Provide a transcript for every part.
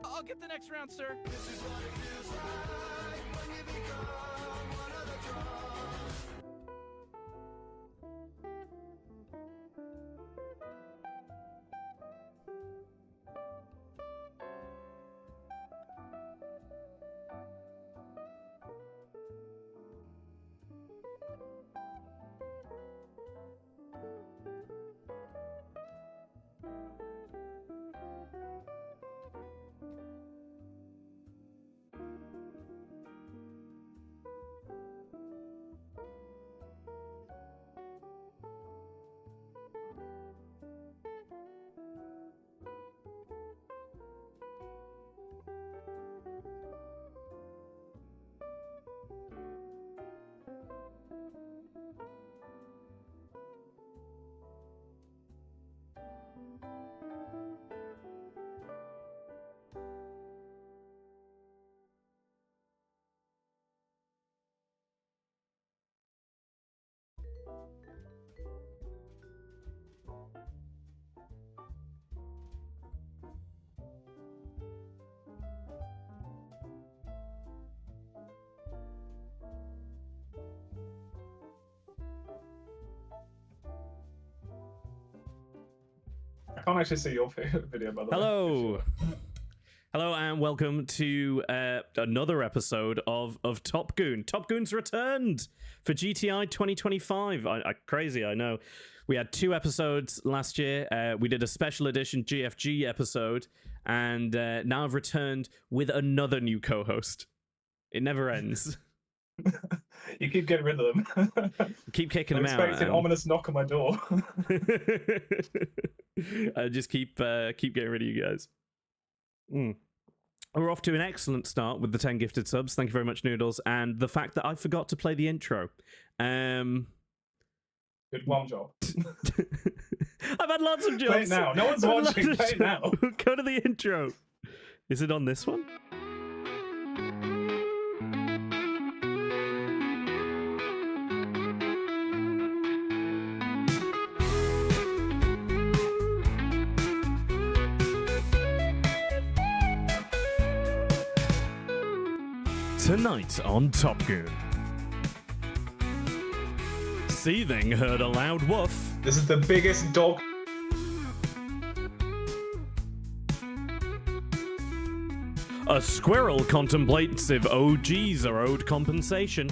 I'll get the next round, sir. This is what it feels like when you become one of the drums. I can't actually see your video, by the way. Hello. Hello and welcome to another episode of Top Goon. Top Goon's returned for GTI 2025. Crazy, I know. We had 2 episodes last year. We did a special edition GFG episode, and now I've returned with another new co-host. It never ends. You keep getting rid of them. Keep kicking I'm them out. expecting an ominous knock on my door. I just keep getting rid of you guys. We're off to an excellent start with the 10 gifted subs. Thank you very much, Noodles. And the fact that I forgot to play the intro. Good one job. I've had lots of jobs. Play it now. No one's watching. Play it now. Go to the intro. Is it on this one? Tonight on Top Goon. Seething heard a loud woof. This is the biggest dog. A squirrel contemplates if OGs are owed compensation.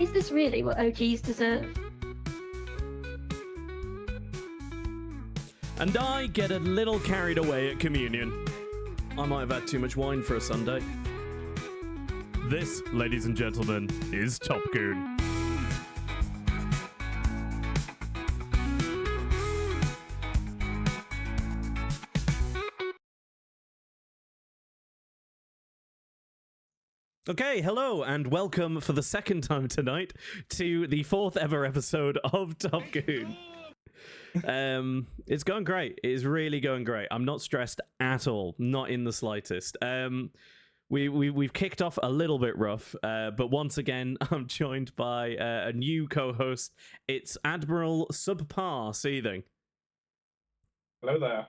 Is this really what OGs deserve? And I get a little carried away at communion. I might have had too much wine for a Sunday. This, ladies and gentlemen, is Top Goon. Okay, hello and welcome for the second time tonight to the 4th ever episode of Top Goon. It's going great. It is really going great. I'm not stressed at all, not in the slightest. We've kicked off a little bit rough, but once again, I'm joined by a new co-host. It's Admiral Seething. Hello there.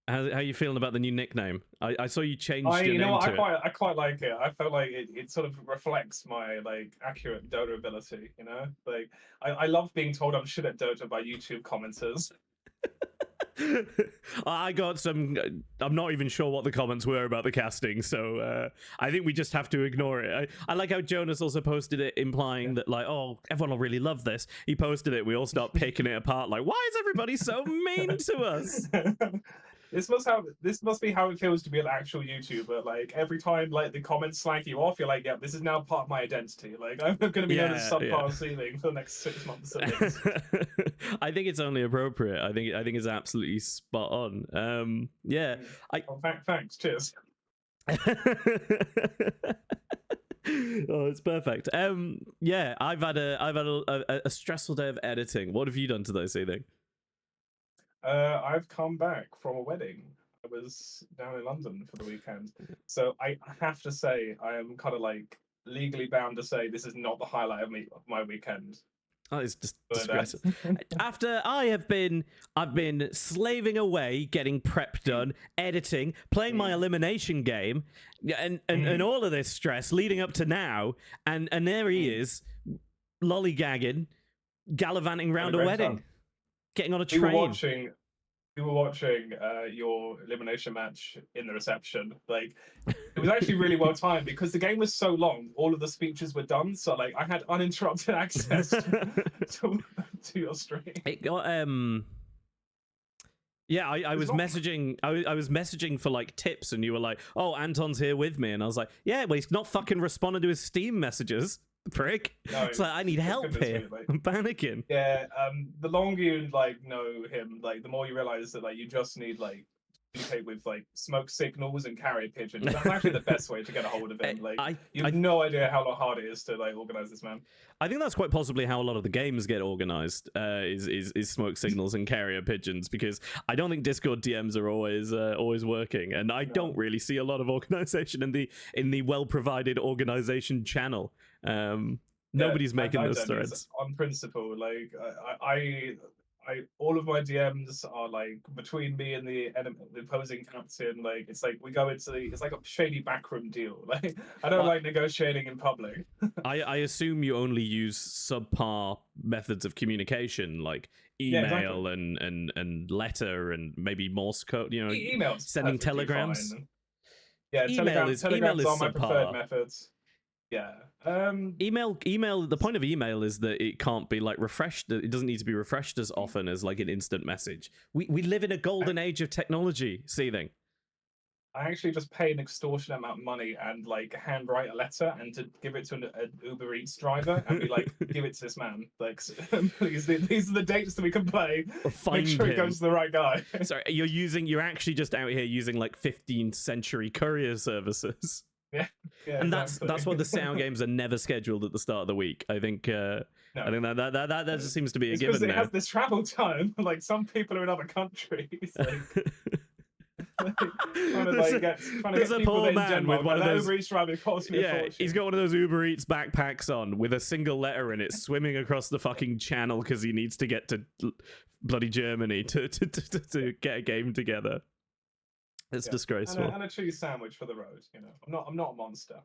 How you feeling about the new nickname? I saw you changed your You know name what? to it. I quite like it. I felt like it sort of reflects my accurate Dota ability. You know, I love being told I'm shit at Dota by YouTube commenters. I got some. I'm not even sure what the comments were about the casting, so I think we just have to ignore it. I like how Jonas also posted it, implying that oh, everyone will really love this. He posted it. We all start picking it apart. Like, why is everybody so mean to us? This must be how it feels to be an actual YouTuber. Like every time like the comments slag you off, you're like, yeah, this is now part of my identity. Like I'm going to be known as subpar Seething for the next 6 months at least. I think it's only appropriate. I think it's absolutely spot on. Yeah. Thanks. Cheers. Oh, it's perfect. Yeah, I've had a stressful day of editing. What have you done today, Seething? I've come back from a wedding. I was down in London for the weekend, so I have to say I am kind of like legally bound to say this is not the highlight of my weekend. Oh, it's just disgraceful. After I've been slaving away, getting prep done, editing, playing my elimination game, and all of this stress leading up to now, and there he is, lollygagging, gallivanting round a wedding, time. getting on a train. We were watching your elimination match in the reception. Like, it was actually really well timed because the game was so long. All of the speeches were done, so like I had uninterrupted access to your stream. It got yeah, I was messaging. I was messaging for like tips, and you were like, "Oh, Anton's here with me," and I was like, "Yeah, well, he's not fucking responding to his Steam messages." Prick. No, it's like I need help here. I'm panicking. Yeah, the longer you like know him, like the more you realize that like you just need like communicate with like smoke signals and carrier pigeons. That's actually the best way to get a hold of him. Like you have no idea how hard it is to like organize this man. I think that's quite possibly how a lot of the games get organized. Is smoke signals and carrier pigeons, because I don't think Discord DMs are always working, and I don't really see a lot of organization in the well provided organization channel. Nobody's making those threads on principle. Like I all of my DMs are like between me and the opposing captain. Like it's like we go into it's like a shady backroom deal. Like I don't like negotiating in public. I assume you only use subpar methods of communication, like email and letter and maybe Morse code. You know, emails, sending telegrams. Fine. Yeah, telegrams are my preferred methods. Yeah. Email. The point of email is that it can't be like refreshed. It doesn't need to be refreshed as often as like an instant message. We live in a golden age of technology, Seething. I actually just pay an extortionate amount of money and like handwrite a letter and to give it to an Uber Eats driver and be like, give it to this man. Like, please, these are the dates that we can play. Make sure it goes to the right guy. Sorry, you're actually just out here using like 15th century courier services. Yeah, and exactly. that's what the sound games are never scheduled at the start of the week. I think I think that just seems to be a given because it now. has this travel time. Like some people are in other countries. There's a poor man with one of those. Yeah, he's got one of those Uber Eats backpacks on with a single letter in it, swimming across the fucking channel because he needs to get to bloody Germany to get a game together. It's disgraceful. And a cheese sandwich for the road. You know, I'm not a monster.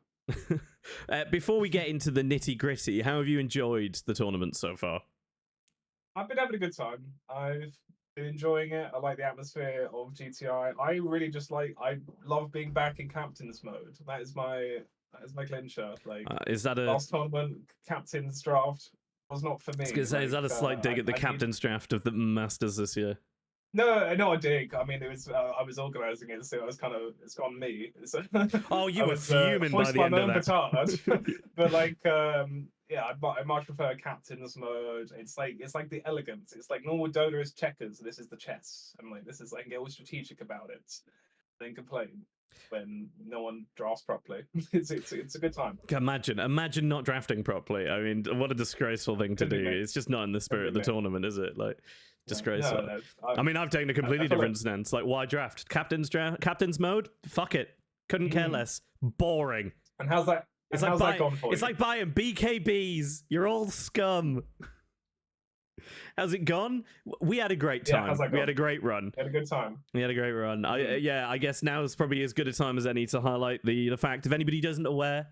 Before we get into the nitty gritty, how have you enjoyed the tournament so far? I've been having a good time. I've been enjoying it. I like the atmosphere of GTI. I love being back in captain's mode. That is my clincher. Like, is that a last tournament captain's draft was not for me. I was gonna say, is that a slight dig at the captain's draft of the Masters this year? No, not a dig. I mean, it was. I was organising it, so it's on me. Oh, you were fuming by the end of that. But like, yeah, I much prefer captain's mode. It's like the elegance. It's like normal Dota is checkers. This is the chess. I'm like, this is like get all strategic about it. Then complain when no one drafts properly. It's a good time. Imagine not drafting properly. I mean, what a disgressful thing to do. It's just not in the spirit of the tournament, is it? Like. Disgraceful. No, I mean, I've taken a completely different stance. Like, why draft? Captain's mode? Fuck it. Couldn't care less. Boring. And how's that? It's like buying BKBs. You're all scum. How's it gone? We had a great time. We had a great run. We had a good time. We had a great run. I guess now is probably as good a time as any to highlight the fact, if anybody doesn't aware,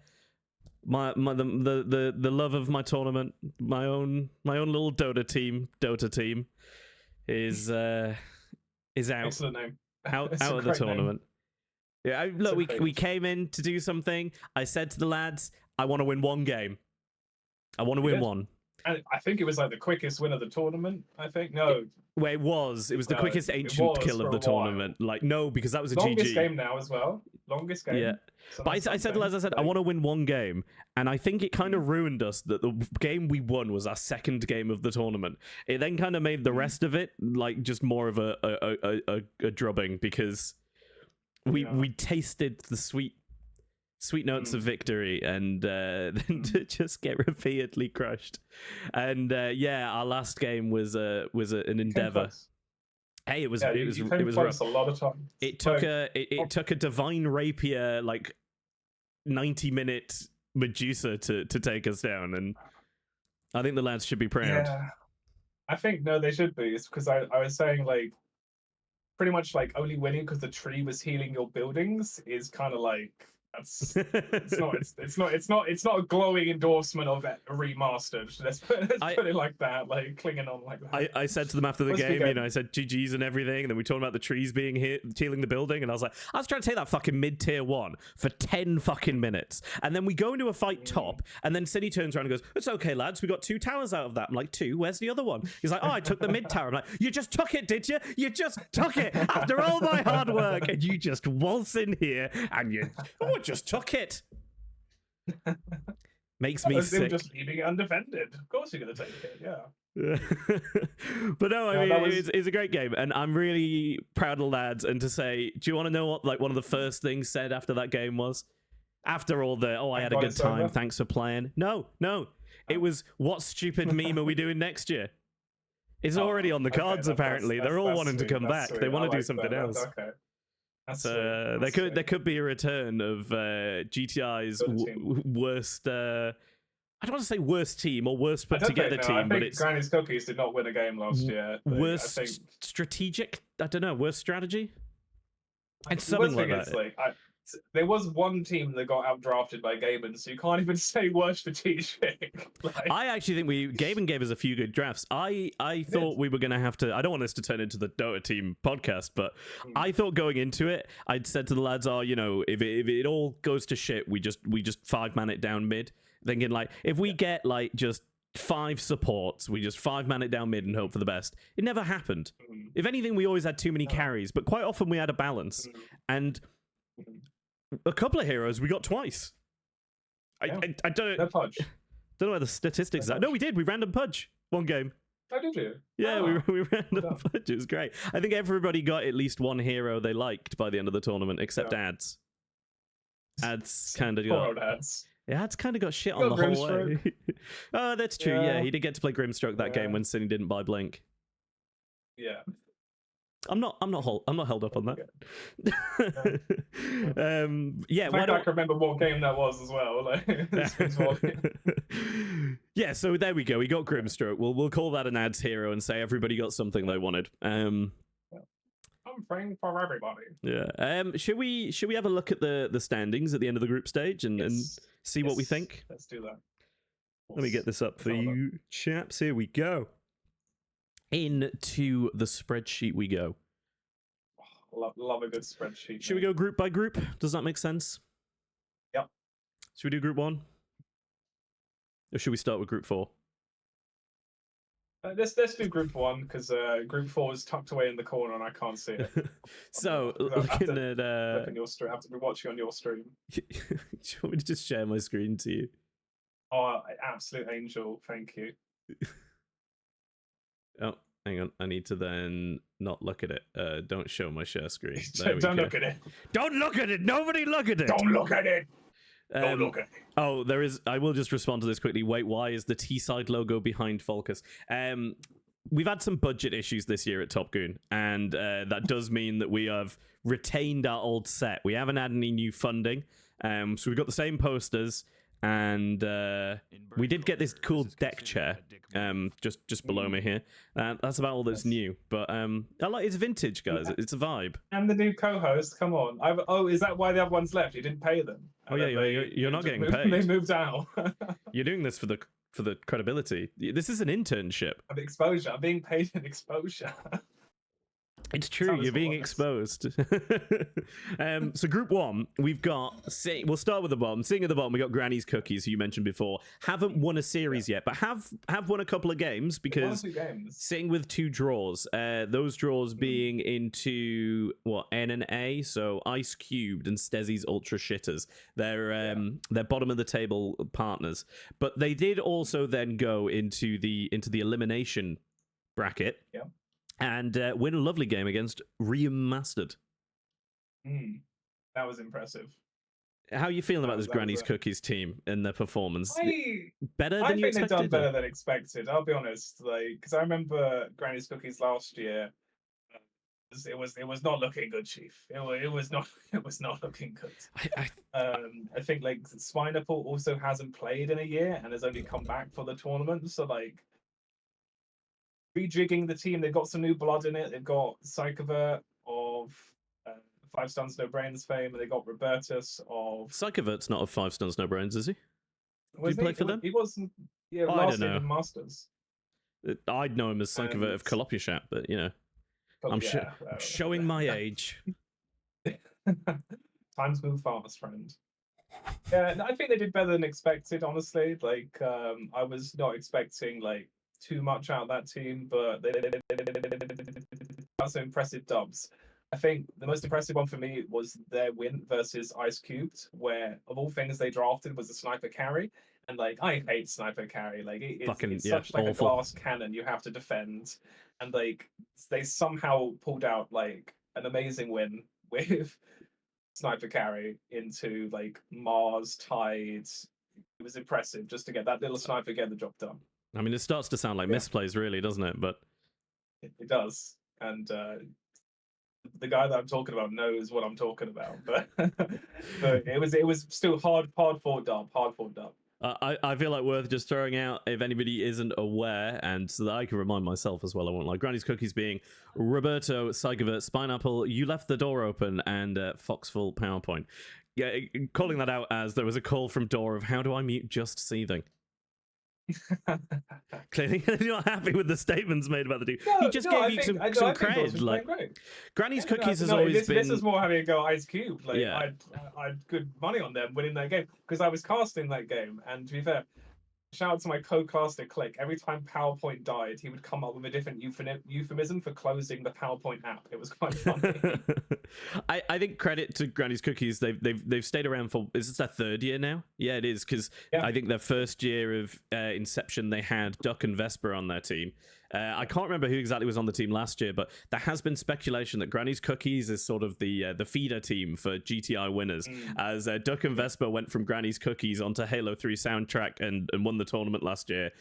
the love of my tournament, my own little Dota team is out. Excellent name. Out of the tournament. Name. Yeah, look, we came in to do something. I said to the lads, I want to win one game. I want to win one. And I think it was like the quickest win of the tournament. I think no, Well, it was the No, quickest it ancient was kill for of the a while. tournament. Like, no, because that was a longest GG. game now as well. Longest game. Yeah. So But that's I said, something. as I said, I Like, want to win one game, and I think it kind of ruined us that the game we won was our second game of the tournament. It then kind of made the rest of it like just more of a drubbing because we tasted the sweet notes of victory, and then to just get repeatedly crushed. And yeah, our last game was an endeavor. Hey, it was Yeah, it was you it came was close rough. a lot of times. It took Like, it took a divine rapier like 90-minute Medusa to take us down, and I think the lads should be proud. Yeah, I think no, they should be. It's because I was saying like pretty much like only winning because the tree was healing your buildings is kind of like that's it's not a glowing endorsement of it remastered. Let's put it like that, like clinging on like that. I said to them after the Let's game, begin. I said GG's and everything, and then we talked about the trees being healing the building, and I was like, I was trying to take that fucking mid-tier 1 for 10 fucking minutes, and then we go into a fight top, and then City turns around and goes, it's okay, lads, we got 2 towers out of that. I'm like, 2? Where's the other one? He's like, oh, I took the mid tower. I'm like, you just took it, did you? You just took it after all my hard work, and you just waltz in here, and you just took it. Makes me Him sick. just leaving it undefended. Of course you're gonna take it, yeah. But no, I Yeah, mean, that was- it's a great game, and I'm really proud of the lads. And to say, do you want to know what like one of the first things said after that game was? After all the, I had a God, good it's time, over? thanks for playing. No, it was, what stupid meme are we doing next year? It's already on the Okay, cards, apparently. They're all wanting to come back. They want to do something else. Okay. That's So sweet. there could be a return of GTI's Good team. worst. I don't want to say worst team or worst I put don't together think, no, team, I but think it's Granny's Cookies did not win a game last year. I worst think strategic. I don't know, worst strategy. It's the something worst like thing that. is, like, there was one team that got outdrafted by Gabon, so you can't even say worst strategic. Like, I actually think Gaben gave us a few good drafts. I thought we were going to have to. I don't want this to turn into the Dota team podcast, but I thought going into it, I'd said to the lads, "Oh, you know, if it all goes to shit, we just 5-man it down mid." Thinking like, if we get like just 5 supports, we just 5-man it down mid and hope for the best. It never happened. If anything, we always had too many carries, but quite often we had a balance. And a couple of heroes we got twice. I don't no Pudge. don't know where the statistics are. No, we did. We random pudge one game. How did you? Yeah, Oh. we random done. pudge. It was great. I think everybody got at least one hero they liked by the end of the tournament, except Ads. Ads kind of Poor got. old Ads. Yeah, Ads kind of got shit Got on the whole way. Grimstroke. Oh, that's true. Yeah, Yeah. he did get to play Grimstroke that game Yeah. when Cine didn't buy Blink. Yeah. I'm not held up on that. Yeah, In why fact, I don't can remember what game that was as well. Like, this was one- yeah, so there we go. We got Grimstroke. We'll call that an ads hero and say everybody got something they wanted. I'm praying for everybody. Yeah. Should we have a look at the standings at the end of the group stage and Yes. see what we Yes, think? Let's do that. Let me get this up for Let's have a look. you, chaps. Here we go. Into the spreadsheet we go. Love a good spreadsheet. Should we go group by group? Does that make sense? Yep. Should we do group 1? Or should we start with group 4? Let's do group 1 because group 4 is tucked away in the corner and I can't see it. So, I have looking to at... Look on your stream. I have to be watching on your stream. do you want me to just share my screen to you? Oh, absolute angel. Thank you. Oh, hang on. I need to then not look at it. Don't show my share screen. There we Don't go. look at it. Don't look at it! Nobody look at it! Don't look at it. Don't Um, look at it. Oh, there is. I will just respond to this quickly. Wait, why is the T-side logo behind Falcus? We've had some budget issues this year at Top Goon, and that does mean that we have retained our old set. We haven't had any new funding, so we've got the same posters, and we did get this cool deck chair just below me here. That's about all that's new, but I like it's vintage, guys. It's a vibe. And the new co-host, come on. Oh, is that why the other one's left? You didn't pay them. Oh, And yeah, then you're not just getting moved- paid. They moved out. You're doing this for the credibility. This is an internship. Of exposure. I'm being paid in exposure. It's true. Sounds You're being honest. exposed. So Group 1, we've got. We'll start with the bottom. Sitting at the bottom, we got Granny's Cookies, who you mentioned before. Haven't won a series yet, but have won a couple of games because 2 games. sitting with 2 draws. Those draws being into what, N and A. So Ice Cubed and Stezzy's Ultra Shitters. They're bottom of the table partners, but they did also then go into the elimination bracket. Yeah. And win a lovely game against Remastered. That was impressive. How are you feeling about this That Granny's was Cookies team and their performance? Better I than you think they've expected? done better than expected. I'll be honest, because I remember Granny's Cookies last year. It was not looking good, Chief. It was not looking good. I think like Spinapple also hasn't played in a year and has only come back for the tournament. So like rejigging the team, they've got some new blood in it. They've got Psychovert of 5 Stuns No Brains fame, and they got Robertus of. Psychovert's not of 5 Stuns No Brains, is he? Was he play for them? He wasn't. Yeah, I last don't year know. in Masters. I'd know him as Psychovert of Kolopyashat, but you know, I'm showing my age. Times move fast, friend. Yeah, I think they did better than expected. Honestly, like I was not expecting like too much out of that team, but they got some impressive dubs. I think the most impressive one for me was their win versus Ice Cubed, where of all things they drafted was a sniper carry, and like I hate sniper carry. Like it's such like awful. a glass cannon you have to defend, and like they somehow pulled out like an amazing win with sniper carry into like Mars Tides. It was impressive just to get that little sniper get the job done. I mean, it starts to sound like misplays, really, doesn't it? But it does, and the guy that I'm talking about knows what I'm talking about. But but it was still hard fought dub. I feel like worth just throwing out if anybody isn't aware, and so that I can remind myself as well. I won't lie. Granny's Cookies being Roberto, Psychovert, Spineapple, You Left the Door Open, and Foxful PowerPoint. Yeah, calling that out as there was a call from Door of how do I mute Just Seething. Clearly, you're not happy with the statements made about the team. He just gave you some cred. Like Granny's Cookies has always been. This is more having a go at Ice Cube. Like I had good money on them winning that game because I was casting that game. And to be fair, shout out to my co-caster Click. Every time PowerPoint died, he would come up with a different euphemism for closing the PowerPoint app. It was quite funny. I think credit to Granny's Cookies. They've stayed around for, is this their 3rd year now? Yeah, it is, because I think their first year of inception they had Duck and Vesper on their team. I can't remember who exactly was on the team last year, but there has been speculation that Granny's Cookies is sort of the feeder team for GTI winners, as Duck and Vesper went from Granny's Cookies onto Halo 3 soundtrack and won the tournament last year.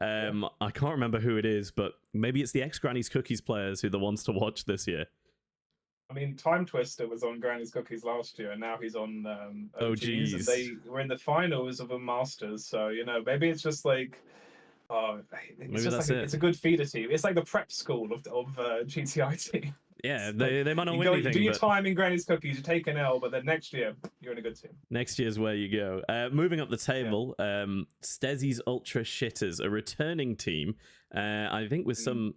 I can't remember who it is, but maybe it's the ex-Granny's Cookies players who are the ones to watch this year. I mean, Time Twister was on Granny's Cookies last year, and now he's on OGs. And they were in the finals of a Masters, so you know maybe it's just like. It's just like it's a good feeder team. It's like the prep school of GTI team. Yeah, they might not win anything. Do your time in Granny's Cookies, you take an L, but then next year you're in a good team. Next year's where you go. Moving up the table, Stezzy's Ultra Shitters, a returning team. I think with some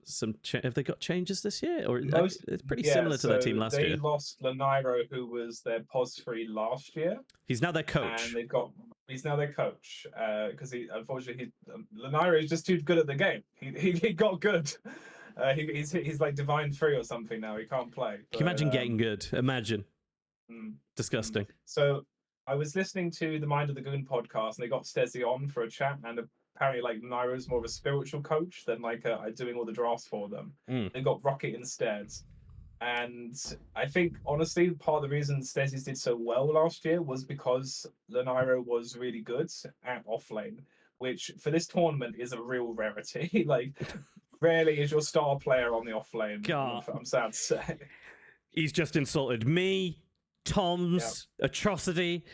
have they got changes this year, or it's pretty similar to their team last year. They lost Laniro, who was their POS 3 last year. He's now their coach. And he's now their coach because Laniro is just too good at the game. He got good. He's like Divine 3 or something now. He can't play. Can you imagine getting good? Imagine. Disgusting. So I was listening to the Mind of the Goon podcast, and they got Stezzy on for a chat, and apparently like Nairo's more of a spiritual coach than like doing all the drafts for them. They got Rocket instead. And I think, honestly, part of the reason Stezzy's did so well last year was because Laniro was really good at offlane, which for this tournament is a real rarity. Like, rarely is your star player on the offlane. God. I'm sad to say. He's just insulted me, Tom's, Atrocity.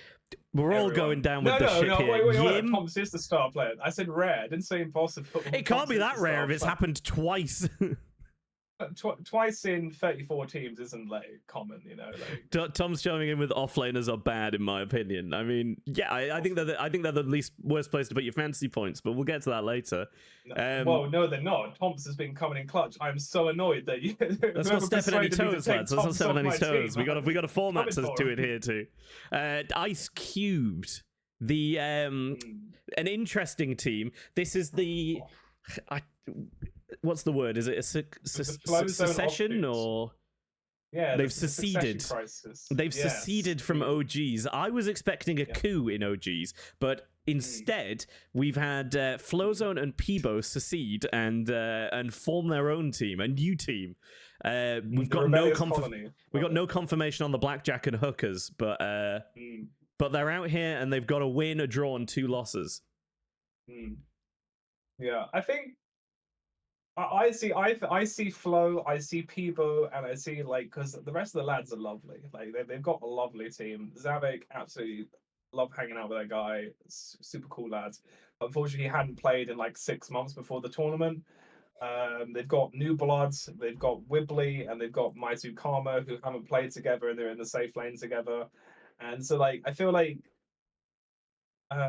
We're all going down with the ship here. Wait. Tom's is the star player. I said rare. I didn't say impossible. It can't be that rare if it's happened twice. Twice in 34 teams isn't like common, you know. Like Tom's chiming in with offlaners are bad in my opinion. I mean, yeah, I think they're the least worst place to put your fantasy points, but we'll get to that later. well, no, they're not. Tom's has been coming in clutch. I'm so annoyed that you. Let's not step on any toes, lads. Let's not step on any toes. We got a format to do it here too. Ice Cubed, the an interesting team. This is what's the word? Is it a secession or? Yeah, they've seceded. They've seceded from OGs. I was expecting a coup in OGs, but instead we've had Flowzone and Peebo secede and form their own team, a new team. We've got no confirmation on the Blackjack and Hookers, but they're out here and they've got a win, a draw, and 2 losses. Yeah, I think. I see Flo, I see Peebo, and I see because the rest of the lads are lovely. Like they've got a lovely team. Zavik, absolutely love hanging out with that guy. Super cool lads. Unfortunately, he hadn't played in 6 months before the tournament. They've got new bloods. They've got Wibbly, and they've got Maitu Karma, who haven't played together, and they're in the safe lane together. And so I feel like.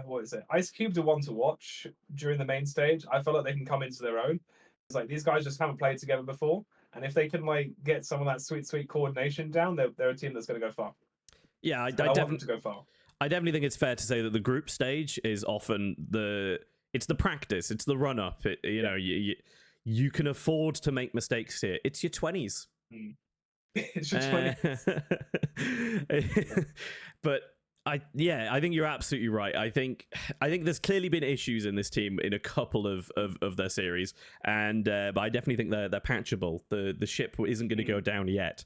What is it? Ice Cube's are one to watch during the main stage. I feel like they can come into their own. It's these guys just haven't played together before, and if they can get some of that sweet coordination down, they're a team that's going to go far. Yeah, I want them to go far. I definitely think it's fair to say that the group stage is often the practice, it's the run up. You can afford to make mistakes here. It's your 20s. It's your 20s. But I think you're absolutely right. I think there's clearly been issues in this team in a couple of their series, and but I definitely think they're patchable. The ship isn't going to go down yet.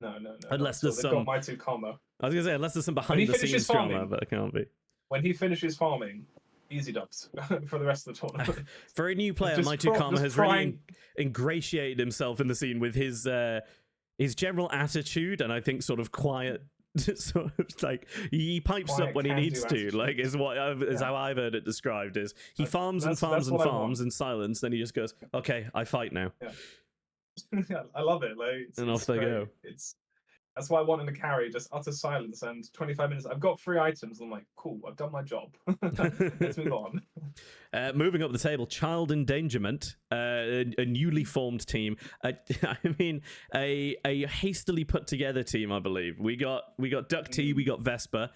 No. Unless there's some. I was gonna say unless there's some behind the scenes drama, but it can't be. When he finishes farming, easy dubs for the rest of the tournament. For a new player, Maitu Karma has really ingratiated himself in the scene with his general attitude, and I think sort of quiet. Sort of he pipes up when he needs to, is how I've heard it described. Is he farms and farms in silence, then he just goes, "Okay, I fight now." Yeah, I love it. And off they go. That's why I want him to carry just utter silence and 25 minutes. I've got 3 items. And I'm like, cool, I've done my job. Let's move on. Moving up the table, Child Endangerment, a newly formed team. I mean, a hastily put together team, I believe. We got Duck T, we got Vespa.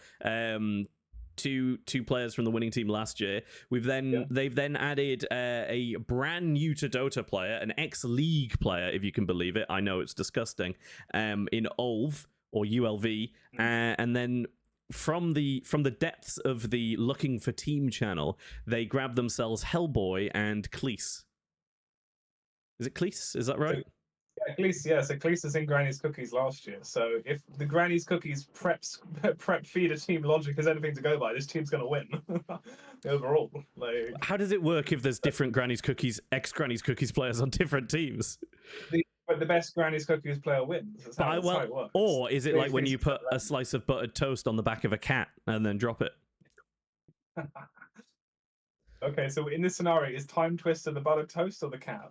Two players from the winning team last year. They've then added a brand new to Dota player, an ex-league player, if you can believe it. I know it's disgusting. In Ulv or ULV, and then from the depths of the Looking for Team channel, they grabbed themselves Hellboy and Cleese. Is it Cleese? Is that right? Yeah, Cleese, yeah. So Cleese is in Granny's Cookies last year. So if the Granny's Cookies prep feeder team logic is anything to go by, this team's going to win overall. How does it work if there's different ex-Granny's Cookies players on different teams? But the best Granny's Cookies player wins. That's how it works. Or is it like when you put a slice of buttered toast on the back of a cat and then drop it? Okay, so in this scenario, is Time Twister the buttered toast or the cat?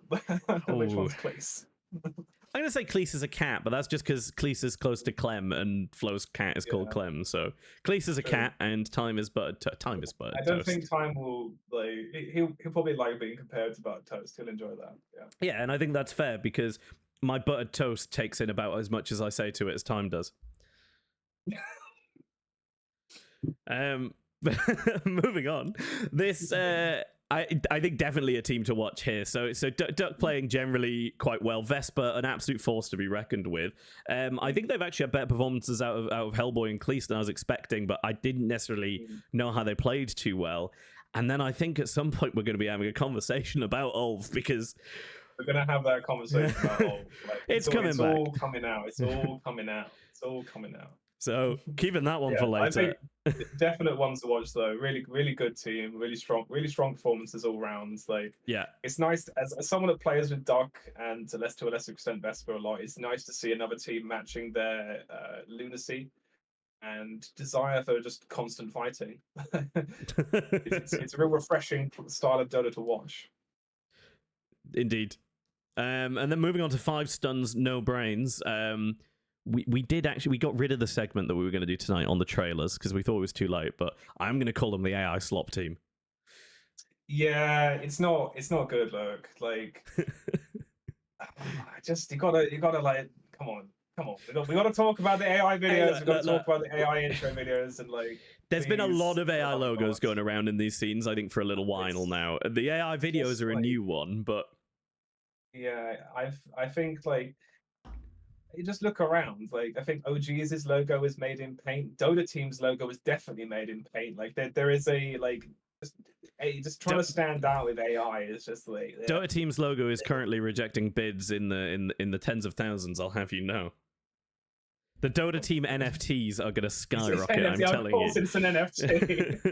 Which one's Cleese? I'm going to say Cleese is a cat, but that's just because Cleese is close to Clem and Flo's cat is called Clem. So Cleese is a cat and Time is buttered toast. I don't think Time will, he'll probably like being compared to buttered toast. He'll enjoy that. Yeah, and I think that's fair because my buttered toast takes in about as much as I say to it as Time does. Moving on. This... I think definitely a team to watch here. So Duck playing generally quite well. Vespa, an absolute force to be reckoned with. I think they've actually had better performances out of Hellboy and Cleese than I was expecting, but I didn't necessarily know how they played too well. And then I think at some point we're going to be having a conversation about Ulf because we're going to have that conversation about Ulf. It's all coming out. It's all coming out. So keeping that one for later. I think definite ones to watch though. Really, really good team. Really strong performances all round. It's nice as someone that plays with Duck and to a lesser extent Vespa a lot. It's nice to see another team matching their lunacy and desire for just constant fighting. It's a real refreshing style of Dota to watch. Indeed. And then moving on to 5 stuns, no brains. We got rid of the segment that we were going to do tonight on the trailers because we thought it was too late. But I'm going to call them the AI slop team. Yeah, it's not good. Look, like, you gotta like, come on. We gotta talk about the AI videos. We gotta talk about the AI intro videos, and like. There's been a lot of AI oh, logos God. going around in these scenes, I think, for a little while now. The AI videos are a new one, but yeah, I think like you just look around. Like I think OG's logo is made in paint. Dota Team's logo is definitely made in paint. Like there is a like just trying to stand out with AI is just like Dota Team's logo is currently rejecting bids in the tens of thousands. I'll have you know. The Dota Team NFTs are going to skyrocket. I'm telling you. Of course, it's an NFT.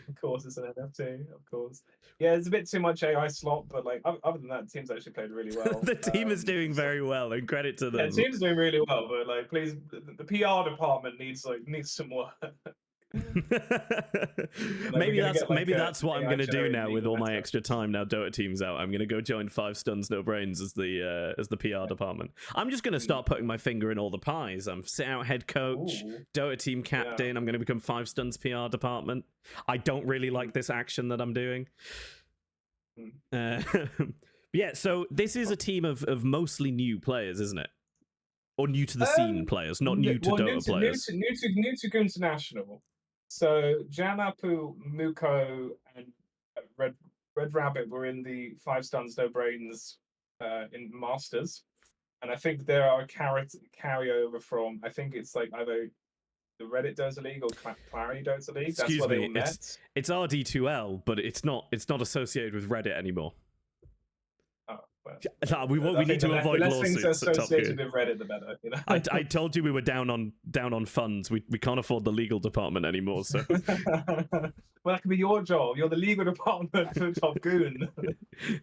Of course, it's an NFT. Of course. Yeah, it's a bit too much AI slop, but like other than that, the team's actually played really well. The team is doing very well, and credit to them. Yeah, the team's doing really well, but like, please, the PR department needs some work. maybe that's what I'm going to do now with all my extra time. Now Dota Team's out, I'm going to go join 5 stuns no brains as the PR department. I'm just going to start putting my finger in all the pies. I'm sit out head coach, Dota Team captain. I'm going to become 5 stuns PR department. I don't really like this action that I'm doing. Yeah, so this is a team of mostly new players, isn't it? Or new to the scene players, not new to Dota players. New to Goonternational. So Janapu, Muko, and Red Rabbit were in the 5 stuns no brains in Masters, and I think there are carryover from I think it's like either the Reddit Dota League or Clary Dota League. That's Excuse where they me, all met. it's RD2L, but it's not associated with Reddit anymore. Well, we need to avoid lawsuits. The less things associated with Reddit, the better. You know? I told you we were down on funds. We can't afford the legal department anymore. So, well, that could be your job. You're the legal department for Top Goon.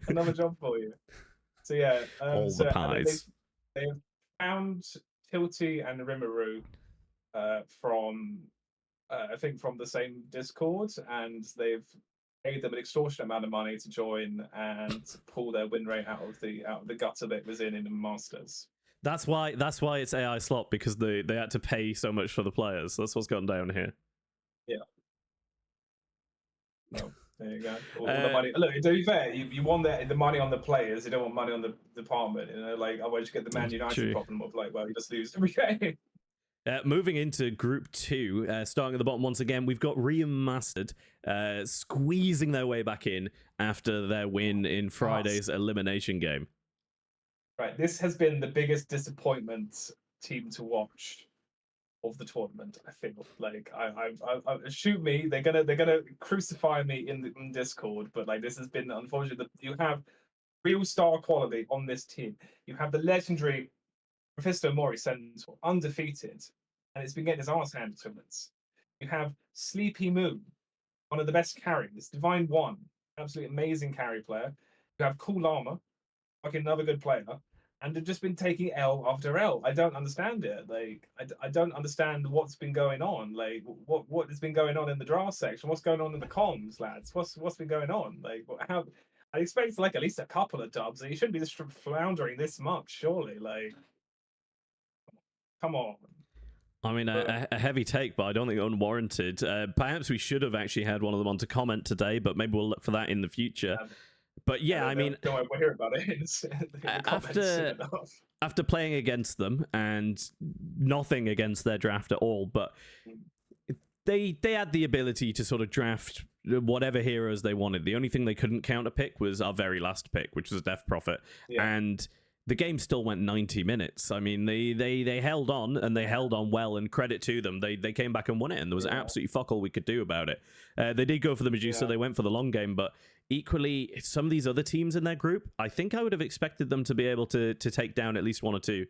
Another job for you. So yeah, all the pies. They've found Tilty and Rimuru from I think from the same Discord, and they've paid them an extortionate amount of money to join and pull their win rate out of the gutter that it was in the Masters. That's why it's AI slot, because they had to pay so much for the players. That's what's gone down here. Yeah. Well, there you go. All the money. Look, to be fair, you want the money on the players. You don't want money on the department. You know, like otherwise you get the Man United problem of like, well, you just lose every game. Moving into Group 2, starting at the bottom once again, we've got Remastered squeezing their way back in after their win in Friday's elimination game. Right, this has been the biggest disappointment team to watch of the tournament. I feel like I shoot me. They're gonna crucify me in Discord, but like this has been unfortunate. You have real star quality on this team. You have the legendary Mephisto Mori Centaur, undefeated, and it's been getting his arse handed to him. You have Sleepy Moon, one of the best carries, Divine One, absolutely amazing carry player. You have Cool Armor, fucking another good player, and they've just been taking L after L. I don't understand it. Like, I don't understand what's been going on. Like, what has been going on in the draft section? What's going on in the comms, lads? What's been going on? Like, how? I expect like at least a couple of dubs. You shouldn't be just floundering this much, surely. Like. Come on. I mean, a heavy take, but I don't think unwarranted. Perhaps we should have actually had one of them on to comment today, but maybe we'll look for that in the future. But yeah, I mean, don't worry, we'll hear about it. After playing against them and nothing against their draft at all, but they had the ability to sort of draft whatever heroes they wanted. The only thing they couldn't counterpick was our very last pick, which was Death Prophet, and the game still went 90 minutes. I mean, they held on, and they held on well, and credit to them. They came back and won it, and there was absolutely fuck all we could do about it. They did go for the Medusa. They went for the long game, but equally, some of these other teams in their group, I think I would have expected them to be able to take down at least 1 or 2.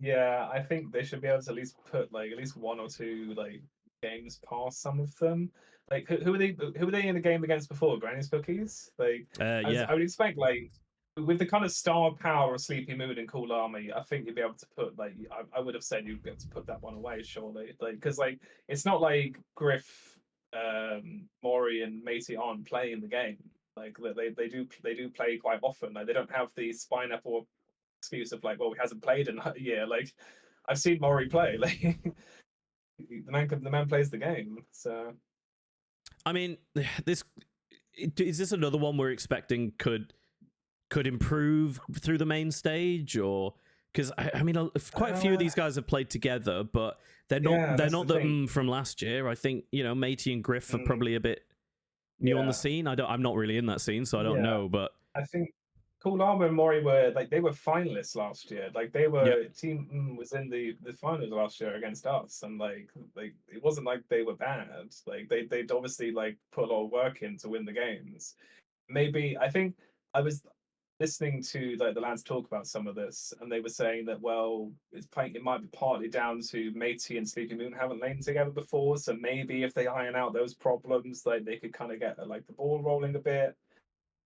Yeah, I think they should be able to at least put like at least 1 or 2 like games past some of them. Like who were they in the game against before? Granny's Cookies? Like I would expect like with the kind of star power of Sleepy Moon and Cool Army, I think you'd be able to put like I would have said you'd be able to put that one away, surely. Like because like it's not like Griff, Mori, and Matey aren't playing the game. Like they do play quite often. Like they don't have the spine up or excuse of like, well, he hasn't played in a year. Like I've seen Mori play. Like the man plays the game. So I mean, is this another one we're expecting could improve through the main stage, or because I mean quite a few of these guys have played together, but they're not the from last year. I think Matey and Griff are probably a bit new on the scene. I'm not really in that scene, so I don't know. But I think Cool Armor and Mori were finalists last year. Like they were team was in the finals last year against us, and like it wasn't like they were bad. Like they'd obviously like put a lot of work in to win the games. Maybe I think I was listening to like the lads talk about some of this, and they were saying that it might be partly down to Matey and Sleepy Moon haven't lain together before, so maybe if they iron out those problems, like they could kind of get like the ball rolling a bit.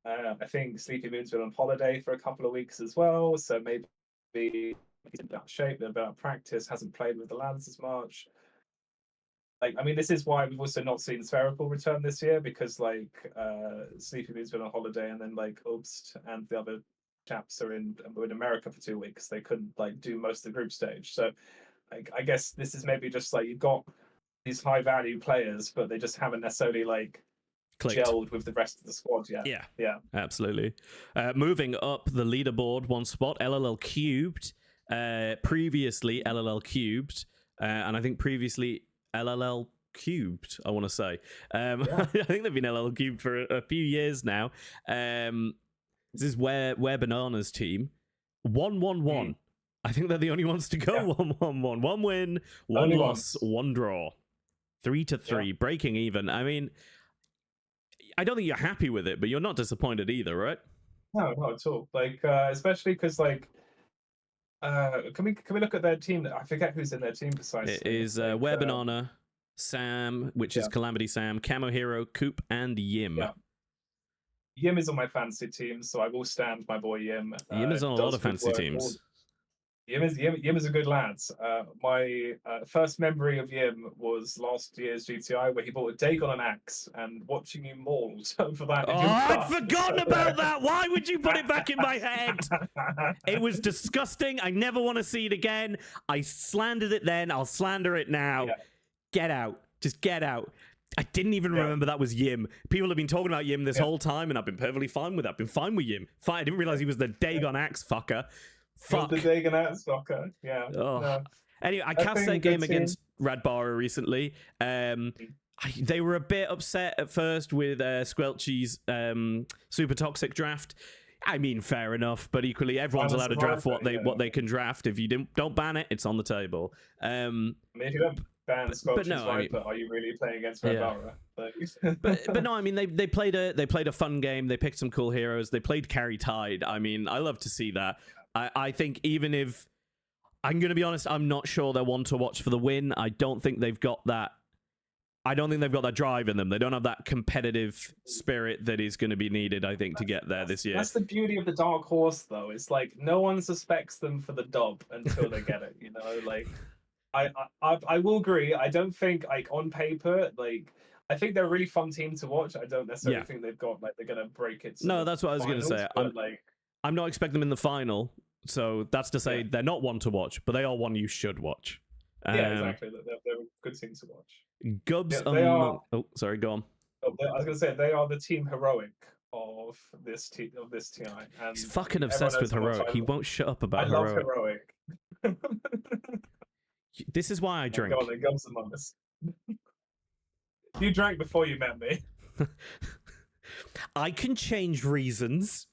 I think Sleepy Moon's been on holiday for a couple of weeks as well, so maybe he's in better shape, a bit of practice, hasn't played with the lads as much. Like, I mean, this is why we've also not seen Spherical return this year, because like Sleepy Moon's been on holiday, and then like Obst and the other chaps were in America for 2 weeks. They couldn't like do most of the group stage. So like I guess this is maybe just like you've got these high value players, but they just haven't necessarily like gelled with the rest of the squad yet. Yeah, absolutely. Moving up the leaderboard one spot, LLL Cubed. Previously LLL Cubed, and I think previously LLL Cubed, I want to say. I think they've been LLL Cubed for a few years now. This is where Banana's team 1-1-1. I think they're the only ones to go 1-1-1. 1 win, 1 only loss, ones. 1 draw. 3-3, breaking even. I mean, I don't think you're happy with it, but you're not disappointed either, right? No, not at all. Like especially because like can we look at their team? I forget who's in their team precisely. It is Where Banana, Sam, which is Calamity Sam, Camo Hero, Coop, and Yim. Yeah. Yim is on my fantasy team, so I will stand my boy Yim. Yim is on a lot of fantasy teams. Yim is a good lad. My first memory of Yim was last year's GTI, where he bought a Dagon and axe, and watching you mauled for that. Oh, I'd forgotten about that. Why would you put it back in my head? It was disgusting. I never want to see it again. I slandered it then. I'll slander it now. Yeah. Get out. Just get out. I didn't even remember that was Yim. People have been talking about Yim this whole time, and I've been perfectly fine with that. I've been fine with Yim. Fine. I didn't realize he was the Dagon axe fucker. Fuck. The Dagon axe fucker. Yeah. Oh. No. Anyway, I cast their game against Radbara recently. They were a bit upset at first with Squelchy's super toxic draft. I mean, fair enough, but equally, everyone's allowed to draft what they can draft. If you don't ban it, it's on the table. I mean, if you don't ban Squelchy's Viper, are you really playing against Radbara? But no, I mean they played a fun game. They picked some cool heroes. They played Carry Tide. I mean, I love to see that. I think even if I'm going to be honest, I'm not sure they're one to watch for the win. I don't think they've got that. I don't think they've got that drive in them. They don't have that competitive spirit that is going to be needed, I think, to get there this year. That's the beauty of the Dark Horse, though. It's like no one suspects them for the dub until they get it. You know, like I will agree. I don't think like on paper, like I think they're a really fun team to watch. I don't necessarily think they've got like they're going to break it. No, that's what I was going to say. I'm not expecting them in the final, so that's to say they're not one to watch, but they are one you should watch. Yeah, exactly. They're a good team to watch. Gubs are... Oh, sorry, go on. I was going to say, they are the team heroic of this TI. And he's fucking obsessed with heroic. He won't shut up about heroic. I love heroic. This is why I drink. Go on, then, Gubs among us. You drank before you met me. I can change reasons.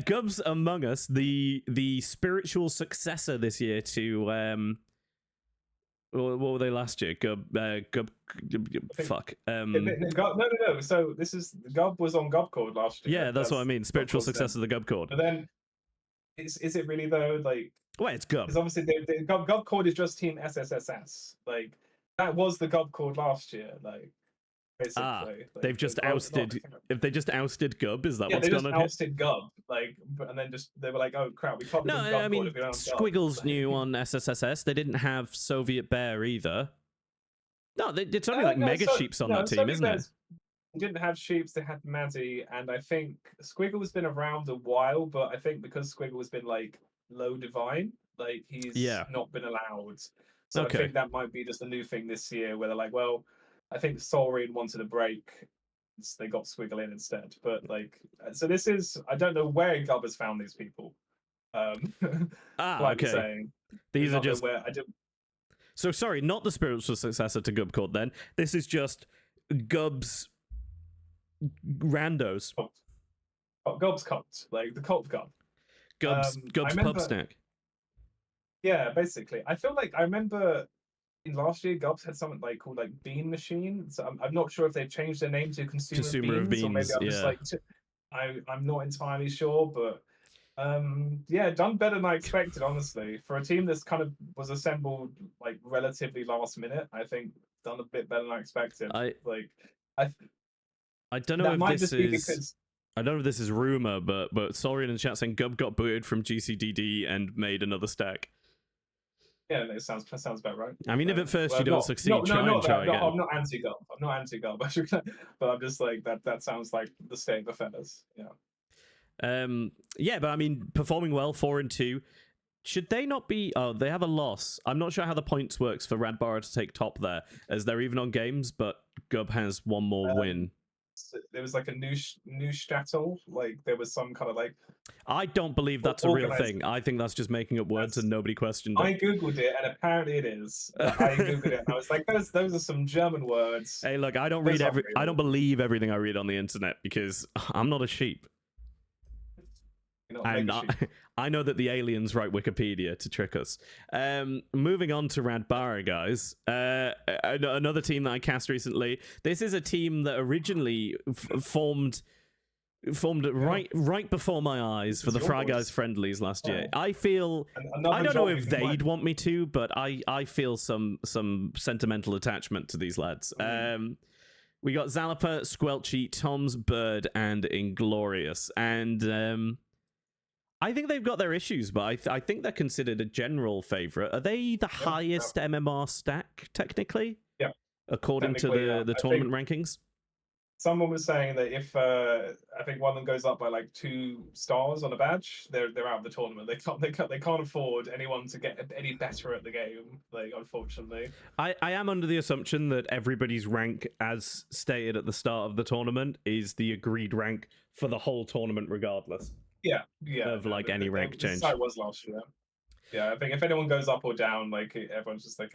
Gubs Among Us, the spiritual successor this year to what were they last year? Fuck. No. So this is Gub was on Gubcord last year. Yeah, that's what I mean. Spiritual successor of the Gubcord. But then, is it really though? Like, well, it's Gub. Because obviously, the Gubcord is just Team SSSS. Like that was the Gubcord last year. Like. Basically, they've just ousted. If they just ousted Gub, is that what's going on? They just ousted Gub, like, and then they were like, "Oh crap, we can't." No, I mean, Squiggles knew on SSSS. They didn't have Soviet Bear either. No, it's only like Mega Sheep's on that team, isn't it? They didn't have Sheeps, they had Maddie, and I think Squiggle's been around a while, but I think because Squiggle's been like low divine, like he's not been allowed. So I Okay. think that might be just a new thing this year where they're like, well, I think Saurian wanted a break. So they got Squiggle in instead. But like, so this is, I don't know where Gub has found these people. Like Okay. saying, These are not know just. where, I don't, So sorry, not the spiritual successor to Gubcord. Then this is just Gub's randos. Gub's cult, like the cult Gub. Gub's remember, pub snack. Yeah, basically. I feel like I remember in last year, Gubs had something like called like Bean Machine. So I'm not sure if they've changed their name to Consumer of Beans, or maybe Beans, I'm just like I'm not entirely sure, but yeah, done better than I expected, honestly. For a team that's kind of was assembled like relatively last minute, I think done a bit better than I expected. I don't know that if might this just be is. because I don't know if this is rumor, but Saurian in the chat saying Gub got booted from GCDD and made another stack. yeah, it sounds about right. I mean, if at first you don't succeed, try again. I'm not anti-Gub. I'm not anti-Gub, but I'm just like that sounds like the state of affairs. Yeah. Yeah, but I mean, performing well, 4-2. Should they not be? Oh, they have a loss. I'm not sure how the points works for Radbara to take top there, as they're even on games, but Gub has one more win. So there was like a new shtatl, like there was some kind of like. I don't believe that's a real thing. I think that's just making up words and nobody questioned it. I googled it and apparently it is. I googled it and I was like, those are some German words. Hey, look, I don't believe everything I read on the internet because I'm not a sheep. And I know that the aliens write Wikipedia to trick us. Moving on to Radbara, guys. Another team that I cast recently. This is a team that originally formed right before my eyes for the Fry Guys friendlies last year. I feel I don't know if they'd want me to, but I feel some sentimental attachment to these lads. We got Zalaper, Squelchy, Tom's Bird, and Inglorious, and I think they've got their issues, but I think they're considered a general favorite. Are they the highest MMR stack technically? Yeah, according to the tournament rankings. Someone was saying that if I think one of them goes up by like 2 stars on a badge, they're out of the tournament. They can't afford anyone to get any better at the game. Like, unfortunately, I am under the assumption that everybody's rank, as stated at the start of the tournament, is the agreed rank for the whole tournament, regardless. Yeah. Of like any rank change. That was last year. Yeah, I think if anyone goes up or down, like everyone's just like,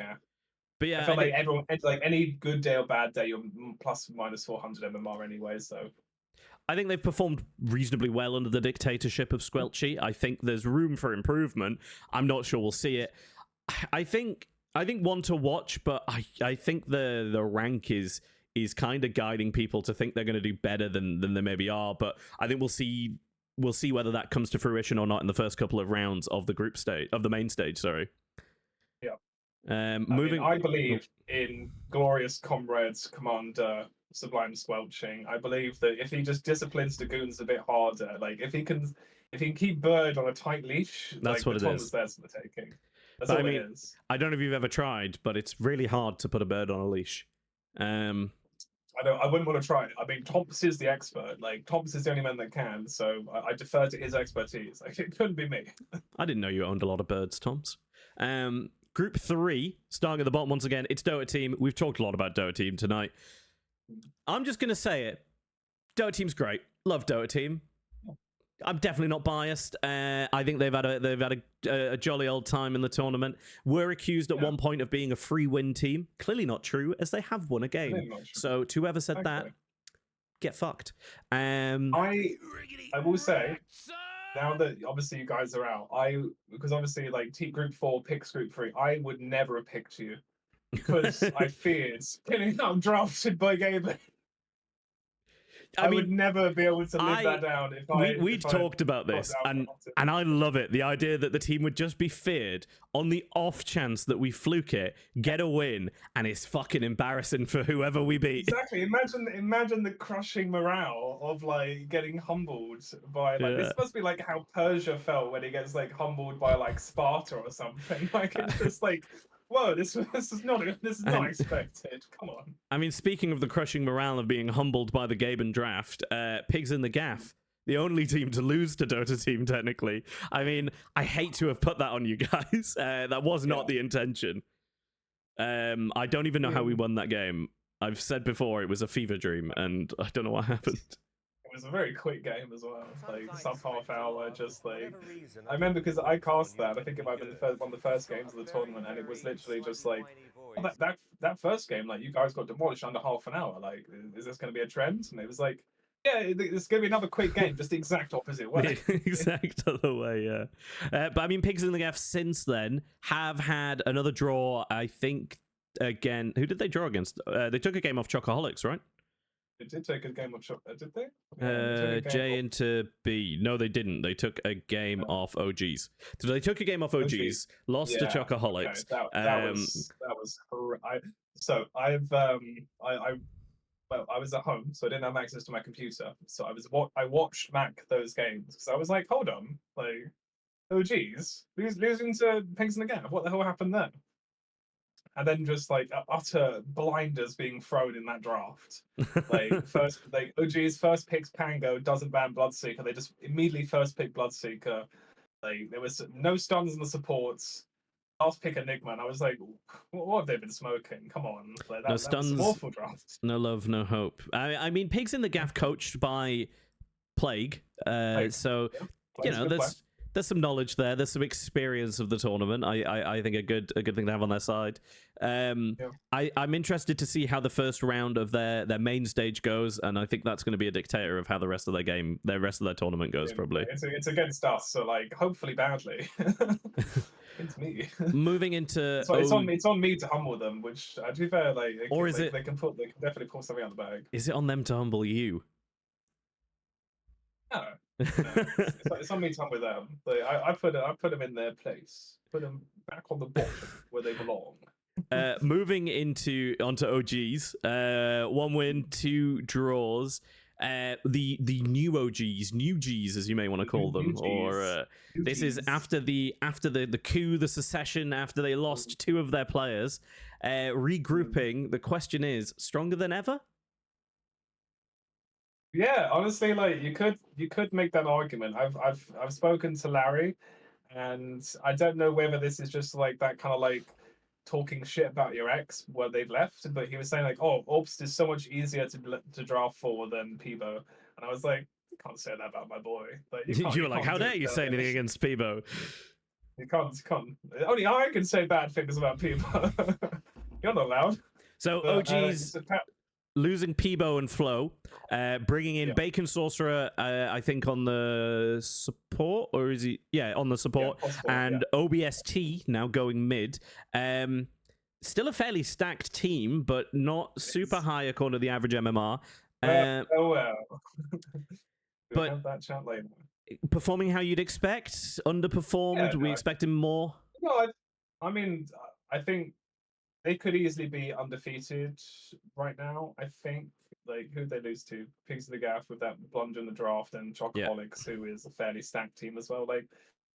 But yeah, I feel like everyone, like any good day or bad day, you're plus minus 400 MMR anyway. So I think they've performed reasonably well under the dictatorship of Squelchy. I think there's room for improvement. I'm not sure we'll see it. I think one to watch, but I think the rank is kind of guiding people to think they're going to do better than they maybe are. But I think we'll see whether that comes to fruition or not in the first couple of rounds of the group stage, of the main stage. Sorry. Yeah. I believe in Glorious Comrades Commander Sublime Squelching. I believe that if he just disciplines the goons a bit harder, like if he can keep Bird on a tight leach, that's like, what the it is. There's for the taking. That's all it is. I don't know if you've ever tried, but it's really hard to put a bird on a leash. I wouldn't want to try it. I mean, Thompson is the expert. Like, Thompson is the only man that can, so I defer to his expertise. Like, it couldn't be me. I didn't know you owned a lot of birds, Toms. Group 3, starting at the bottom once again, it's Dota Team. We've talked a lot about Dota Team tonight. I'm just going to say it. Dota Team's great. Love Dota Team. I'm definitely not biased. I think they've had a jolly old time in the tournament. Were accused at one point of being a free win team. Clearly not true, as they have won a game. So to whoever said that, get fucked. I will say, now that obviously you guys are out, because obviously like Group 4 picks Group 3, I would never have picked you because I feared getting drafted by Gaben. I would never be able to live that down if we'd talked about this, and I love it. The idea that the team would just be feared on the off chance that we fluke it, get a win, and it's fucking embarrassing for whoever we beat. Exactly. Imagine the crushing morale of like getting humbled by like this must be like how Persia felt when he gets like humbled by like Sparta or something. Like it's just like whoa, this is not And- expected. Come on. I mean, speaking of the crushing morale of being humbled by the Gaben draft, Pigs in the Gaff, the only team to lose to Dota team, technically. I mean, I hate to have put that on you guys. That was not the intention. I don't even know how we won that game. I've said before it was a fever dream, and I don't know what happened. It was a very quick game as well. Like sub half hour, just like I remember because I cast that. I think it might have been one of the first games of the tournament, and it was literally just like that first game. Like you guys got demolished under half an hour. Like, is this going to be a trend? And it was like, yeah, it's going to be another quick game, just the exact opposite way. The exact other way, yeah. But I mean, Pigs in the Gaff since then have had another draw. I think again, who did they draw against? They took a game off Chocoholics, right? They did take a game of did they? Yeah, J into B. No, they didn't. They took a game off OGs. So they took a game off OGs, lost to Chocoholics. Okay. That was I was at home, so I didn't have access to my computer. So I watched Mac those games because I was like, hold on, like, OGs losing to Pigs in the Gaff. What the hell happened there? And then just like utter blinders being thrown in that draft. Like OG's first picks Pango, doesn't ban Bloodseeker. They just immediately first pick Bloodseeker. Like there was no stuns in the supports. Last pick Enigma, and I was like, what have they been smoking? Come on. Like, No stuns. That was an awful draft. No love, no hope. I mean, Pigs in the Gaff coached by Plague. So you know, there's some knowledge there. There's some experience of the tournament. I think a good thing to have on their side. I'm interested to see how the first round of their main stage goes, and I think that's going to be a dictator of how the rest of their rest of their tournament goes. Probably. It's against us, so like hopefully badly. It's me. Moving into it's on me to humble them, which to be fair, like they can definitely pull something out of the bag. Is it on them to humble you? No. It's on me to humble them. Like, I put them in their place. Put them back on the bottom where they belong. Moving onto OGs, 1 win, 2 draws. The new OGs, new Gs as you may want to call them, or this is after the coup, the secession, after they lost 2 of their players, regrouping. The question is, stronger than ever? Yeah, honestly, like you could make that argument. I've spoken to Larry, and I don't know whether this is just like that kind of like talking shit about your ex where they've left, but he was saying like, oh, Obst is so much easier to draft for than Peebo, and I was like, you can't say that about my boy. Like, you were like, how dare you say anything against Peebo? You can't. Only I can say bad things about Peebo. You're not allowed. So OGs losing Peebo and Flo, bringing in Bacon Sorcerer, I think on the support, or is he? Yeah, on the support, and OBST now going mid. Still a fairly stacked team, but not super high according to the average MMR. But have that chat later. Performing how you'd expect, underperformed. We expecting more. No, I mean, I think they could easily be undefeated right now. I think, like, who'd they lose to? Pigs of the Gaff with that blunder in the draft, and Chocoholics, who is a fairly stacked team as well. Like,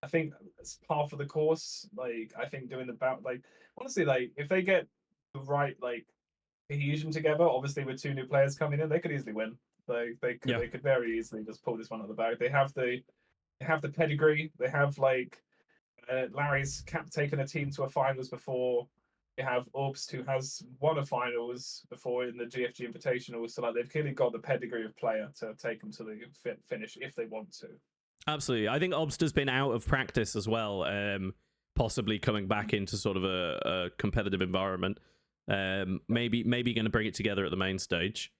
I think it's par for the course. Like, I think doing like, honestly, like, if they get the right, like, cohesion together, obviously with 2 new players coming in, they could easily win. Like, they could very easily just pull this one out of the bag. They have the pedigree. They have, like, Larry's taken a team to a finals before. You have Obst, who has won a finals before in the GFG Invitational, so like they've clearly got the pedigree of player to take them to the finish if they want to. Absolutely, I think Obst has been out of practice as well, possibly coming back into sort of a competitive environment. Maybe going to bring it together at the main stage.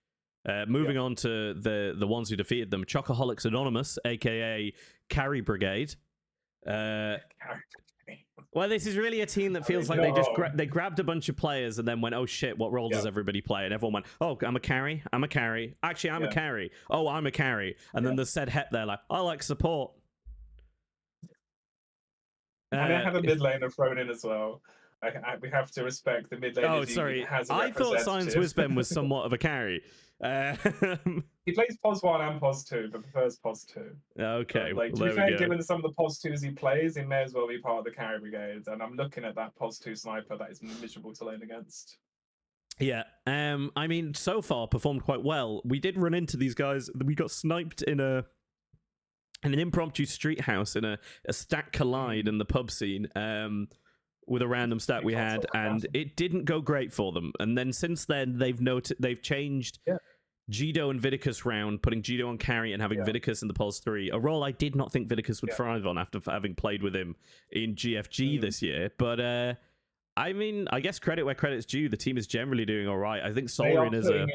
Moving on to the ones who defeated them, Chocoholics Anonymous, aka Carry Brigade. Well, this is really a team that feels like they grabbed a bunch of players and then went, oh shit, what role does everybody play? And everyone went, oh, I'm a carry. Actually, I'm a carry. Oh, I'm a carry. And then the said Hep there, like, I like support. And they had a mid laner thrown in as well. we have to respect the mid laners. Oh, sorry. Has a I thought Science representative. Wizben was somewhat of a carry. He plays POS 1 and POS 2, but prefers POS 2. Okay, Like, to well, be there we fair, go. given some of the POS 2s he plays, he may as well be part of the carry brigade. And I'm looking at that POS 2 sniper that is miserable to lane against. Yeah, I mean, so far performed quite well. We did run into these guys. We got sniped in an impromptu street house in a stack collide in the pub scene. With a random stat we had, and it didn't go great for them. And then since then, they've changed Gido and Vidicus round, putting Gido on carry and having Vidicus in the Pulse 3, a role I did not think Vidicus would thrive on after having played with him in GFG this year. But I mean, I guess credit where credit's due. The team is generally doing all right. I think Solarian is a...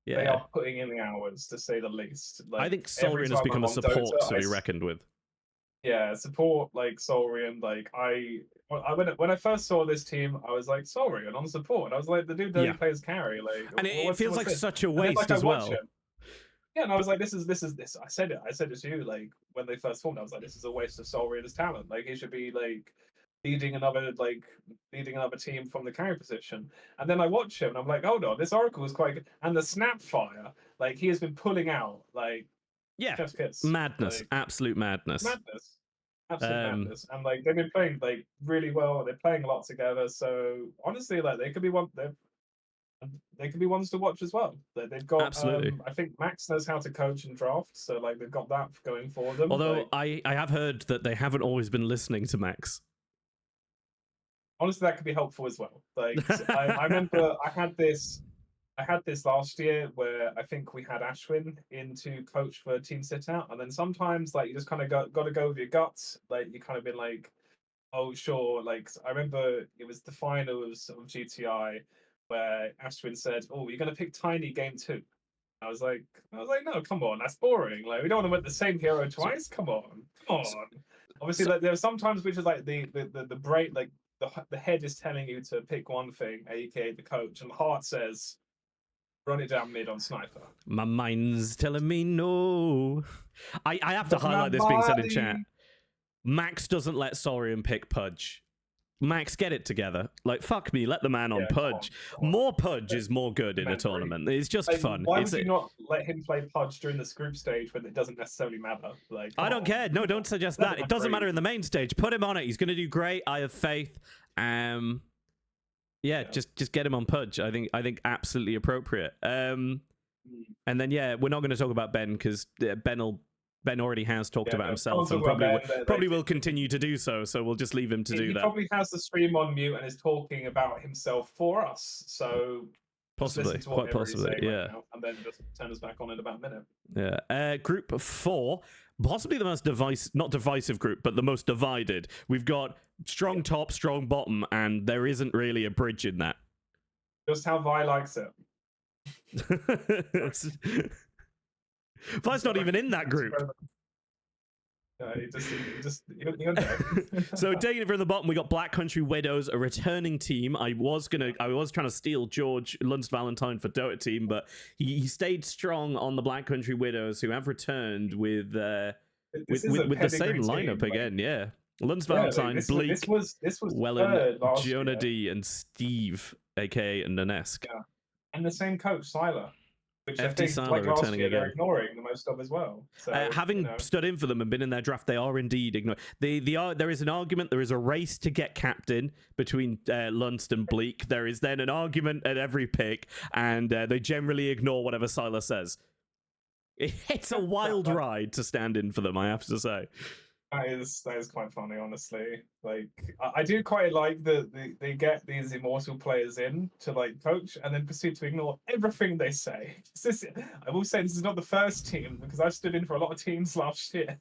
They are putting in the hours, to say the least. Like, I think Solarian has become a support Dota, to be reckoned with. Yeah, support like Solarian. Like when I first saw this team, I was like, Solarian on support. And I was like, the dude only plays carry. Like, and it feels like this? such a waste as well. Yeah, and I was like, this is. I said it to you, like, when they first formed. I was like, this is a waste of Solarian's talent. Like, he should be like leading another team from the carry position. And then I watch him, and I'm like, hold on, this Oracle is quite good. And the Snapfire, like, he has been pulling out, like, chef's kiss. Madness, like, absolute madness. Absolute madness. And like, they've been playing like really well. They're playing a lot together. So honestly, like, they could be ones to watch as well. They've got absolutely. I think Max knows how to coach and draft, so like they've got that going for them. Although like, I have heard that they haven't always been listening to Max. Honestly, that could be helpful as well. Like, I remember I had this last year where I think we had Ashwin in to coach for Team Sit Out, and then sometimes like you just kind of got to go with your guts. Like, you kind of been like, oh sure. Like, I remember it was the finals of GTI where Ashwin said, "Oh, you're gonna pick Tiny game 2." I was like, no, come on, that's boring. Like, we don't want to win the same hero twice. Come on. Obviously, like, there are some times which is like the brain, like the head is telling you to pick one thing, aka the coach, and the heart says, run it down mid on sniper. My mind's telling me no. I have to highlight this being said in chat. Max doesn't let Saurian pick Pudge. Max, get it together. Like, fuck me, let the man on Pudge. More Pudge is more good in a tournament. It's just like, fun. Why would you not let him play Pudge during this group stage when it doesn't necessarily matter? Like, I don't care. No, don't suggest that. It doesn't matter in the main stage. Put him on it. He's going to do great. I have faith. Just get him on Pudge. I think absolutely appropriate. And then we're not going to talk about Ben because Ben already has talked about himself and probably will continue to do so. So we'll just leave him to do that. He probably has the stream on mute and is talking about himself for us. So possibly, quite possibly, right now, and then just turn us back on in about a minute. Yeah. Group 4. Possibly the most not divisive group, but the most divided. We've got strong top, strong bottom, and there isn't really a bridge in that. Just how Vi likes it. Vi's not even in that group. No, So taking it from the bottom, we got Black Country Widows, a returning team. I was trying to steal George Lund's Valentine for Dota team, but he stayed strong on the Black Country Widows, who have returned with the same lineup again. Yeah, Lund's Valentine, Bleak, this was Wellen, Jonah D, and Steve, aka Nanesk. Yeah, and the same coach, Sylar. Which FD I think, Sylar like last returning year, again. they're ignoring the most of as well. So, having stood in for them and been in their draft, they are indeed ignored. There is an argument, there is a race to get captain between Lundst and Bleak. There is then an argument at every pick, and they generally ignore whatever Sylar says. It's a wild ride to stand in for them, I have to say. That is quite funny, honestly. Like, I do quite like that they get these immortal players in to like coach and then proceed to ignore everything they say. I will say this is not the first team, because I've stood in for a lot of teams last year.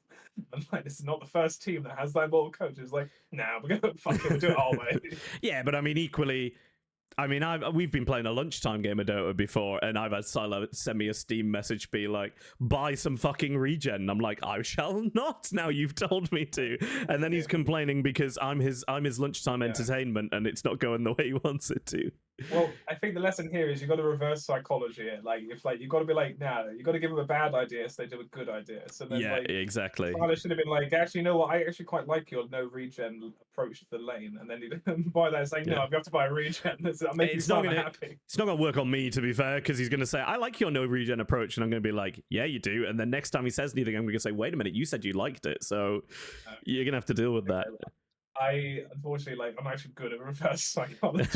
I'm like, this is not the first team that has that immortal coach. It's like, nah, we're gonna fuck it, we'll do it our way. Yeah, but I mean, equally. I mean, we've been playing a lunchtime game of Dota before, and I've had Sylar send me a Steam message, be like, buy some fucking regen. I'm like, I shall not, now you've told me to. And then he's complaining because I'm his lunchtime entertainment, and it's not going the way he wants it to. Well, I think the lesson here is you got to reverse psychology it. Like, if like you got to be like, nah, you got to give them a bad idea so they do a good idea. So then, Yeah, like, exactly. Tyler should have been like, actually, you know what? I actually quite like your no regen approach to the lane. And then you buy that, it's like, no, Yeah. you have to buy a regen. I'll make you It's not Tyler gonna. happy. It's not gonna work on me, to be fair, because he's gonna say, "I like your no regen approach," and I'm gonna be like, "Yeah, you do." And then next time he says anything, I'm gonna say, "Wait a minute, you said you liked it, so you're gonna have to deal with that." I unfortunately, like, I'm actually good at reverse psychology,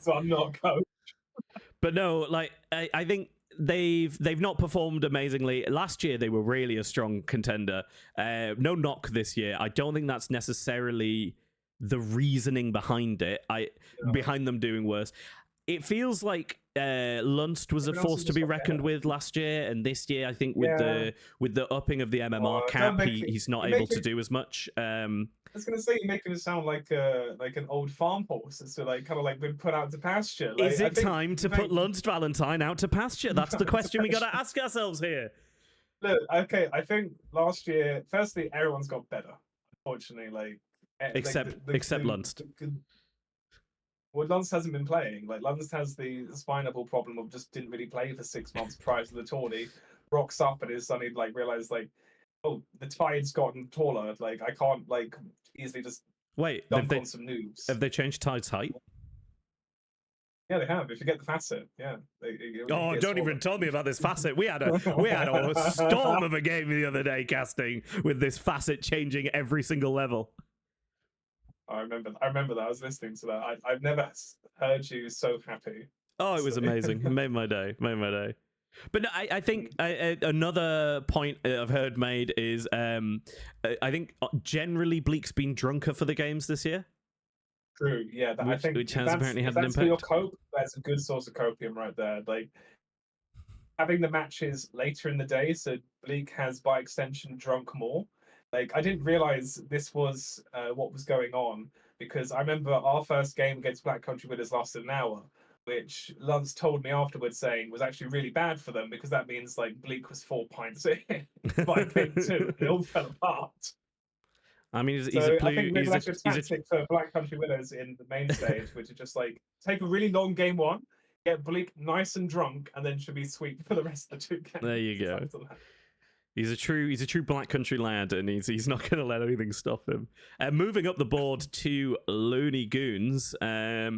so I'm not coach. But no, like I think they've not performed amazingly. Last year they were really a strong contender. No knock this year. I don't think that's necessarily the reasoning behind it. Behind them doing worse. It feels like Lunst was a Everyone else force is to just be not reckoned better. with last year, and this year I think with the upping of the MMR don't cap, make it- he's not you able make to it- do as much. I was gonna say you're making it sound like an old farm horse. It's like kind of like been put out to pasture. Like, Is I it think time to put Lunst Valentine out to pasture? That's the question we got to ask ourselves here. Look, okay, I think last year, firstly, everyone's got better. Unfortunately, like Except Lunst. Well, Lunst hasn't been playing. Like Lunst has the spinal problem of just didn't really play for 6 months prior to the tourney. Rocks up and is suddenly like realized like, oh, the tide's gotten taller. Like I can't like easily just Wait, dump on some noobs. have they changed Tide's height? Yeah, they have. If you get the facet, yeah. Oh, don't even tell me about this facet. We had a storm of a game the other day casting with this facet changing every single level. I remember that. I was listening to that. I've never heard you so happy. Oh, it was amazing. It made my day. But no, I think another point I've heard made is I think generally Bleak's been drunker for the games this year. True, yeah. I think which has that's, apparently if had an that's for your impact. cope, that's a good source of copium right there. Like having the matches later in the day, so Bleak has by extension drunk more. Like I didn't realize this was what was going on because I remember our first game against Black Country Winners lasted an hour, which Lance told me afterwards saying was actually really bad for them because that means like Bleak was 4 pints in by game 2. It all fell apart. I mean, he's So a blue. I think maybe that's your He's tactic for Black Country Winners in the main stage, which is just like take a really long game 1, get Bleak nice and drunk, and then should be sweet for the rest of the 2 games. There you go. after that. He's a true Black Country lad, and he's not going to let anything stop him. Moving up the board to Looney Goons. I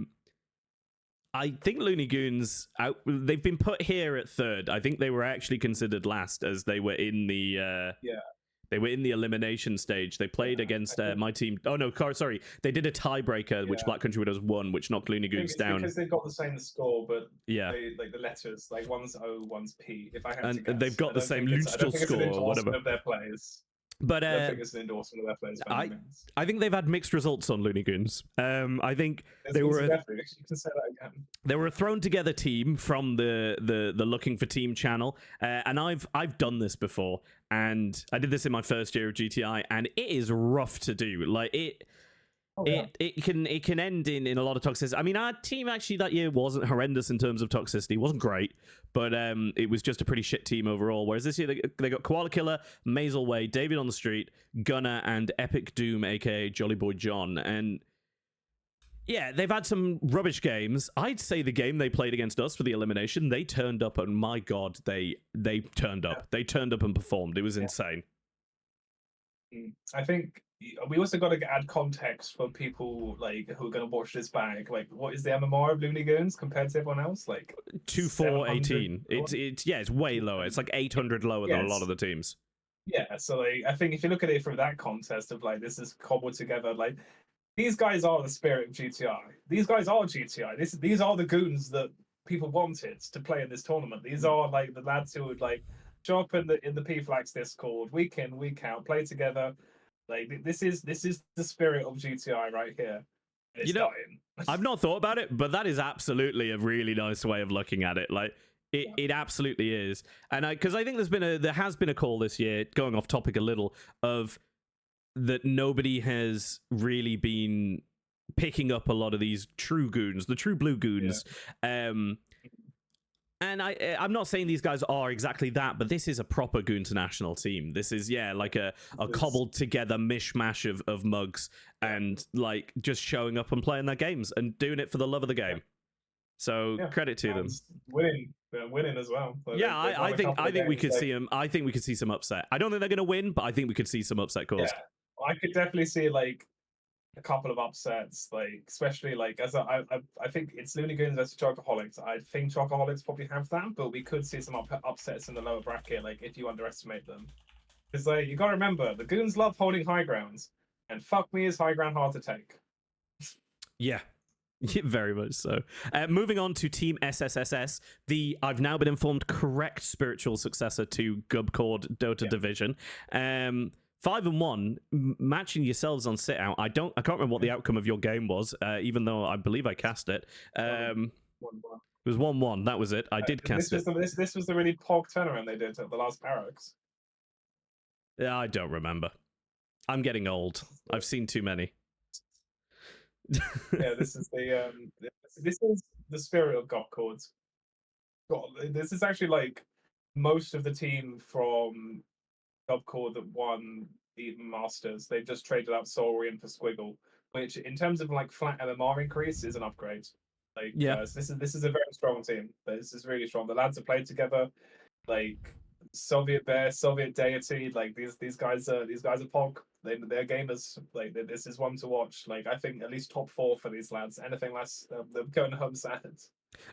think Looney Goons they've been put here at third. I think they were actually considered last as they were in the They were in the elimination stage. They played against my team. Oh no, sorry. They did a tiebreaker, which Black Country Winners won, which knocked Looney Goons down. Because they've got the same score, but yeah, like the letters, like one's O, one's P. If I had to guess, and they've got the same neutral score or whatever. Of their players. But I don't think it's an endorsement of their players. I think they've had mixed results on Looney Goons. I think they were you can say that again. They were a thrown together team from the Looking for Team channel, and I've done this before, and I did this in my first year of GTI, and it is rough to do. Like it can end in a lot of toxicity. I mean, our team actually that year wasn't horrendous in terms of toxicity. It wasn't great, but it was just a pretty shit team overall. Whereas this year they got Koala Killer, Mazel Way, David on the Street, Gunner, and Epic Doom, aka Jolly Boy John. And yeah, they've had some rubbish games. I'd say the game they played against us for the elimination, they turned up, and my god, they turned up. They turned up and performed. It was insane. I think we also got to add context for people like who are going to watch this back. Like, what is the MMR of Looney Goons compared to everyone else? Like 2418. It's way lower. It's like 800 lower than a lot of the teams. Yeah, so like, I think if you look at it from that context of like this is cobbled together, like these guys are the spirit of GTI. These guys are GTI. These are the goons that people wanted to play in this tournament. These are like the lads who would like show up in the PFlax Discord week in, week out, play together. Like this is the spirit of GTI right here. It's dying. I've not thought about it, but that is absolutely a really nice way of looking at it. Like it absolutely is. And because I think there has been a call this year, going off topic a little, of that nobody has really been picking up a lot of these true goons, the true blue goons. Yeah. And I'm not saying these guys are exactly that, but this is a proper Goonternational team. This is, like a cobbled together mishmash of mugs and like just showing up and playing their games and doing it for the love of the game. So Yeah, credit to them. and winning as well. Like, Yeah, they've won I a think couple of we games, could like, see them. I think we could see some upset. I don't think they're going to win, but I think we could see some upset calls. Yeah, I could definitely see like a couple of upsets, like especially like as I think it's Looney Goons versus Chocoholics. I think Chocoholics probably have that, but we could see some upsets in the lower bracket, like if you underestimate them. Because like you got to remember, the Goons love holding high grounds, and fuck me, is high ground hard to take. Yeah. Very much so. Moving on to Team SSSS, the I've now been informed correct spiritual successor to Gubcord Dota division. 5-1, matching yourselves on sit out. I can't remember what the outcome of your game was, even though I believe I cast it. 1-1. It was 1-1. That was it. I did cast it. This was the really pog turnaround they did at the last Paradox. Yeah, I don't remember. I'm getting old. I've seen too many. Yeah, this is the spirit of Gopcord. This is actually like most of the team from Gopcord that won the Masters. They've just traded out Saurian for Squiggle, which in terms of like flat MMR increase is an upgrade. Like so this is a very strong team. This is really strong. The lads have played together. Like Soviet Bear, Soviet Deity, like these guys are pog. They're gamers. Like this is one to watch. Like I think at least top 4 for these lads. Anything less, they're going home sad.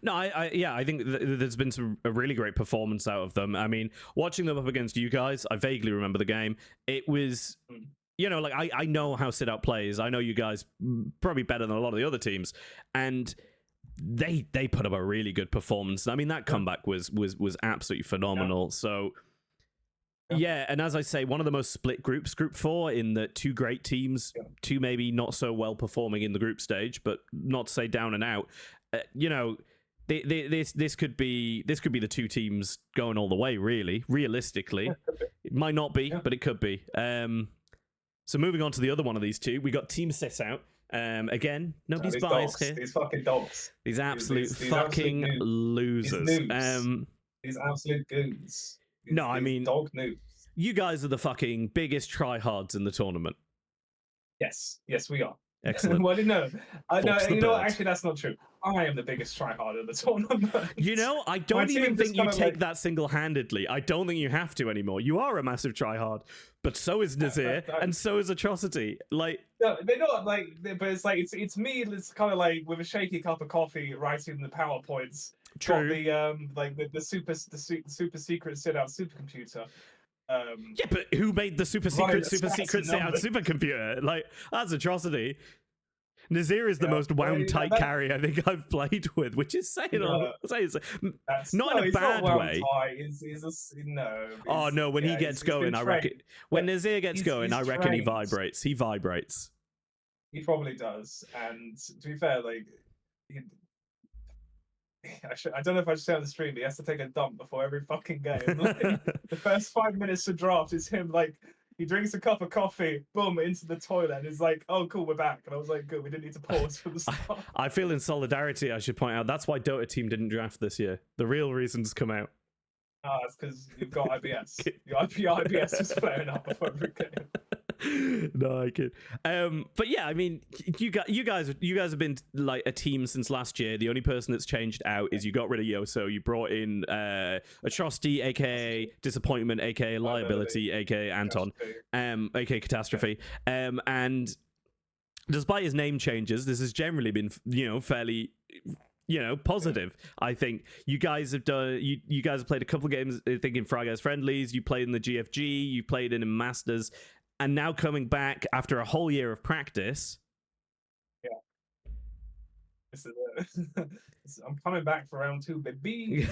No, I think there's been a really great performance out of them. I mean, watching them up against you guys, I vaguely remember the game. It was, you know, like I know how sit out plays. I know you guys probably better than a lot of the other teams, and they put up a really good performance. I mean, that comeback was absolutely phenomenal. So. Yeah, and as I say, one of the most split groups, Group 4, in the 2 great teams, 2 maybe not so well performing in the group stage, but not to say down and out. You know, this could be the 2 teams going all the way. Really, realistically, it might not be, but it could be. So moving on to the other one of these 2, we got Team Sit Out. Again, nobody's biased here. These fucking dogs. These absolute these fucking absolute losers. These absolute goons. No, I mean, dog noobs. You guys are the fucking biggest tryhards in the tournament. Yes, we are. Excellent. Well, no, you know what? bird. Actually, that's not true. I am the biggest tryhard in the tournament. You know, I don't even think you take that single-handedly. I don't think you have to anymore. You are a massive tryhard, but so is Nazir, and so is Atrocity. Like, no, they're not like, but it's like it's me. It's kind of like with a shaky cup of coffee, writing the PowerPoints. True. Got the super secret sit out supercomputer. Yeah, but who made the super secret sit out supercomputer? Like, that's Atrocity. Nazir is the most wound tight carry I think I've played with, which is saying not in a bad way. Oh no, when he gets going, I reckon. When Nazir gets going, I reckon he vibrates. He vibrates. He probably does. And to be fair, like, I don't know if I should say on the stream, but he has to take a dump before every fucking game. Like, the first 5 minutes of draft is him like. He drinks a cup of coffee, boom, into the toilet, and he's like, "Oh, cool, we're back." And I was like, "Good, we didn't need to pause for the start." I feel in solidarity. I should point out that's why Dota team didn't draft this year. The real reasons come out. It's because you've got IBS. Your IBS is flaring up before every game. No, I kid. But yeah, I mean, you guys have been like a team since last year. The only person that's changed out is you got rid of Yoso. You brought in Atrocity, aka Disappointment, aka Liability, aka Anton, aka Catastrophe. And despite his name changes, this has generally been, fairly, positive. I think you guys have done. You guys have played a couple of games. I think in Fry Guys Friendlies, you played in the GFG, you played in Masters. And now coming back after a whole year of practice. Yeah. This is I'm coming back for round 2, baby.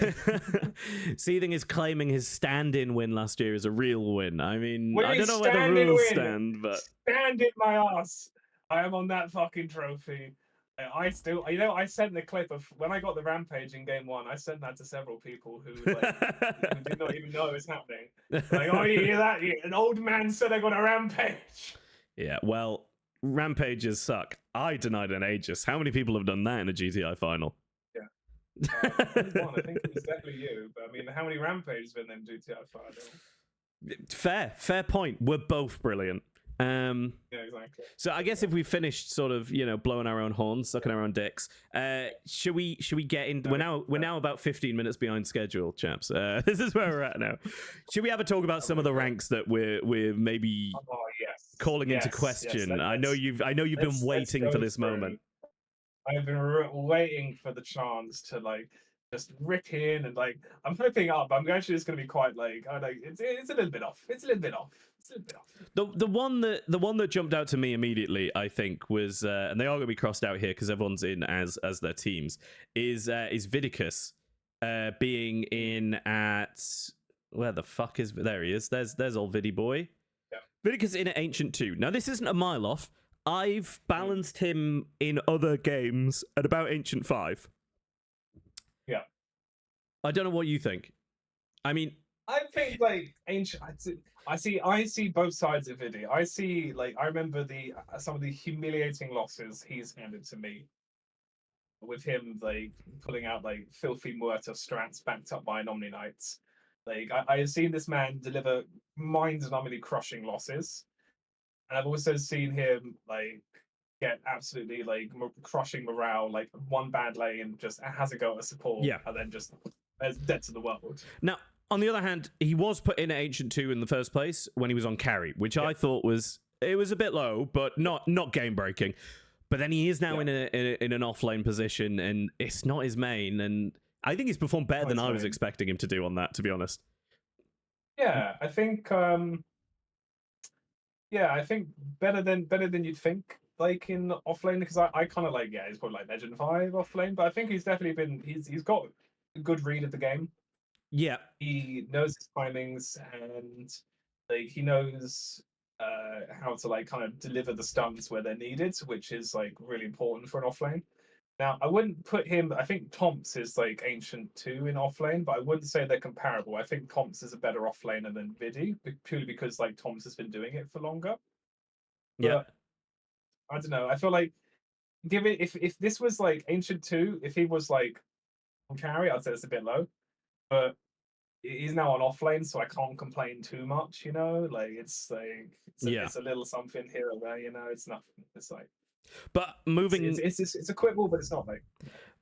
Seething is claiming his stand-in win last year is a real win. I mean, I don't know where the rules stand, but... Stand in my ass. I am on that fucking trophy. I still, I sent the clip of when I got the rampage in game 1. I sent that to several people who who did not even know it was happening. Like, oh, you hear that? An old man said I got a rampage. Yeah, well, rampages suck. I denied an Aegis. How many people have done that in a GTI final? Yeah. I think it was definitely you. But I mean, how many rampages have been in GTI final? Fair point. We're both brilliant. Yeah, exactly. So I guess if we finished sort of, blowing our own horns, sucking our own dicks, should we get in? We're now about 15 minutes behind schedule, chaps. This is where we're at now. Should we have a talk about some of the ranks that we're maybe Yes. calling into Yes, question? yes, I know you've been let's waiting for go this through. moment. I've been waiting for the chance to just rip in and I'm hoping up. I'm actually just going to be quite I know it's a little bit off. It's a little bit off. The one that jumped out to me immediately, I think, was and they are going to be crossed out here because everyone's in as their teams. Is Vidicus being in at where the fuck is there? He is. There's old Viddy boy. Yeah. Vidicus in at Ancient 2. Now this isn't a mile off. I've balanced him in other games at about Ancient 5. Yeah. I don't know what you think. I mean, I think Ancient. I see both sides of Viddy. I see I remember some of the humiliating losses he's handed to me. With him pulling out filthy Muerta strats backed up by Omni Knights. I have seen this man deliver mind-numbingly crushing losses. And I've also seen him get absolutely crushing morale. One bad lane just has a go at support, and then just as dead to the world. Now, on the other hand, he was put in at Ancient 2 in the first place when he was on carry, which I thought was a bit low, but not game breaking. But then he is now in an off lane position, and it's not his main. And I think he's performed better than I was expecting him to do on that, to be honest. Yeah, I think. I think better than you'd think. In offlane, because I kind of he's probably Legend 5 offlane, but I think he's definitely he's got a good read of the game. Yeah, he knows his timings, and he knows how to kind of deliver the stuns where they're needed, which is really important for an offlane. Now, I wouldn't put him. I think Tomps is Ancient 2 in offlane, but I wouldn't say they're comparable. I think Tomps is a better offlaner than Viddy, purely because Tomps has been doing it for longer. Yeah, I don't know. I feel give it if this was Ancient 2, if he was on carry, I'd say it's a bit low. But he's now on offlane, so I can't complain too much. It's it's a little something here or there. It's nothing. It's but moving, it's a quick ball, but it's not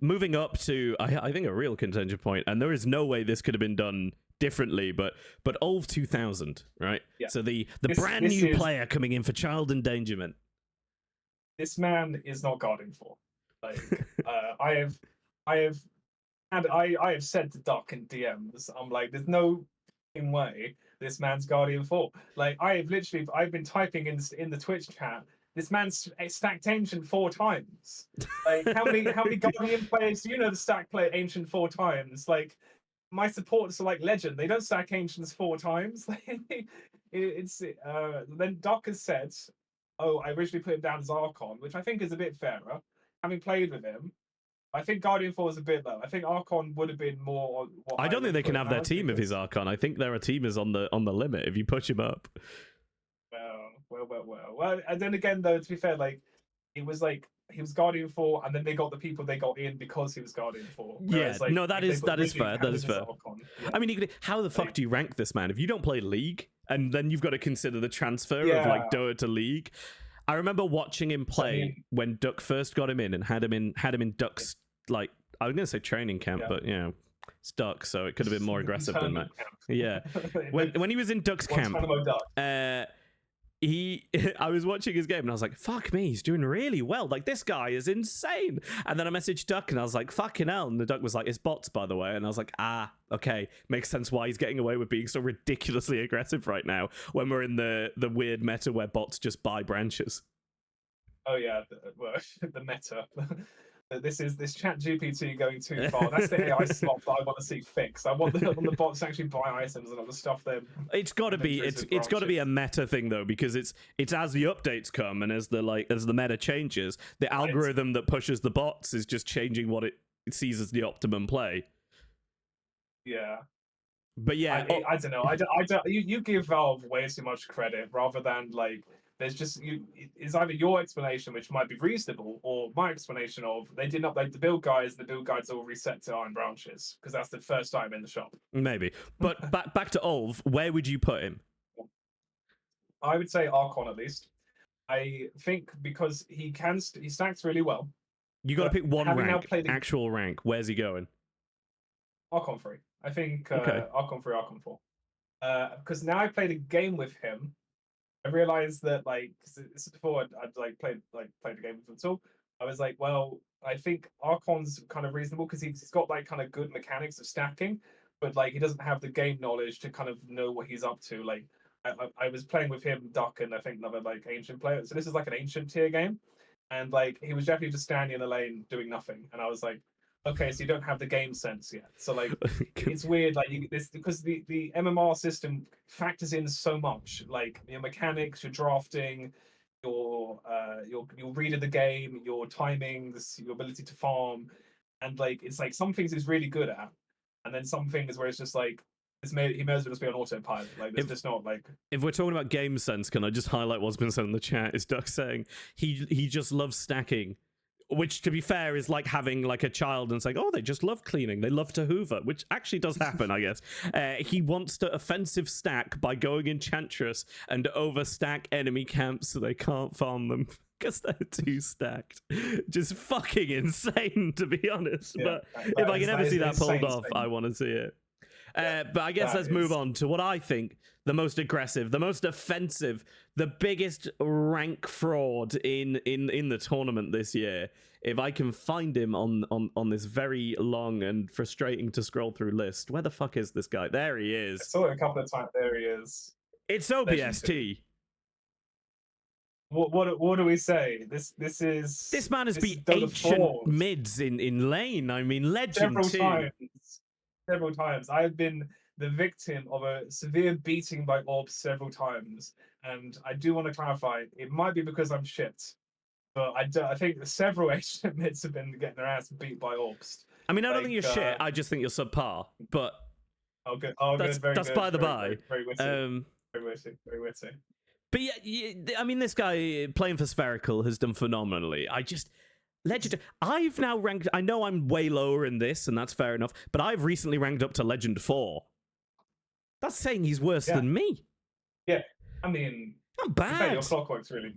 moving up to I think a real contention point, and there is no way this could have been done differently. But Olv 2000, right? Yeah. So the brand new player coming in for child endangerment. This man is not Guardian 4. I have said to Duck and DMs, I'm there's no way this man's Guardian 4. I've been typing in the Twitch chat. This man's stacked Ancient 4 times. How many Guardian players do you know that stack play Ancient 4 times? My supporters are Legend. They don't stack Ancients 4 times. Then Doc has said, "Oh, I originally put him down as Archon," which I think is a bit fairer. Having played with him, I think Guardian 4 is a bit low. I think Archon would have been more. I don't think they can have their team if he's Archon. I think there are teamers on the limit if you push him up. Well, and then again, though, to be fair, it was he was Guardian 4, and then they got the people they got in because he was Guardian 4. Whereas, no, that is fair. That is fair. Yeah. I mean, how the fuck do you rank this man if you don't play League, and then you've got to consider the transfer of Dota to League? I remember watching him play when Duck first got him in and had him in Duck's I was gonna say training camp, but it's Duck, so it could have been more aggressive than that. Yeah, when he was in Duck's camp, I was watching his game and I was like, fuck me, he's doing really well. This guy is insane. And then I messaged Duck and I was like, fucking hell. And the Duck was like, it's bots, by the way. And I was like, okay. Makes sense why he's getting away with being so ridiculously aggressive right now when we're in the weird meta where bots just buy branches. Oh, yeah. The meta. This chat GPT going too far. That's the AI slop that I want to see fixed. I want the bots to actually buy items and other stuff. It's got to be a meta thing though, because it's as the updates come and as the meta changes, the algorithm that pushes the bots is just changing what it sees as the optimum play. Yeah. But yeah, I don't know. You give Valve way too much credit rather than there's just it's either your explanation, which might be reasonable, or my explanation of they didn't update the build guides. The build guides all reset to Iron Branches because that's the first time in the shop. Maybe, but back to Olv. Where would you put him? I would say Archon at least. I think because he stacks really well. You got to pick one having now rank, played actual rank. Where's he going? Archon 3. I think Okay. Archon 3, Archon 4. Because now I played a game with him, I realized that like this is before I'd like played a game with him at all. I was like, well, I think Archon's kind of reasonable because he's got like kind of good mechanics of stacking, but like he doesn't have the game knowledge to kind of know what he's up to. Like I was playing with him, Duck, and I think another like ancient player. So this is like an ancient tier game, and like he was definitely just standing in the lane doing nothing, and I was like, okay, so you don't have the game sense yet. So like it's weird, like this because the MMR system factors in so much, like your mechanics, your drafting, your read of the game, your timings, your ability to farm, and like it's like some things he's really good at, and then some things where it's just like he may as well just be on autopilot. Like it's just not like. If we're talking about game sense, can I just highlight what's been said in the chat? Is Duck saying he just loves stacking. Which, to be fair, is like having like a child and saying, "Oh, they just love cleaning. They love to hoover," which actually does happen, I guess. He wants to offensive stack by going Enchantress and overstack enemy camps so they can't farm them because they're too stacked. Just fucking insane, to be honest. Yeah, but if I can ever see that pulled off, I want to see it. But I guess let's move on to what I think the most aggressive, the most offensive, the biggest rank fraud in the tournament this year. If I can find him on this very long and frustrating to scroll through list, where the fuck is this guy? There he I is. saw it a couple of times. There he is. It's OBST. What do we say? This man has this beat is Dota ancient fraud. mids in lane. I mean, legend Several times. I've been the victim of a severe beating by orbs several times, and I do want to clarify, it might be because I'm shit, but I think several ancient mids have been getting their ass beat by orbs. I mean, I don't think you're shit. I just think you're subpar. But good. That's good. by the by. Very witty. Very witty. Very witty. But yeah, I mean, this guy playing for Spherical has done phenomenally. Legend. I've now ranked. I know I'm way lower in this, and that's fair enough. But I've recently ranked up to Legend 4. That's saying he's worse than me. Yeah, I mean, not bad. Your clockwork's really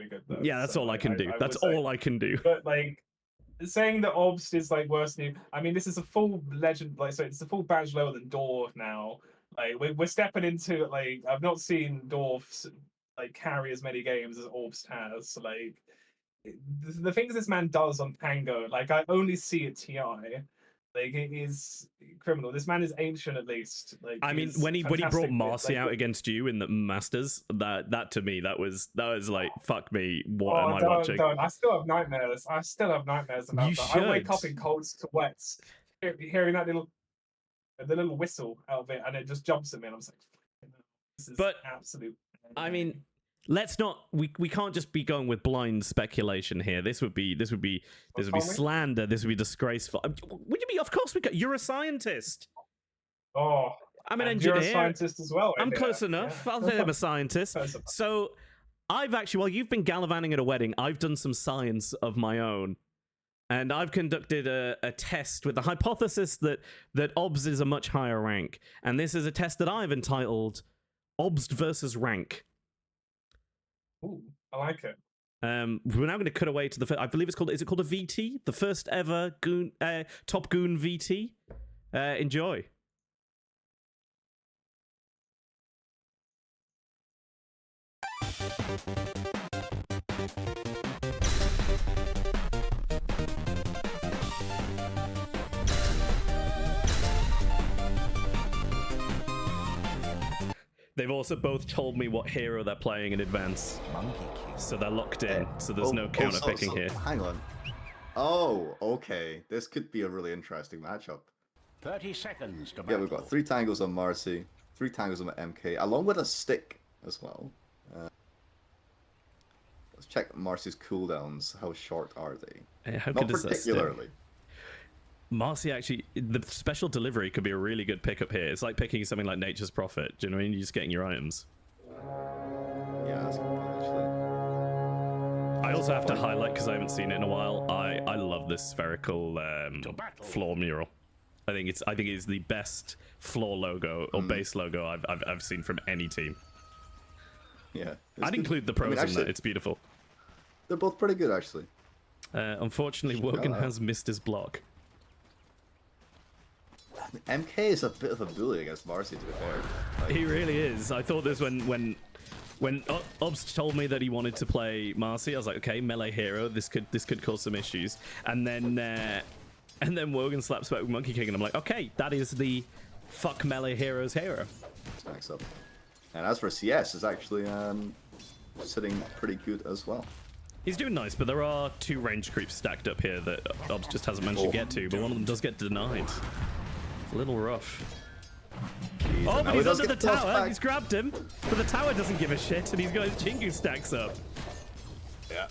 good though. Yeah, that's all I can do. That's all I can do. But like saying that Obst is like worse than you. I mean, this is a full legend. Like, so it's a full badge lower than Dwarf now. Like we're stepping into like I've not seen Dwarfs like carry as many games as Obst has. So, like the things this man does on Pango, like I only see at TI. Like it is criminal. This man is ancient, at least. Like I mean, when he brought Marcy out against you in the Masters, that to me that was like fuck me. What am I watching? I still have nightmares. About that. I wake up in cold sweats, hearing that the little whistle out of it, and it just jumps at me, and I'm just like, this is absolute. I mean, let's not. We can't just be going with blind speculation here. This would be slander. This would be disgraceful. Would you be? Of course we could. You're a scientist. Oh, I'm an engineer. You're a scientist as well. I'm close enough. Yeah. I'll say I'm a scientist. So I've actually, while you've been gallivanting at a wedding, I've done some science of my own. And I've conducted a test with the hypothesis that Obs is a much higher rank. And this is a test that I've entitled Obs versus Rank. Ooh, I like it. We're now going to cut away to the. I believe it's called. Is it called a VT? The first ever Goon, Top Goon VT. Enjoy. They've also both told me what hero they're playing in advance. So they're locked in, so there's no counter picking here. Hang on. Oh, okay. This could be a really interesting matchup. 30 seconds to yeah, we've got 3 tangles on Marcy, 3 tangles on MK, along with a stick as well. Let's check Marcy's cooldowns. How short are they? How Not particularly. Marcy actually, the special delivery could be a really good pickup here. It's like picking something like Nature's Prophet. Do you know what I mean? You're just getting your items. Yeah, that's good actually. I also have to highlight, because I haven't seen it in a while, I love this spherical floor mural. I think it's the best floor logo or base logo I've seen from any team. Yeah. I'd good. include the pros in actually, that. It's beautiful. They're both pretty good, actually. Unfortunately, Wogan has missed his block. MK is a bit of a bully against Marcy, to be fair. Like, He really is. I thought this when Obst told me that he wanted to play Marcy. I was like, okay, melee hero. This could cause some issues. And then Wogan slaps back with Monkey King, and I'm like, okay, that is the fuck melee hero's hero. stacks up. And as for CS, it's actually sitting pretty good as well. He's doing nice, but there are 2 range creeps stacked up here that Obst just hasn't managed to get to, but one of them does get denied. A little rough. Jeez, Oh, and but now he's he does under the get tossed tower. back. He's grabbed him. But the tower doesn't give a shit, and he's got his Jingu stacks up. Yeah.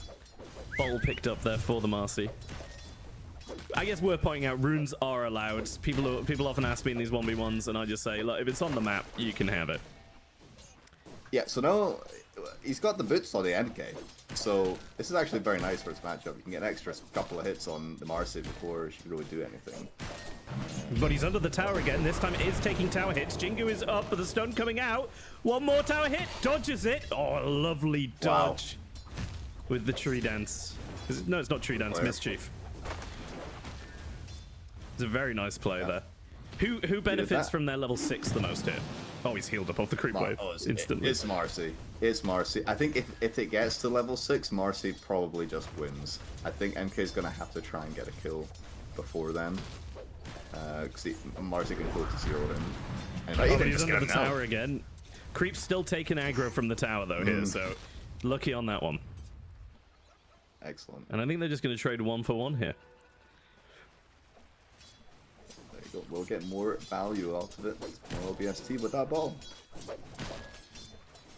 Bottle picked up there for the Marcy. I guess worth pointing out, runes are allowed. People often ask me in these 1v1s, and I just say, look, if it's on the map, you can have it. Yeah, so now he's got the boots on the MK. So this is actually very nice for his matchup. You can get an extra couple of hits on the Marcy before she can really do anything. But he's under the tower again. This time it is taking tower hits. Jingu is up, but the stun coming out. One more tower hit. Dodges it. Oh, a lovely dodge. With the tree dance. No, it's not tree dance. Mischief. It's a very nice play there. Who benefits from their level 6 the most here? Oh, he's healed up off the creep wave instantly. It's Marcy. It's Marcy. I think if it gets to level 6, Marcy probably just wins. I think MK's going to have to try and get a kill before then. Because Marcy can float to 0 him. And Oh, but he's under the tower again. Creep's still taking aggro from the tower though here, so lucky on that one. Excellent. And I think they're just going to trade 1 for 1 here. There you go. We'll get more value out of it. More OBST with that ball.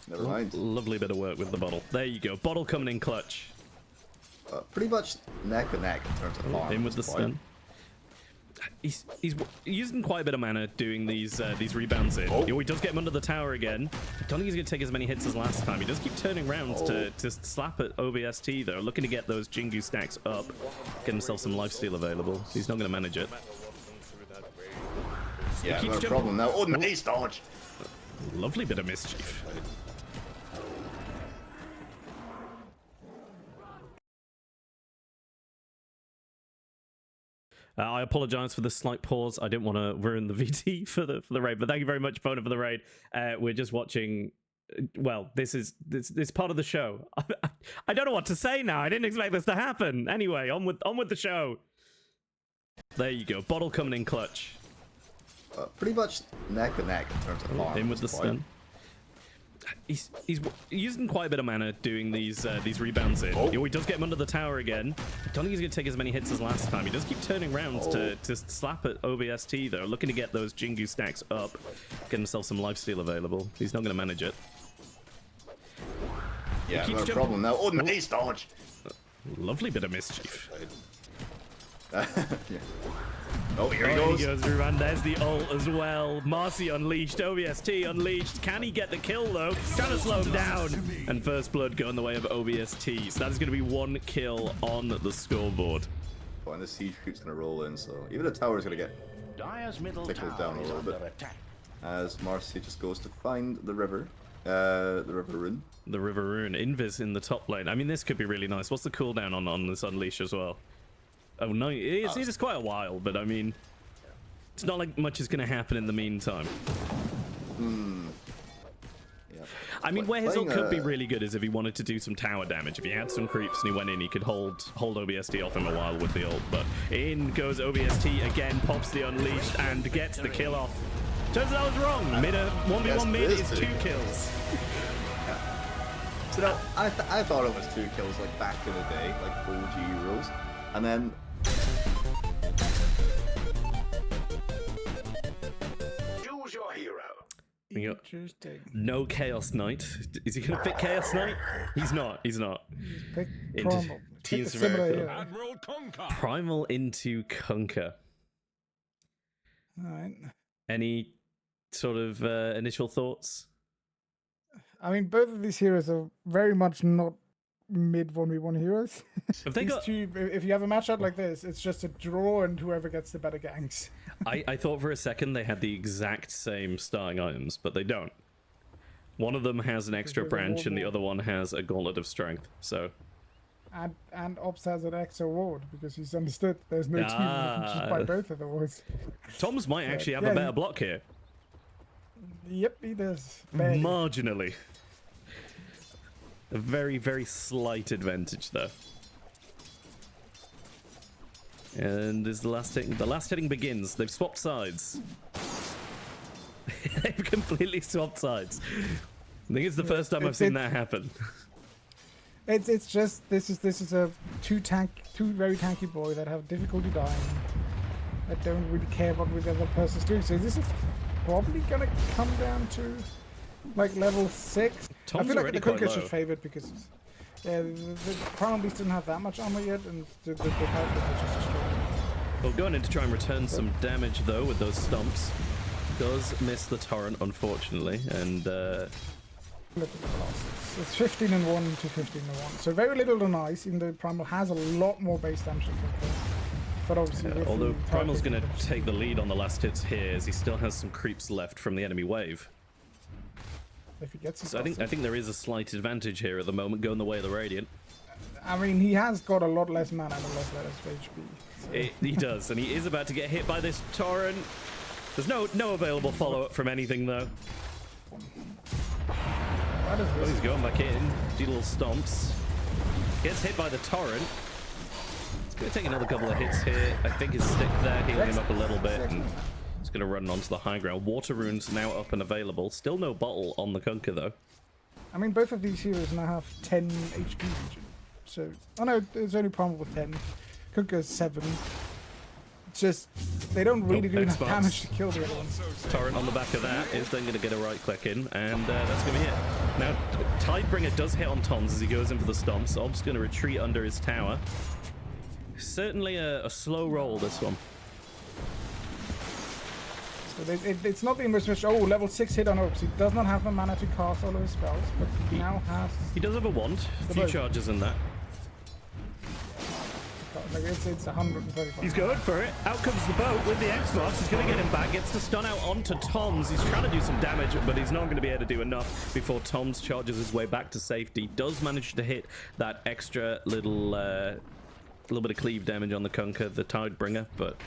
Never mind. Lovely bit of work with the bottle. There you go. Bottle coming in clutch. Pretty much neck and neck in terms of farm. In with the stun. He's using quite a bit of mana doing these rebounds in. Oh, he does get him under the tower again. I don't think he's going to take as many hits as last time. He does keep turning around to slap at OBST though, looking to get those Jingu stacks up, get himself some lifesteal available. He's not going to manage it. Yeah, no problem now. Oh, nice dodge. Lovely bit of mischief. I apologize for the slight pause. I didn't want to ruin the VT for the raid, but thank you very much, Bona, for the raid. We're just watching. Well, this is part of the show. I don't know what to say now. I didn't expect this to happen. Anyway, on with the show. There you go. Bottle coming in clutch. Pretty much neck and neck in terms of farm. In with the stun. He's using quite a bit of mana doing these rebounds in. Oh, he does get him under the tower again. I don't think he's going to take as many hits as last time. He does keep turning around to slap at OBST though, looking to get those Jingu stacks up, get himself some lifesteal available. He's not going to manage it. Yeah, no problem now. Oh, nice dodge. Lovely bit of mischief. Yeah. Oh, here he goes. He goes through, and there's the ult as well. Marcy unleashed, OBST unleashed. Can he get the kill though? Trying to slow him down. And first blood going the way of OBST. So that is going to be 1 kill on the scoreboard. Oh, and the siege creep's going to roll in, so even the tower's going to get tickled down a little bit. As Marcy just goes to find the river. The river rune. The river rune. Invis in the top lane. I mean, this could be really nice. What's the cooldown on this unleash as well? Oh no, it is quite a while, but I mean, it's not like much is going to happen in the meantime. Yep. I mean, where his ult could be really good is if he wanted to do some tower damage. If he had some creeps and he went in, he could hold OBST off him a while with the ult. But in goes OBST again, pops the unleashed and gets the kill off. Turns out I was wrong. 1v1 mid is 2 kills. So now, I thought it was 2 kills like back in the day, like OG Euros, and then. Choose your hero. Interesting. No Chaos Knight. Is he going to pick Chaos Knight? He's not. Pick Into Primal. Teams Pick a similar America. hero. Admiral Conquer. Primal into Conquer. Alright. Any sort of initial thoughts? I mean, both of these heroes are very much not mid 1v1 heroes. Have they got... If you have a matchup like this, it's just a draw and whoever gets the better ganks. I thought for a second they had the exact same starting items, but they don't. One of them has an extra there's a branch, and the ward other one has a gauntlet of strength. So And Ops has an extra ward because he's understood there's no team that can just buy both of the wards. Tom's might actually have yeah, a better block here. Yep, he does. Barely. Marginally. A very, very slight advantage, though. And as the last hitting begins, they've swapped sides. They've completely swapped sides. I think it's the first time I've seen that happen. It's just this is a two very tanky boy that have difficulty dying. That don't really care what the other person's doing. So this is probably gonna come down to like level 6. Tom's I feel like already the quite Conquer's low. just favored because the Crown Beast didn't have that much armor yet, and the Power was just destroyed. Well, going in to try and return some damage though with those stumps. Does miss the torrent, unfortunately, and Look at the losses. It's 15 and 1 to 15 and 1. So very little to nice, even though Primal has a lot more base damage than Conquer. But obviously, with although the Primal's target going to damage- take the lead on the last hits here, as he still has some creeps left from the enemy wave. if he gets his So I think there is a slight advantage here at the moment, going the way of the Radiant. I mean, he has got a lot less mana and a lot less HP. So. He does, and he is about to get hit by this torrent. There's no available follow-up from anything though. That is Oh, he's going back in, do little stomps. Gets hit by the torrent. He's going to take another couple of hits here. I think his stick there healing him up a little bit. And he's going to run onto the high ground. Water runes now up and available. Still no bottle on the Kunkka though. I mean, both of these heroes now have 10 HP region. So, oh no, there's only Primal with 10. Kunkka's 7. It's just, they don't really do enough Xbox. damage to kill the other ones. Torrent on the back of that is then going to get a right click in, and that's going to be it. Now, Tidebringer does hit on Tom's as he goes in for the stomps. Ob's going to retreat under his tower. Certainly a slow roll, this one. So it's not the inverse switch. Oh, level 6 hit on Oaks. He does not have the mana to cast all of his spells, but he now has... He does have a wand, a few boat. charges in that. Like, it's 135. He's going for it. Out comes the boat with the X marks. He's going to get him back. Gets to stun out onto Tom's. He's trying to do some damage, but he's not going to be able to do enough before Tom's charges his way back to safety. Does manage to hit that extra little bit of cleave damage on the Kunkka, the Tidebringer, but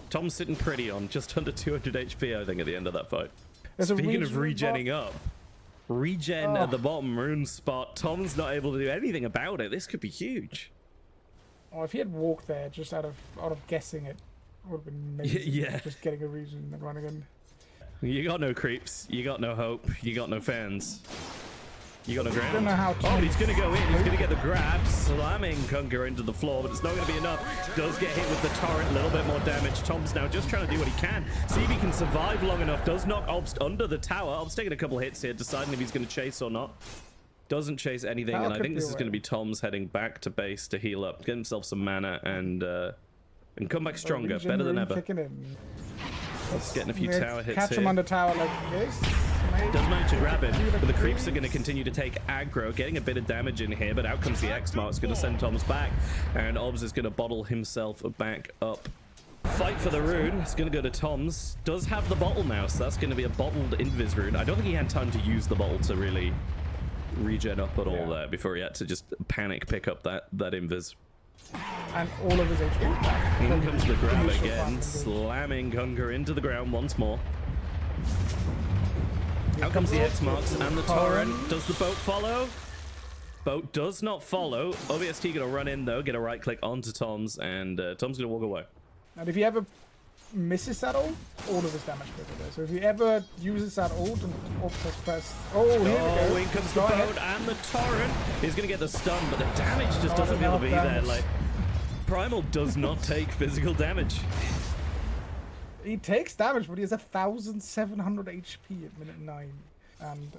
Tom's sitting pretty on just under 200 HP, I think, at the end of that fight. There's a Speaking of regen regenning up, regen at the bottom rune spot. Tom's not able to do anything about it. This could be huge. Oh, if he had walked there just out of guessing it, would have been amazing. Yeah. Just getting a region and running in. You got no creeps. You got no hope. You got no fans. You got no ground. don't know how Oh, but he's going to go in. He's Tom's- going to get the grab, slamming Kunkka into the floor, but it's not going to be enough. Does get hit with the torrent, a little bit more damage. Tom's now just trying to do what he can. See if he can survive long enough. Does knock Obst under the tower. Obst taking a couple hits here, deciding if he's going to chase or not. Doesn't chase anything, That and I could think be this a is going to way. be Tom's heading back to base to heal up, get himself some mana, and come back stronger, Region better than rune ever. kicking in. Getting a few Yeah, tower hits catch here. him under tower like this. Does manage to grab him, but the creeps are going to Please. continue to take aggro, getting a bit of damage in here, but out comes the X mark. It's going to send Tom's back, and Obs is going to bottle himself back up. Fight for the rune. It's going to go to Tom's. Does have the bottle now, so that's going to be a bottled invis rune. I don't think he had time to use the bottle to really regen up at all there before he had to just panic pick up that invis. And all of his HP back. In From comes the grab initial again, farming. slamming Kunkka into the ground once more. Out comes the X marks and the torrent. Does the boat follow? Boat does not follow. OBST gonna run in though, get a right click onto Tom's, and Tom's gonna walk away. And if he ever misses that ult, all of his damage goes there. So if he ever uses that ult and press press. Oh, here we Oh, go. in comes the Go ahead. boat and the torrent. He's gonna get the stun, but the damage just Not doesn't feel to enough be there. damage. Like Primal does not take physical damage. He takes damage, but he has 1,700 HP at minute 9. And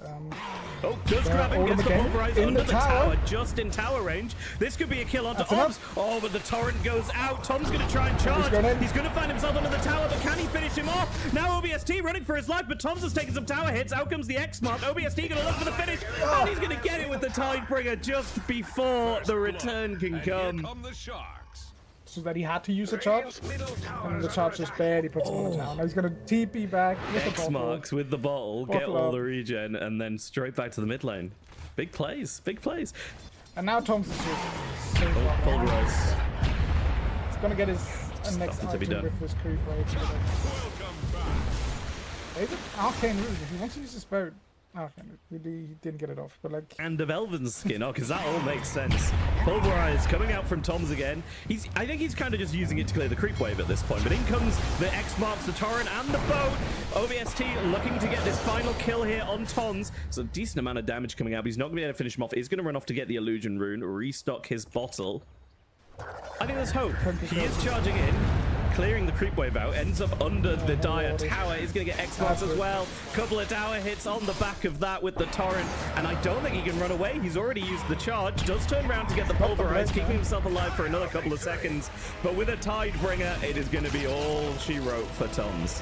Oh, does grab him, all of gets the them again, pulverize in under the the tower, tower. just in tower range. This could be a kill onto That's Obs. enough. Oh, but the torrent goes out. Tom's going to try and charge. going in. He's going to find himself under the tower, but can he finish him off? Now OBST running for his life, but Tom's has taken some tower hits. Out comes the X mark. OBST going to look for the finish, and he's going to get it with the Tidebringer just before the return can And here come. come the sharks. so that he had to use a charge, and the charge just barely puts him on the tower. Now he's gonna TP back with the X bottle. marks with the bottle, get Bottle all up. the regen, and then straight back to the mid lane. Big plays, big plays. And now Tom's is just so Oh, far Paul behind. Rose. He's gonna get his next nothing to be item done. with this creep right. There's an arcane root. If he wants to use his boat, he didn't get it off. But like, And of Elven's skin. Oh, because that all makes sense. Pulverize coming out from Tom's again. I think he's kind of just using it to clear the creep wave at this point. But in comes the X marks the torrent and the boat. OBST looking to get this final kill here on Tom's. So a decent amount of damage coming out, but he's not going to be able to finish him off. He's going to run off to get the illusion rune, restock his bottle. I think there's hope. He is charging in, clearing the creep wave out, ends up under the dire tower. He's going to get X-Marks as well. Couple of tower hits on the back of that with the torrent, and I don't think he can run away. He's already used the charge, does turn around to get the pulverize, keeping himself alive for another couple of seconds. But with a Tidebringer, it is going to be all she wrote for Toms.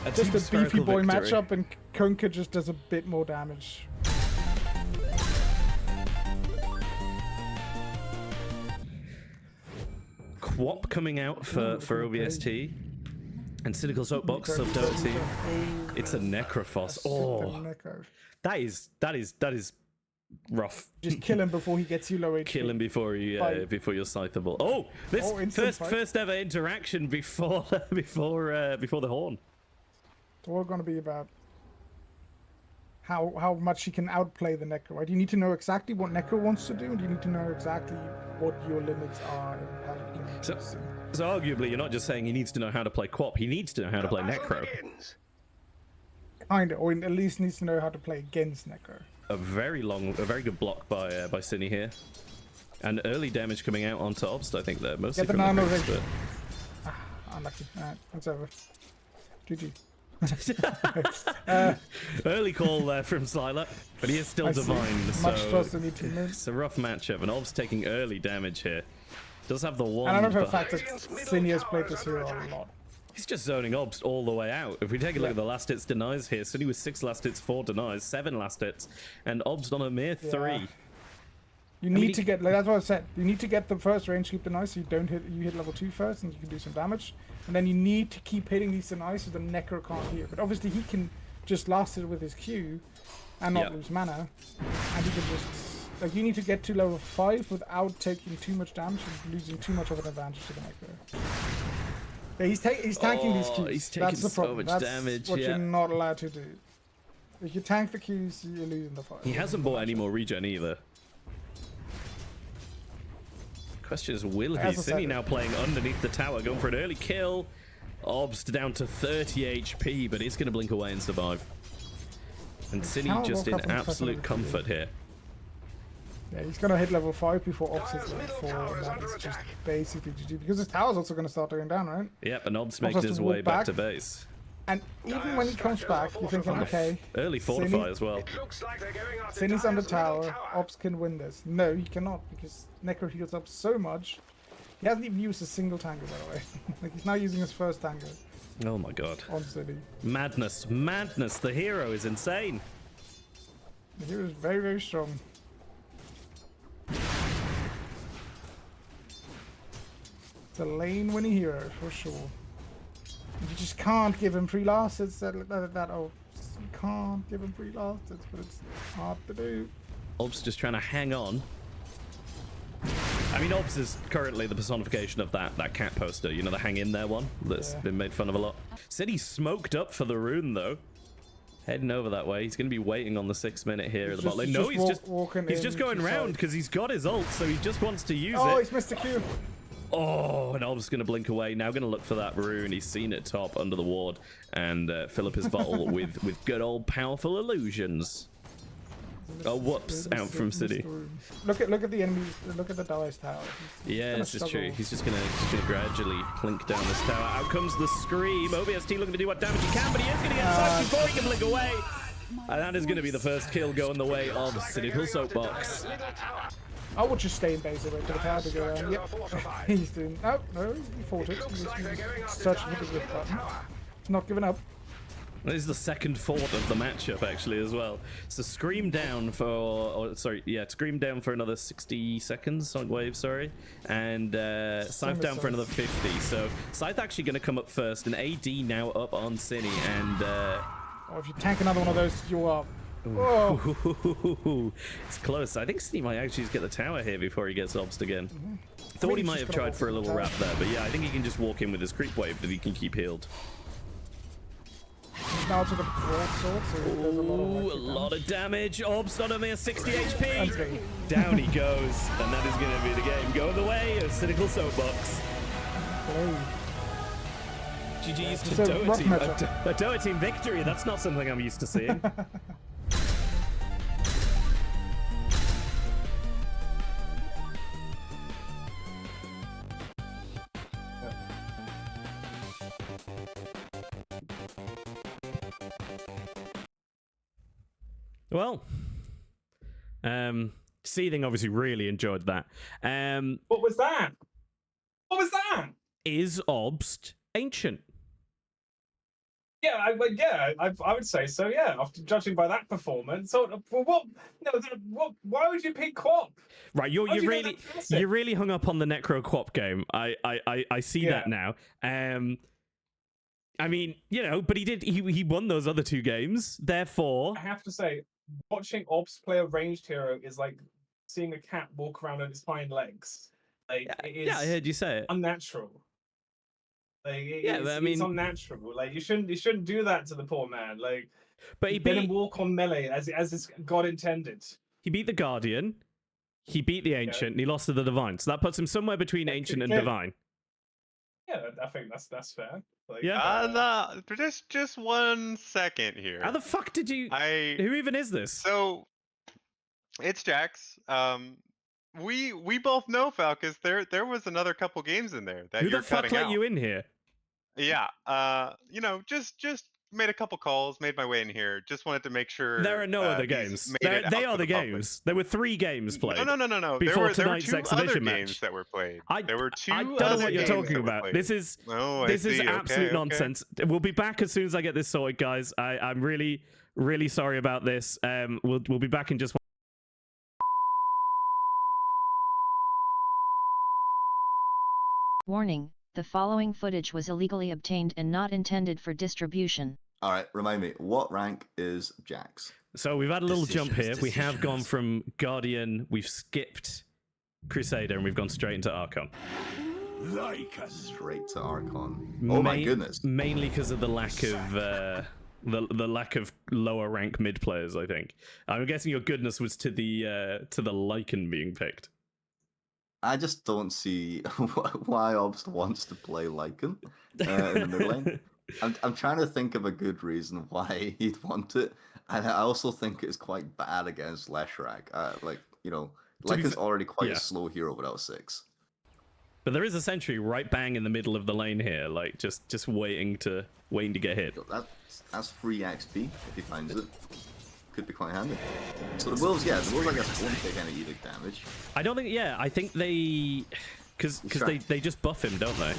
yeah. Just a beefy boy matchup, and Kunkka just does a bit more damage. Quap coming out for OBST. And Cynical Soapbox sub Dota team. It's a Necrophos. Oh, that is rough. Just kill him before he gets you low HP. Kill him before you before you're scythable. Oh, this first ever interaction before before the horn. It's all going to be about how much he can outplay the Necro, right? You need to know exactly what Necro wants to do, and you need to know exactly what your limits are and how you can use them. So arguably, you're not just saying he needs to know how to play Quap. He needs to know how to play Necro. Kind of, or at least needs to know how to play against Necro. A very good block by Cine here, and early damage coming out onto Obst. I think they're mostly from the nano creeps, rig. but Unlucky. Alright, that's over. GG. early call there from Sylar, but he is still divine. Much So trust in each team. it's a rough matchup, and Obst taking early damage here. Does have the one. And I know for a fact that Cine has played this hero a lot. He's just zoning Obst all the way out. If we take a look at the last hits denies here, Cine with 6 last hits, 4 denies, 7 last hits, and Obst on a mere 3. You need to get, like that's what I said, you need to get the first range keep deny so you hit level 2 first and you can do some damage. And then you need to keep hitting these denies so the Necro can't hear. But obviously he can just last it with his Q and not lose mana. And he can just, like, you need to get to level 5 without taking too much damage and losing too much of an advantage to the Necro. Yeah, he's tanking these Qs. He's taking That's the problem. so much That's damage, what you're not allowed to do. If you tank the Qs, you're losing the fight. He hasn't bought any more regen either. Question is, will he? Cine now playing underneath the tower, going for an early kill. Obst down to 30 HP, but he's going to blink away and survive. And Cine just in absolute comfort here. Yeah, he's going to hit level 5 before Ops hits level 4, and that is just basically GG. Because his tower's also going to start going down, right? Yep, and Obst making his way back to base. And even when he comes back, you're thinking, okay, early fortify as well. Cine's on the tower, Ops can win this. No, he cannot, because Necro heals up so much. He hasn't even used a single tango, by the way. Like, he's now using his first tango. Oh my god. On Cine. Madness, madness. The hero is insane. The hero is very, very strong. It's a lane-winning hero, for sure. You just can't give him free last hits you can't give him free last hits, but it's hard to do. Obs just trying to hang on. I mean, Obs is currently the personification of that cat poster, you know, the hang in there one that's been made fun of a lot. Said he's smoked up for the rune though. Heading over that way. He's going to be waiting on the 6 minute here at the bot lane. No, he's just going round because he's got his ult, so he just wants to use it. Oh, he's missed the Q. Oh, and Ob's going to blink away. Now going to look for that rune. He's seen it top under the ward and fill up his bottle with good old powerful illusions. Oh, whoops, out from City. Look at the enemies. Look at the Dice tower. Yeah, this is true. He's just gonna gradually plink down this tower. Out comes the scream. OBST looking to do what damage he can, but he is gonna get inside before he can blink away. And that is gonna be the first kill going the way of Cynical Soapbox. I would just stay in base and wait for the tower to go around. Yep. He's doing. No, he fought it. He's searching for the good button. He's not giving up. This is the second thought of the matchup, actually, as well. So Scream down for, Scream down for another 60 seconds, Sonic Wave, sorry. And Scythe down for another 50. So Scythe actually going to come up first, and AD now up on Cine, and... Oh, if you tank another one of those, you're up. Oh. It's close. I think Cine might actually just get the tower here before he gets obsed again. Thought he might have tried for a little wrap there, but yeah, I think he can just walk in with his creep wave that he can keep healed. Now to the broadsword, so there's a lot of damage. Obst on a mere 60 HP. Down he goes, and that is going to be the game. Going the way of Cynical Soapbox. GG's to Dota team. A Dota team victory. That's not something I'm used to seeing. Well, Seething obviously really enjoyed that. What was that? What was that? Is Obst ancient? Yeah, I would say so. Yeah, after judging by that performance, so what? No, what? Why would you pick Quap? Right, you really hung up on the Necro Quap game. I see that now. I mean, you know, but he won those other two games. Therefore, I have to say, watching Obst play a ranged hero is like seeing a cat walk around on its hind legs. Like, it is I heard you say it. Unnatural. Like, it's unnatural. Like, you shouldn't do that to the poor man. Like, but he let him walk on melee as it's God intended. He beat the Guardian, he beat the Ancient, and he lost to the Divine. So that puts him somewhere between Ancient and Divine. Yeah, I think that's fair. Like, no, just 1 second here. How the fuck did you? Who even is this? So, it's Jax. We both know Falcus. There was another couple games in there that Who you're the fuck cutting let out. you in here? Yeah. You know, just made a couple calls, made my way in here. Just wanted to make sure. There are no other games. They are the games. There were 3 games played. No. Before There were tonight's 2 exhibition other match. games that were played. There were 2 I don't know other what you're games talking that were about. played. This is Okay, absolute okay. nonsense. We'll be back as soon as I get this sorted, guys. I'm really, really sorry about this. We'll be back in just one. Warning, the following footage was illegally obtained and not intended for distribution. All right, remind me, what rank is Jax? So we've had a little jump here. We have gone from Guardian, we've skipped Crusader, and we've gone straight into Archon. Straight to Archon. Oh my goodness. Mainly because of the lack of the lack of lower rank mid players, I think. I'm guessing your goodness was to the Lycan being picked. I just don't see why Obst wants to play Lycan in the mid lane. I'm trying to think of a good reason why he'd want it, and I also think it's quite bad against Leshrac. Lycan's already quite a slow hero without 6. But there is a sentry right bang in the middle of the lane here, like just waiting to get hit. That's free XP if he finds it. Could be quite handy. So the Wolves, I guess, won't take any Edict damage. I don't think, I think they... Because they just buff him, don't they?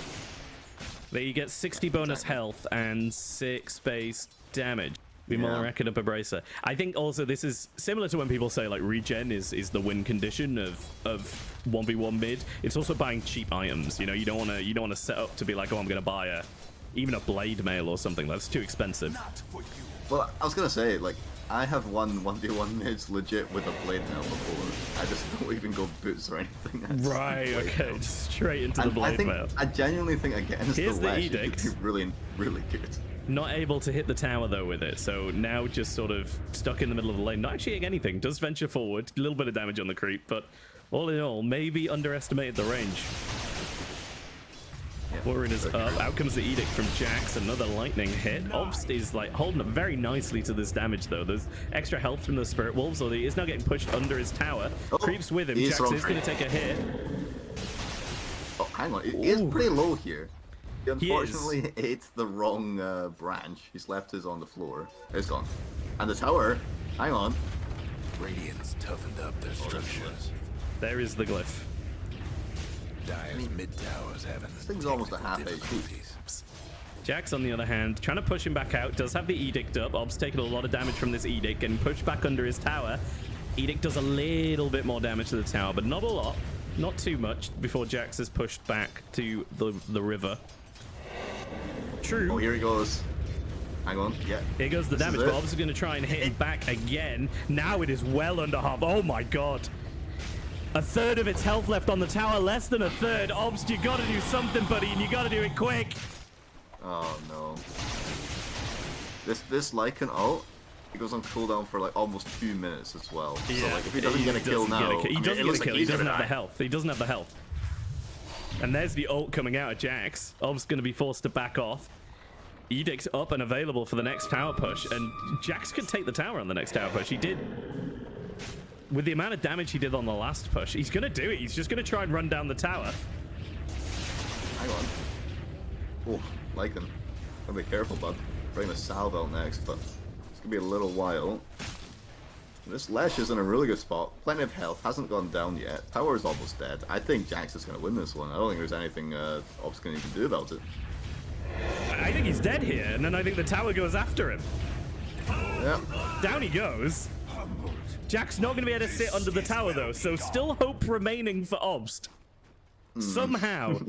They get 60 bonus health and 6 base damage. Be more racking up a bracer. I think also this is similar to when people say like regen is the win condition of 1v1 mid. It's also buying cheap items. You know, you don't want to set up to be like, oh, I'm gonna buy even a blade mail or something. That's too expensive. Well, I was gonna say, like, I have won 1v1 mids legit with a blade mail before. I just don't even go boots or anything. Right, okay, just straight into the blade mail. I genuinely think against Here's the Lash, Edict. it would be really, really good. Not able to hit the tower though with it, so now just sort of stuck in the middle of the lane. Not actually hitting anything, does venture forward, a little bit of damage on the creep, but all in all, maybe underestimated the range. Warren is up. Out comes the Edict from Jax. Another lightning hit. Obst is like holding up very nicely to this damage though. There's extra health from the Spirit Wolves, so he is now getting pushed under his tower. Creeps with him. Jax is going to take a hit. Oh, hang on. He is pretty low here. He unfortunately ate the wrong branch. He's left his on the floor. It's gone. And the tower, hang on. Radiant's toughened up their structures. There is the glyph. Dire's mid towers having this thing's almost a half HP. Jax, on the other hand, trying to push him back out, does have the Edict up. Ob's taking a lot of damage from this Edict, getting pushed back under his tower. Edict does a little bit more damage to the tower, but not a lot. Not too much before Jax is pushed back to the river. True. Oh, here he goes. Hang on, yeah. Here goes the damage, but Ob's going to try and hit him back again. Now it is well under half. Oh my god. A third of its health left on the tower, less than a third. Obst, you got to do something, buddy, and you got to do it quick. Oh no. This Lycan ult, it goes on cooldown for like almost 2 minutes as well. Yeah, so like if he doesn't get a kill now, he doesn't get a kill. He doesn't have the die. health. He doesn't have the health. And there's the ult coming out of Jax. Ob's going to be forced to back off. Edict's up and available for the next tower push, and Jax could take the tower on the next tower push. He did. With the amount of damage he did on the last push, he's going to do it. He's just going to try and run down the tower. Hang on. Oh, Lycan. Gotta be careful, bud. Bring the salve out next, but it's gonna be a little while. This Lesh is in a really good spot. Plenty of health, hasn't gone down yet. Tower is almost dead. I think Jax is gonna win this one. I don't think there's anything Ops can even do about it. I think he's dead here, and then I think the tower goes after him. Yeah. Down he goes. Jack's not going to be able to sit under the tower, though, so still hope remaining for Obst. Somehow.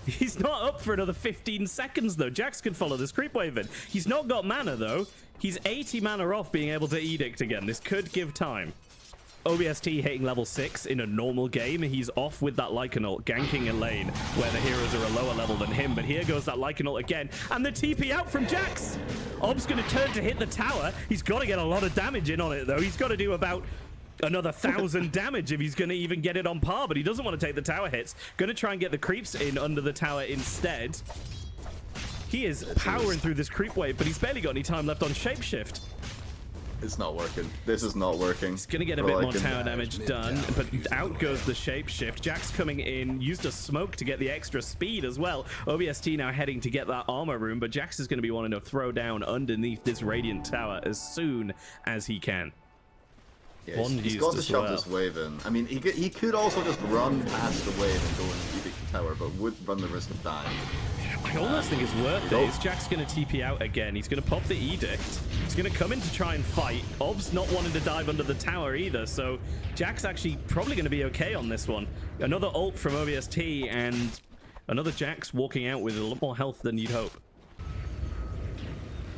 He's not up for another 15 seconds, though. Jax can follow this creep wave in. He's not got mana, though. He's 80 mana off being able to Edict again. This could give time. OBST hitting level 6 in a normal game. He's off with that Lycan ult, ganking a lane where the heroes are a lower level than him. But here goes that Lycan ult again. And the TP out from Jax. Ob's going to turn to hit the tower. He's got to get a lot of damage in on it, though. He's got to do about another 1,000 damage if he's going to even get it on par. But he doesn't want to take the tower hits. Going to try and get the creeps in under the tower instead. He is powering through this creep wave, but he's barely got any time left on Shapeshift. It's not working. This is not working. He's going to get a bit more tower damage done, but out goes the Shapeshift. Jax coming in, used a smoke to get the extra speed as well. OBST now heading to get that armor room, but Jax is going to be wanting to throw down underneath this Radiant Tower as soon as he can. Yeah, he's got to shove this wave in. I mean, he could also just run past the wave and go and Edict the tower, but would run the risk of dying. I almost think it's worth it. Is Jack's going to TP out again? He's going to pop the Edict. He's going to come in to try and fight. Ob's not wanting to dive under the tower either, so Jack's actually probably going to be okay on this one. Another ult from OBST and another Jax walking out with a lot more health than you'd hope.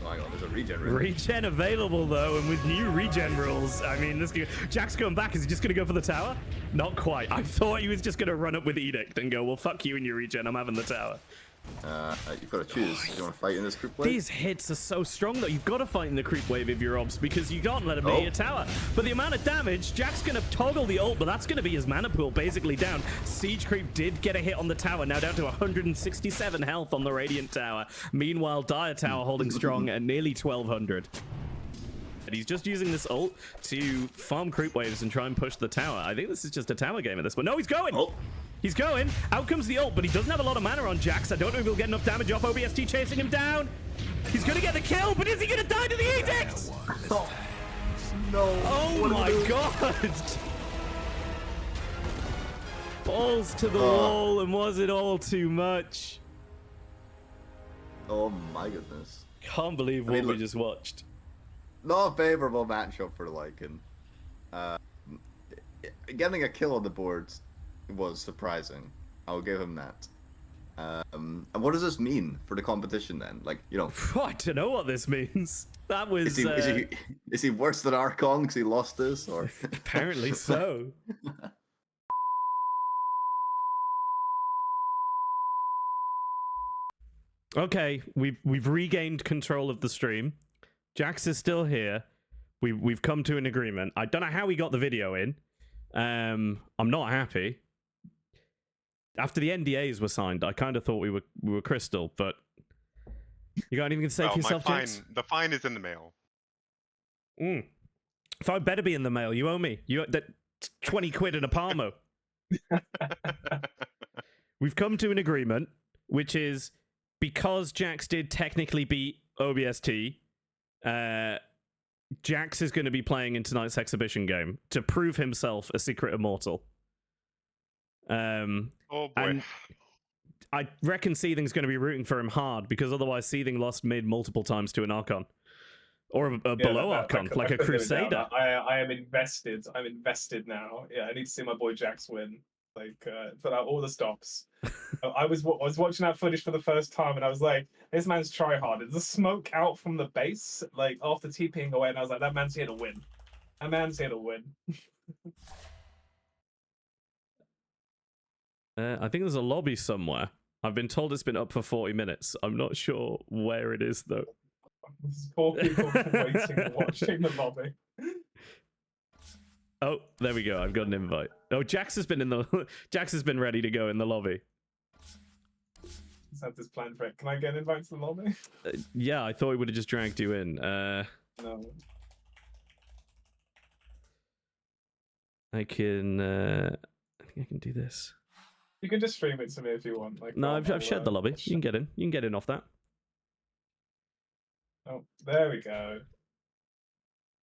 Oh, hang on, there's a regen room. Regen available, though, and with new regen rules, I mean, Jack's going back. Is he just going to go for the tower? Not quite. I thought he was just going to run up with Edict and go, well, fuck you and your regen. I'm having the tower. You've got to choose. Do you want to fight in this creep wave? These hits are so strong, though. You've got to fight in the creep wave if you're Obs, because you can't let him hit your tower. But the amount of damage, Jack's going to toggle the ult, but that's going to be his mana pool basically down. Siege Creep did get a hit on the tower, now down to 167 health on the Radiant Tower. Meanwhile, Dire Tower holding strong at nearly 1,200. And he's just using this ult to farm creep waves and try and push the tower. I think this is just a tower game at this point. No, he's going! Oh. He's going. Out comes the ult, but he doesn't have a lot of mana on Jax. I don't know if he'll get enough damage off. OBST chasing him down. He's going to get the kill, but is he going to die to the Edict? Oh, no. Oh my god. Balls to the wall, and was it all too much? Oh my goodness. Can't believe what we just watched. Not a favorable matchup for Lycan. Getting a kill on the board was surprising. I'll give him that. And what does this mean for the competition then? Like, you know, I don't know what this means. That was. Is he worse than Archon because he lost this, or apparently so. Okay, we've regained control of the stream. Jax is still here. We've come to an agreement. I don't know how we got the video in. I'm not happy. After the NDAs were signed, I kind of thought we were crystal, but you got anything to say for yourself, Jax? The fine is in the mail. So I better be in the mail. You owe me. You that 20 quid and a Palmo. We've come to an agreement, which is because Jax did technically beat OBST, Jax is going to be playing in tonight's exhibition game to prove himself a secret immortal. Oh boy. I reckon Seething's going to be rooting for him hard because otherwise Seething lost mid multiple times to an Archon. Or a below Archon, like a Crusader. I am invested. I'm invested now. Yeah, I need to see my boy Jax win. Like, put out all the stops. I was watching that footage for the first time, and I was like, "This man's try hard." There's a smoke out from the base, like after TPing away, and I was like, "That man's here to win. That man's here to win." I think there's a lobby somewhere. I've been told it's been up for 40 minutes. I'm not sure where it is though. There's 4 people waiting and watching the lobby. Oh, there we go. I've got an invite. Oh, Jax has been in the Jax has been ready to go in the lobby. Just had this plan for it. Can I get an invite to the lobby? Yeah, I thought we would have just dragged you in. No. I can. I think I can do this. You can just stream it to me if you want. Like, No, I've shared the lobby. You can get in. You can get in off that. Oh, there we go.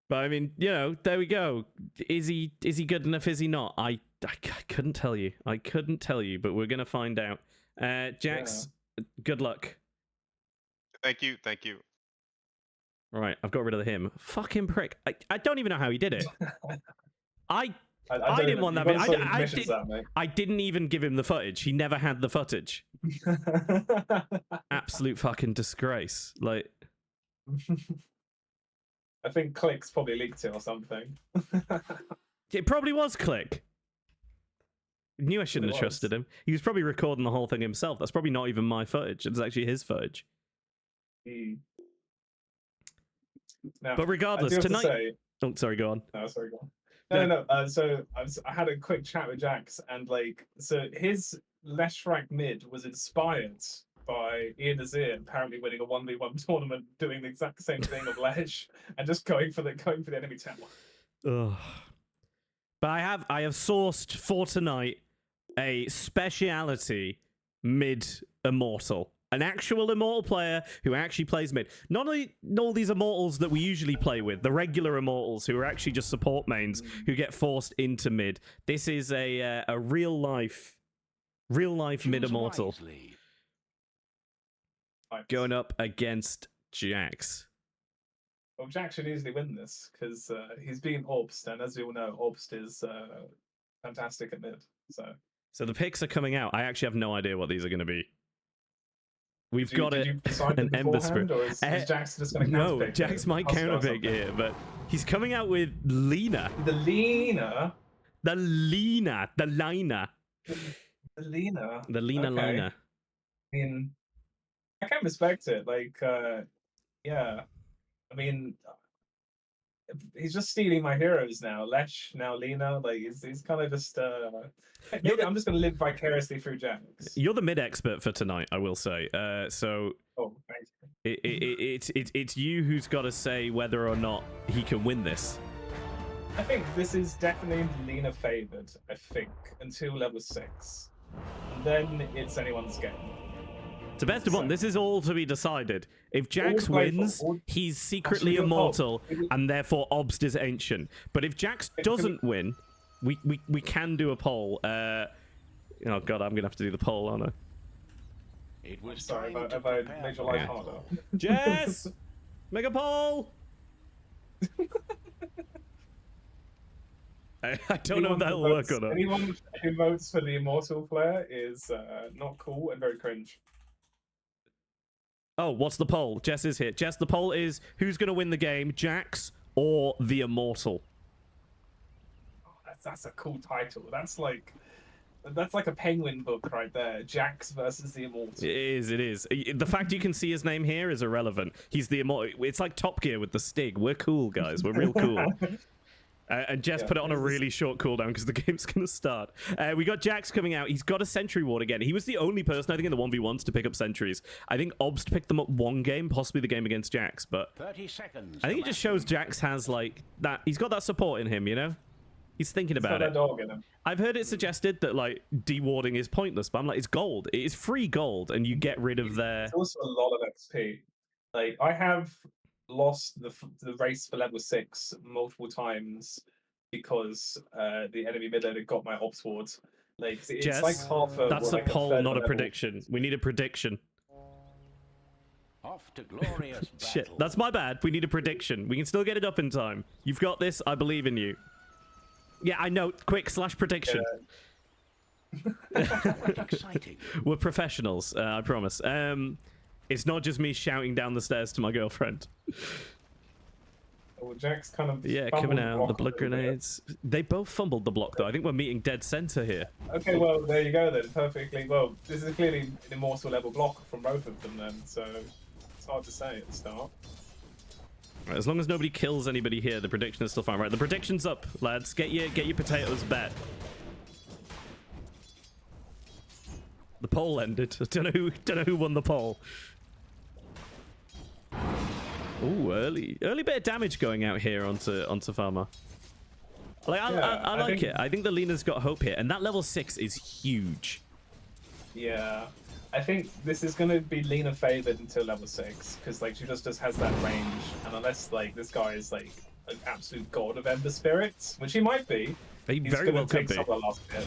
But I mean, you know, there we go. Is he good enough? Is he not? I couldn't tell you. I couldn't tell you, but we're gonna find out. Jax, good luck. Thank you, thank you. Right, I've got rid of him. Fucking prick. I don't even know how he did it. I didn't want that bit. I didn't even give him the footage. He never had the footage. Absolute fucking disgrace. Like. I think Click's probably leaked it or something. It probably was Click. Knew I shouldn't have trusted him. He was probably recording the whole thing himself. That's probably not even my footage. It's actually his footage. Now, but regardless, tonight. Oh, sorry, go on. No, sorry, go on. No. So I had a quick chat with Jax, and like, so his left rank mid was inspired by Ian Azir apparently winning a 1v1 tournament, doing the exact same thing of Ledge, and just going for the enemy tower. Ugh. But I have sourced for tonight a speciality mid immortal. An actual immortal player who actually plays mid. Not only all these immortals that we usually play with, the regular immortals who are actually just support mains who get forced into mid. This is a real life mid immortal. Going up against Jax. Well, Jax should easily win this because he's being Obst, and as we all know, Obst is fantastic at mid. So the picks are coming out. I actually have no idea what these are going to be. We've got an Ember Spirit. Or is Jax just going to counterpick? No, Jax might counterpick here, but he's coming out with Lina. The Lina. Lina. I mean, I can respect it. Like, yeah. I mean, he's just stealing my heroes now. Lesh, now Lina. Like, he's kind of just. Maybe I'm just going to live vicariously through Jax. You're the mid expert for tonight, I will say. So. Oh, thank you. It's you who's got to say whether or not he can win this. I think this is definitely Lina favored. I think until level 6, and then it's anyone's game. To best of one, this is all to be decided. If Jax wins, he's secretly immortal, and therefore Obst is ancient. But if Jax doesn't win, we can do a poll. Oh god, I'm gonna have to do the poll, aren't I? It was sorry, have I made your life harder? Jess, make a poll. I don't know if that'll work or not. Anyone who votes for the immortal player is not cool and very cringe. Oh, what's the poll? Jess is here. Jess, the poll is who's going to win the game, Jax or the Immortal? Oh, that's a cool title. That's like a Penguin book right there. Jax versus the Immortal. It is. The fact you can see his name here is irrelevant. He's the Immortal. It's like Top Gear with the Stig. We're cool, guys. We're real cool. And Jess put it on a really short cooldown because the game's going to start. We got Jax coming out. He's got a Sentry Ward again. He was the only person, I think, in the 1v1s to pick up sentries. I think Obst picked them up one game, possibly the game against Jax. But 30 seconds. I think it just shows Jax has, like, that. He's got that support in him, you know? He's thinking about it. Dog in him. I've heard it suggested that, like, dewarding is pointless, but I'm like, it's gold. It is free gold, and you get rid of their... It's also a lot of XP. Like, I have lost the race for level 6 multiple times because the enemy mid laner got my Obst Ward. Like it's Jess, like half a. That's like a poll, third of not a level. prediction. We need a prediction. Off to glorious battle. Shit, that's my bad. We need a prediction. We can still get it up in time. You've got this. I believe in you. Yeah, I know. Quick / prediction. Exciting. We're professionals, I promise. It's not just me shouting down the stairs to my girlfriend. Well, Jack's kind of Yeah, fumbled coming out, the block blood a little bit. grenades. They both fumbled the block, though. I think we're meeting dead center here. Okay, well there you go then. Perfectly. Well, this is clearly an immortal level block from both of them then. So it's hard to say at the start. Right, as long as nobody kills anybody here, the prediction is still fine. Right, the prediction's up, lads. Get your potatoes bet. The poll ended. I don't know who won the poll. Ooh, early bit of damage going out here onto Farmer. Like I like it. I think the Lena's got hope here, and that level 6 is huge. Yeah, I think this is gonna be Lena favored until level 6 because like she just has that range, and unless like this guy is like an absolute god of Ember Spirits, which he might be, He he's very gonna well could take be. some of the last bit.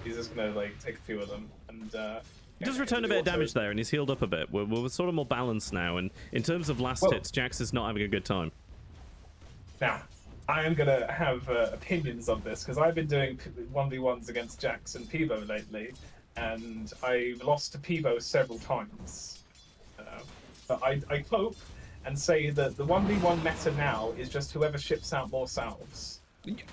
He's just gonna like take a few of them, and He does return a bit of damage there, and he's healed up a bit. We're sort of more balanced now, and in terms of last hits, Jax is not having a good time. Now, I am gonna have opinions on this because I've been doing 1v1s against Jax and Peebo lately, and I've lost to Peebo several times. But I cope and say that the 1v1 meta now is just whoever ships out more salves.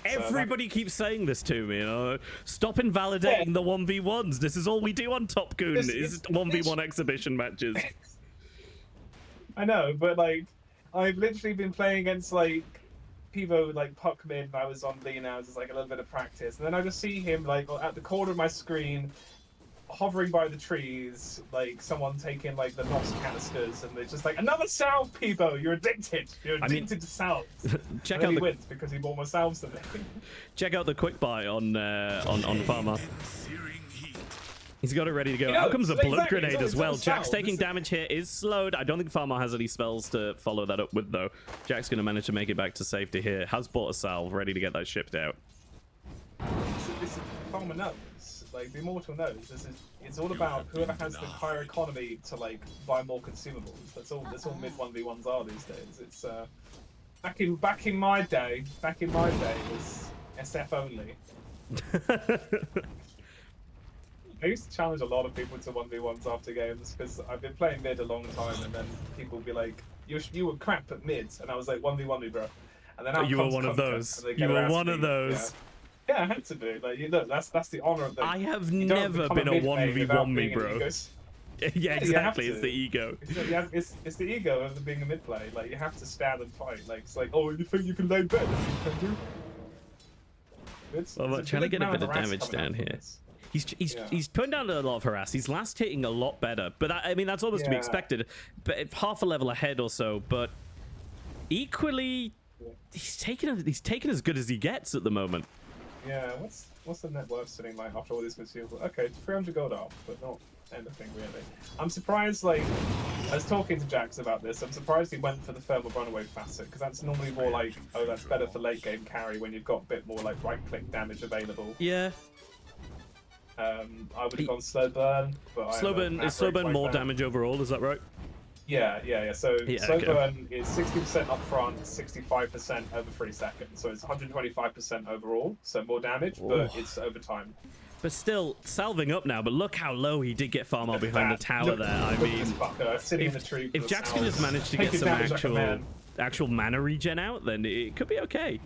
Everybody keeps saying this to me, you know. Stop invalidating the 1v1s. This is all we do on Top Goon is 1v1 exhibition matches. I know, but like I've literally been playing against like Peebo like puck mid. I was on Lena, as like a little bit of practice, and then I just see him like at the corner of my screen, hovering by the trees, like someone taking like the NOS canisters, and it's just like another salve, Peebo. You're addicted. You're addicted to salves. Check and then out he the wins because he bought more salves than me. check out the quick buy on Farmer. He's got it ready to go. You know, Out comes a blood exactly, grenade it's as well. all Jack's salve. taking damage here, is slowed. I don't think Farmer has any spells to follow that up with, though. Jack's going to manage to make it back to safety here. Has bought a salve, ready to get that shipped out. This is Farmer knows. Like the Immortal knows. It's all about whoever has the higher economy to like buy more consumables. That's all mid 1v1s are these days. It's back in my day it was SF only. I used to challenge a lot of people to 1v1s after games because I've been playing mid a long time, and then people would be like, you were crap at mid, and I was like 1v1 me, bro. And then out You were comes one of Hunter, those. and they You get were around one me. of those. Yeah, I had to be. Like, you know, that's the honor of the. I have you don't never become been a mid main without 1v1 me, being an bro. egos- Yeah, you have exactly. to. It's the ego. It's the ego of being a mid play. Like you have to stand and fight. Like it's like, oh, you think you can lay better than you can do? Well, I'm trying to get a bit of damage down here. He's putting down a lot of harass. He's last hitting a lot better, but I mean that's almost to be expected. But half a level ahead or so. But equally, he's taking as good as he gets at the moment. Yeah, what's the net worth sitting like after all these consumables? Okay, 300 gold off, but not anything really. I'm surprised. Like I was talking to Jax about this. I'm surprised he went for the thermal runaway facet because that's normally more like, oh, that's better for late game carry when you've got a bit more like right click damage available. Yeah. I would have gone slow burn, but Slow burn more damage overall. Is that right? Yeah. So slow okay. burn is 60% up front, 65% over 3 seconds. So it's 125% overall. So more damage, but it's over time. But still, salving up now. But look how low he did get Farmar behind the tower there. I mean, sitting in the tree. if Jax can just manage to get some actual mana regen out, then it could be okay.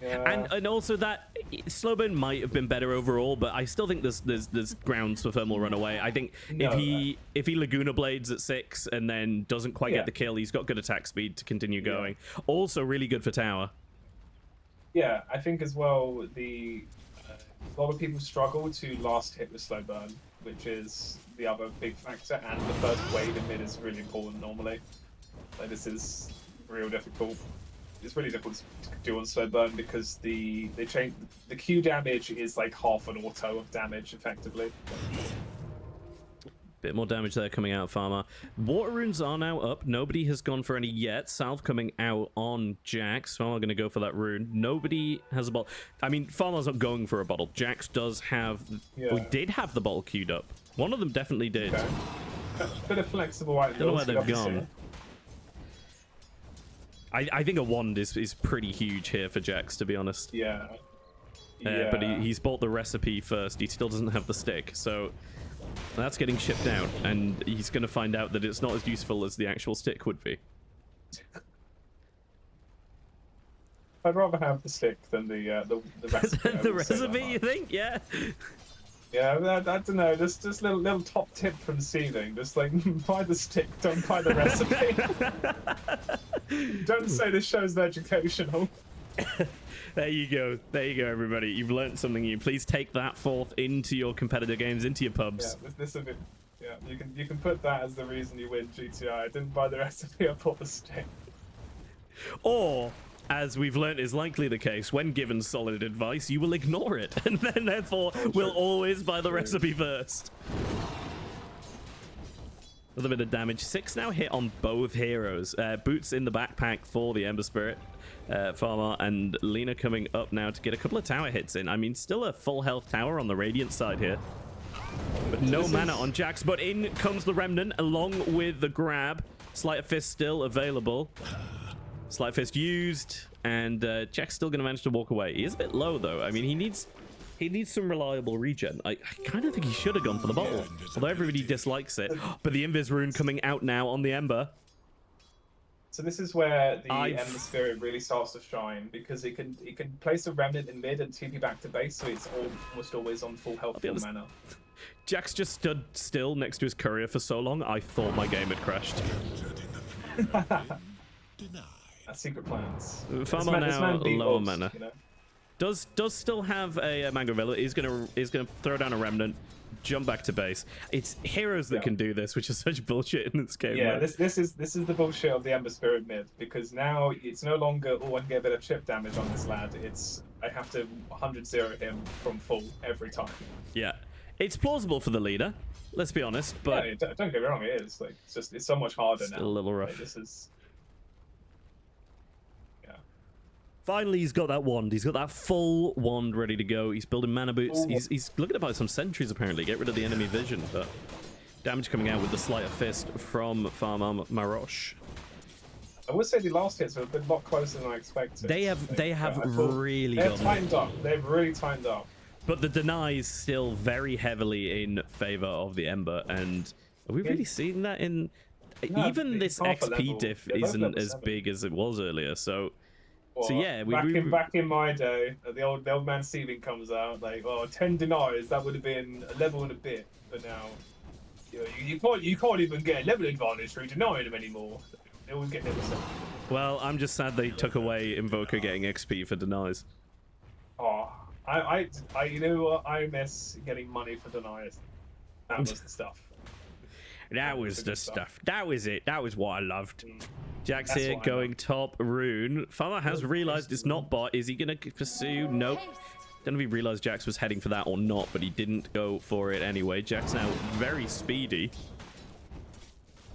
Yeah. And also that slow burn might have been better overall, but I still think there's grounds for thermal runaway. I think if he Laguna Blades at 6 and then doesn't quite get the kill, he's got good attack speed to continue going. Also really good for tower. Yeah, I think as well a lot of people struggle to last hit with slow burn, which is the other big factor, and the first wave in mid is really important normally. Like this is real difficult. It's really difficult to do on slow burn because they change the Q damage is like half an auto of damage effectively. Bit more damage there coming out, Farmer. Water runes are now up. Nobody has gone for any yet. Salve coming out on Jax. Farmer going to go for that rune. Nobody has a bottle. I mean, Farmer's not going for a bottle. Jax does have... Yeah. We did have the bottle queued up. One of them definitely did. Okay. Bit of flexible items. Don't know where they've gone. I think a wand is pretty huge here for Jax, to be honest. Yeah. But he's bought the recipe first. He still doesn't have the stick, so that's getting shipped out, and he's going to find out that it's not as useful as the actual stick would be. I'd rather have the stick than the recipe. The recipe, you think? Yeah. Yeah, I don't know. Just little top tip from Seething. Just like buy the stick, don't buy the recipe. Don't say this show's educational. There you go, everybody. You've learned something new. Please take that forth into your competitive games, into your pubs. Yeah, this will be. Yeah, you can put that as the reason you win GTI. I didn't buy the recipe. I bought the stick. Or, as we've learned is likely the case, when given solid advice, you will ignore it, and then therefore will always buy the recipe first. A little bit of damage. 6 now hit on both heroes. Boots in the backpack for the Ember Spirit. Farmer and Lena coming up now to get a couple of tower hits in. I mean, still a full health tower on the Radiant side here. But no mana on Jax, but in comes the Remnant along with the grab. Sleight of Fist still available. Sleight of Fist used, and Jack's still going to manage to walk away. He is a bit low, though. I mean, he needs some reliable regen. I kind of think he should have gone for the bottle, although everybody dislikes it. But the Invis rune coming out now on the Ember. So this is where the Ember Spirit really starts to shine, because it can place a Remnant in mid and TP back to base, so it's almost always on full health, full mana. Jax just stood still next to his courier for so long, I thought my game had crashed. Secret plans. Farmer now lower odds, mana. You know? Does still have a Mango Villa. He's gonna throw down a Remnant, jump back to base. It's heroes that can do this, which is such bullshit in this game. Yeah, this is the bullshit of the Ember Spirit mid, because now it's no longer I can get a bit of chip damage on this lad. It's I have to 100-0 him from full every time. Yeah, it's plausible for the leader. Let's be honest, but yeah, don't get me wrong, it is like it's so much harder now. A little rough. Like, this is. Finally, he's got that wand. He's got that full wand ready to go. He's building mana boots. He's looking to buy some sentries, apparently. Get rid of the enemy vision. But damage coming out with the Sleight of Fist from Farmer Marosh. I would say the last hits have been a lot closer than I expected. They have really got tightened up. They've really tightened up. But the deny is still very heavily in favor of the Ember. And are we really seeing that in... No, even this XP diff isn't as big as it was earlier, so... Well, so yeah, back in my day, the old man Seething comes out like, 10 denies, that would have been a level and a bit, but now you can't even get a level advantage through denying them anymore. They always get level 7. Well, I'm just sad they took away Invoker getting XP for denies. Oh, I you know what? I miss getting money for denies. That was the stuff. That was the stuff. That was it. That was what I loved. Jax That's here what I going love. top rune. Farmer has realized it's not bot. Is he going to pursue? Nope. Don't know if he realized Jax was heading for that or not, but he didn't go for it anyway. Jax now very speedy.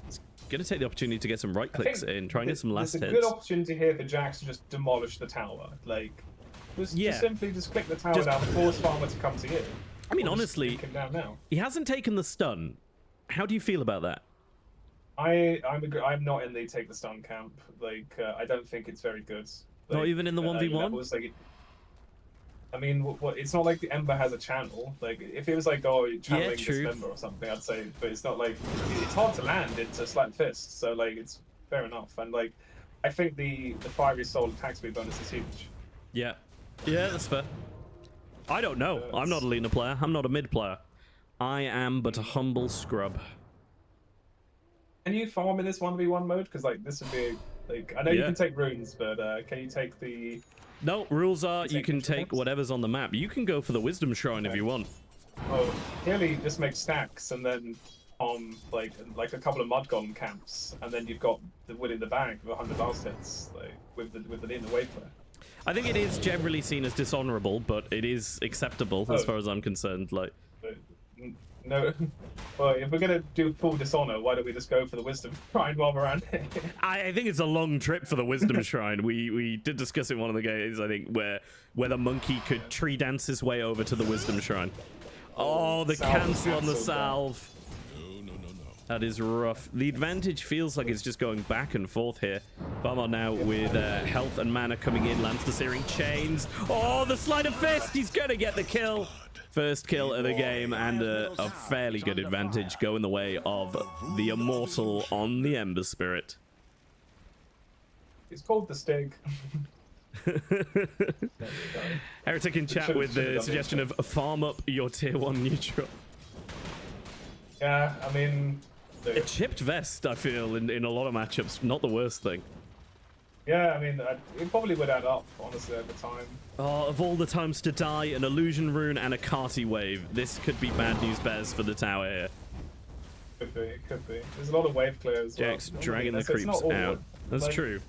He's going to take the opportunity to get some right clicks in, try and get some last hits. It's a good opportunity here for Jax to just demolish the tower. Like, just simply click the tower down, force Farmer to come to you. I mean, honestly, him down now. He hasn't taken the stun. How do you feel about that? I'm not in the take the stun camp. Like, I don't think it's very good. Like, not even in the 1v1? Like, I mean, it's not like the Ember has a channel. Like, if it was like, channeling this member or something, I'd say. But it's not like it's hard to land into Sleight Fist. So like, it's fair enough. And like, I think the Fiery Soul attack speed bonus is huge. Yeah, that's fair. I don't know. I'm not a Lena player. I'm not a mid player. I am but a humble scrub. Can you farm in this 1v1 mode? Because like this would be like I know you can take runes, but can you take the? No, rules are you can take whatever's on the map. You can go for the Wisdom Shrine if you want. Oh, clearly just make stacks and then like a couple of Mud Golem camps, and then you've got the win in the bag with 100 last hits, like with the Lena wave player. I think it is generally seen as dishonorable, but it is acceptable as far as I'm concerned. Like. No, well, if we're gonna do full dishonor, why don't we just go for the wisdom shrine while we're around here? I think it's a long trip for the wisdom shrine. We did discuss it in one of the games, I think, where the monkey could tree dance his way over to the wisdom shrine. Oh, the cancel on the salve. That is rough. The advantage feels like it's just going back and forth here. Farmer now with health and mana coming in, lands the searing chains. Oh, the sleight of fist! He's gonna get the kill. First kill of the game, and a fairly good advantage going the way of the Immortal on the Ember Spirit. It's called the Stig. Heretic in chat with the suggestion of farm up your tier 1 neutral. Yeah, I mean... A chipped vest, I feel, in a lot of matchups, not the worst thing. Yeah, I mean, it probably would add up, honestly, over time. Oh, of all the times to die, an illusion rune and a Carty wave. This could be bad news bears for the tower here. Could be, it could be. There's a lot of wave clears. Jack's dragging the so it's creeps not out. That's like, true.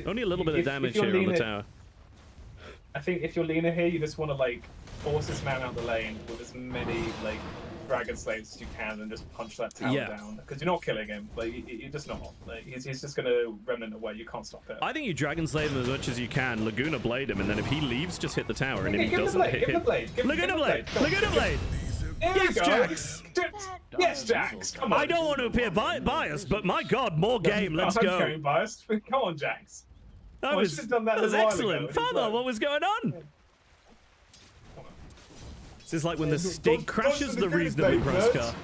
Only a little bit of damage here on the tower. I think if you're Lena here, you just want to, like, force this man out the lane with as many, like, dragon slaves as you can and just punch that tower down. Because you're not killing him. Like, you're just not. Like, he's just going to remnant away. You can't stop it. I think you dragon slave him as much as you can. Laguna blade him, and then if he leaves, just hit the tower. And if he doesn't hit him... Laguna blade! Laguna blade! Yes, Jax! Yes, Jax! Come on. I don't want to appear biased, but my god, more game. Let's go. I'm biased. Come on, Jax. That was excellent. Father, what was going on? This is like when the Stig crashes the reasonably priced car.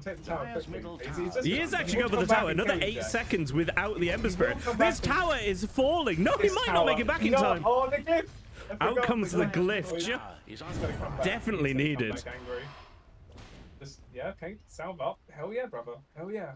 Take the tower he is actually going for the tower. Another 8 seconds without the Ember Spirit. This tower is falling. No, he might not make it back in time. Oh, the glyph. Out comes the glyph. Definitely needed. Yeah, okay. Salve up. Hell yeah, brother. Hell yeah.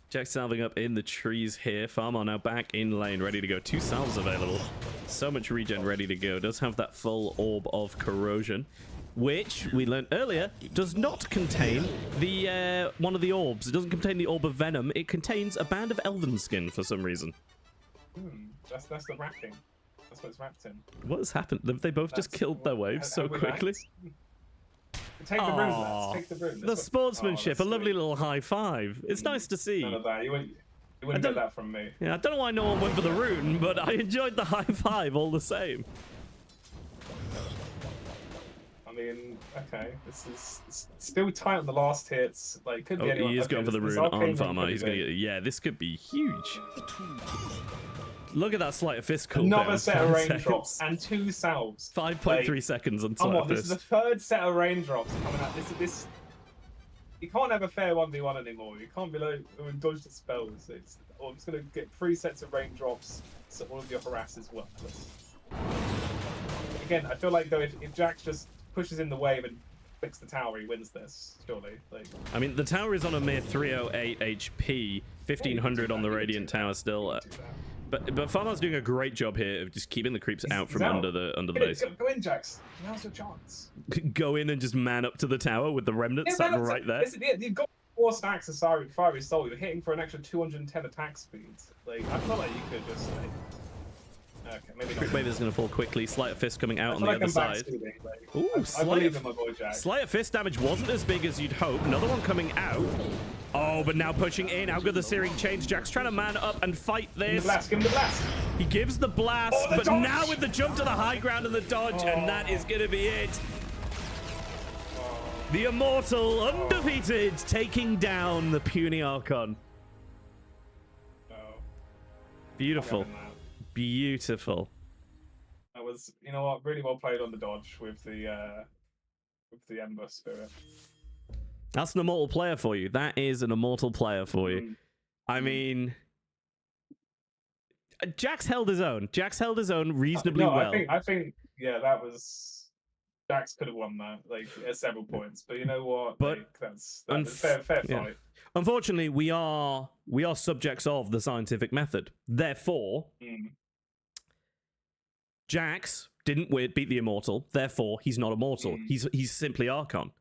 Jack salving up in the trees here. Farmar now back in lane, ready to go. 2 salves available. So much regen ready to go. Does have that full orb of corrosion, which we learned earlier does not contain the one of the orbs. It doesn't contain the orb of venom. It contains a band of elven skin for some reason. That's the wrapping. That's what it's wrapped in. What has happened? Have they both just killed their waves so quickly? Take the rune, lads. Take the rune. The sportsmanship, a lovely little high five. It's nice to see. None of that. You wouldn't get that from me. Yeah, I don't know why no one went for the rune, but I enjoyed the high five all the same. I mean, okay, this is still tight on the last hits. Like, could be anyone. He is going for the rune on Farmer. He's gonna get, yeah, this could be huge. Look at that sleight of fist cooldown. Another set of raindrops and 2 salves. 5.3 seconds on sleight of fist. This is the 3rd set of raindrops coming out. This. You can't have a fair 1v1 anymore. You can't be like, oh, dodge the spells. I'm just gonna get 3 sets of raindrops, so all of your harass is worthless. Again, I feel like though if Jax just pushes in the wave and clicks the tower, he wins this. Surely, like. I mean, the tower is on a mere 308 HP, 1500 on the Radiant Tower still. But Farmar's doing a great job here of just keeping the creeps out from under the base. Go in, Jax. Now's your chance. Go in and just man up to the tower with the remnants sat right there. Listen, you've got 4 stacks of Fiery Soul. You're hitting for an extra 210 attack speed. Like, I feel like you could just like. Okay, maybe not. Quick wave is going to fall quickly. Sleight of fist coming out on the other side. Ooh, I believe in my boy Jack. Sleight of fist damage wasn't as big as you'd hope. Another one coming out. Oh, but now pushing in. How good the searing chains. Jack's trying to man up and fight this. Give him the blast. He gives the blast, but now with the jump to the high ground and the dodge, and that is going to be it. The Immortal, undefeated, taking down the puny Archon. Beautiful. Beautiful. That was, you know what, really well played on the dodge with the Ember Spirit. That's an immortal player for you. That is an immortal player for you. I mean, Jax held his own. Jax held his own reasonably well. I think, yeah, that was Jax could have won that, like at several points. But you know what? But like, that's a fair fight. Yeah. Unfortunately, we are subjects of the scientific method. Therefore, Jax didn't beat the Immortal. Therefore, he's not immortal. He's simply Archon.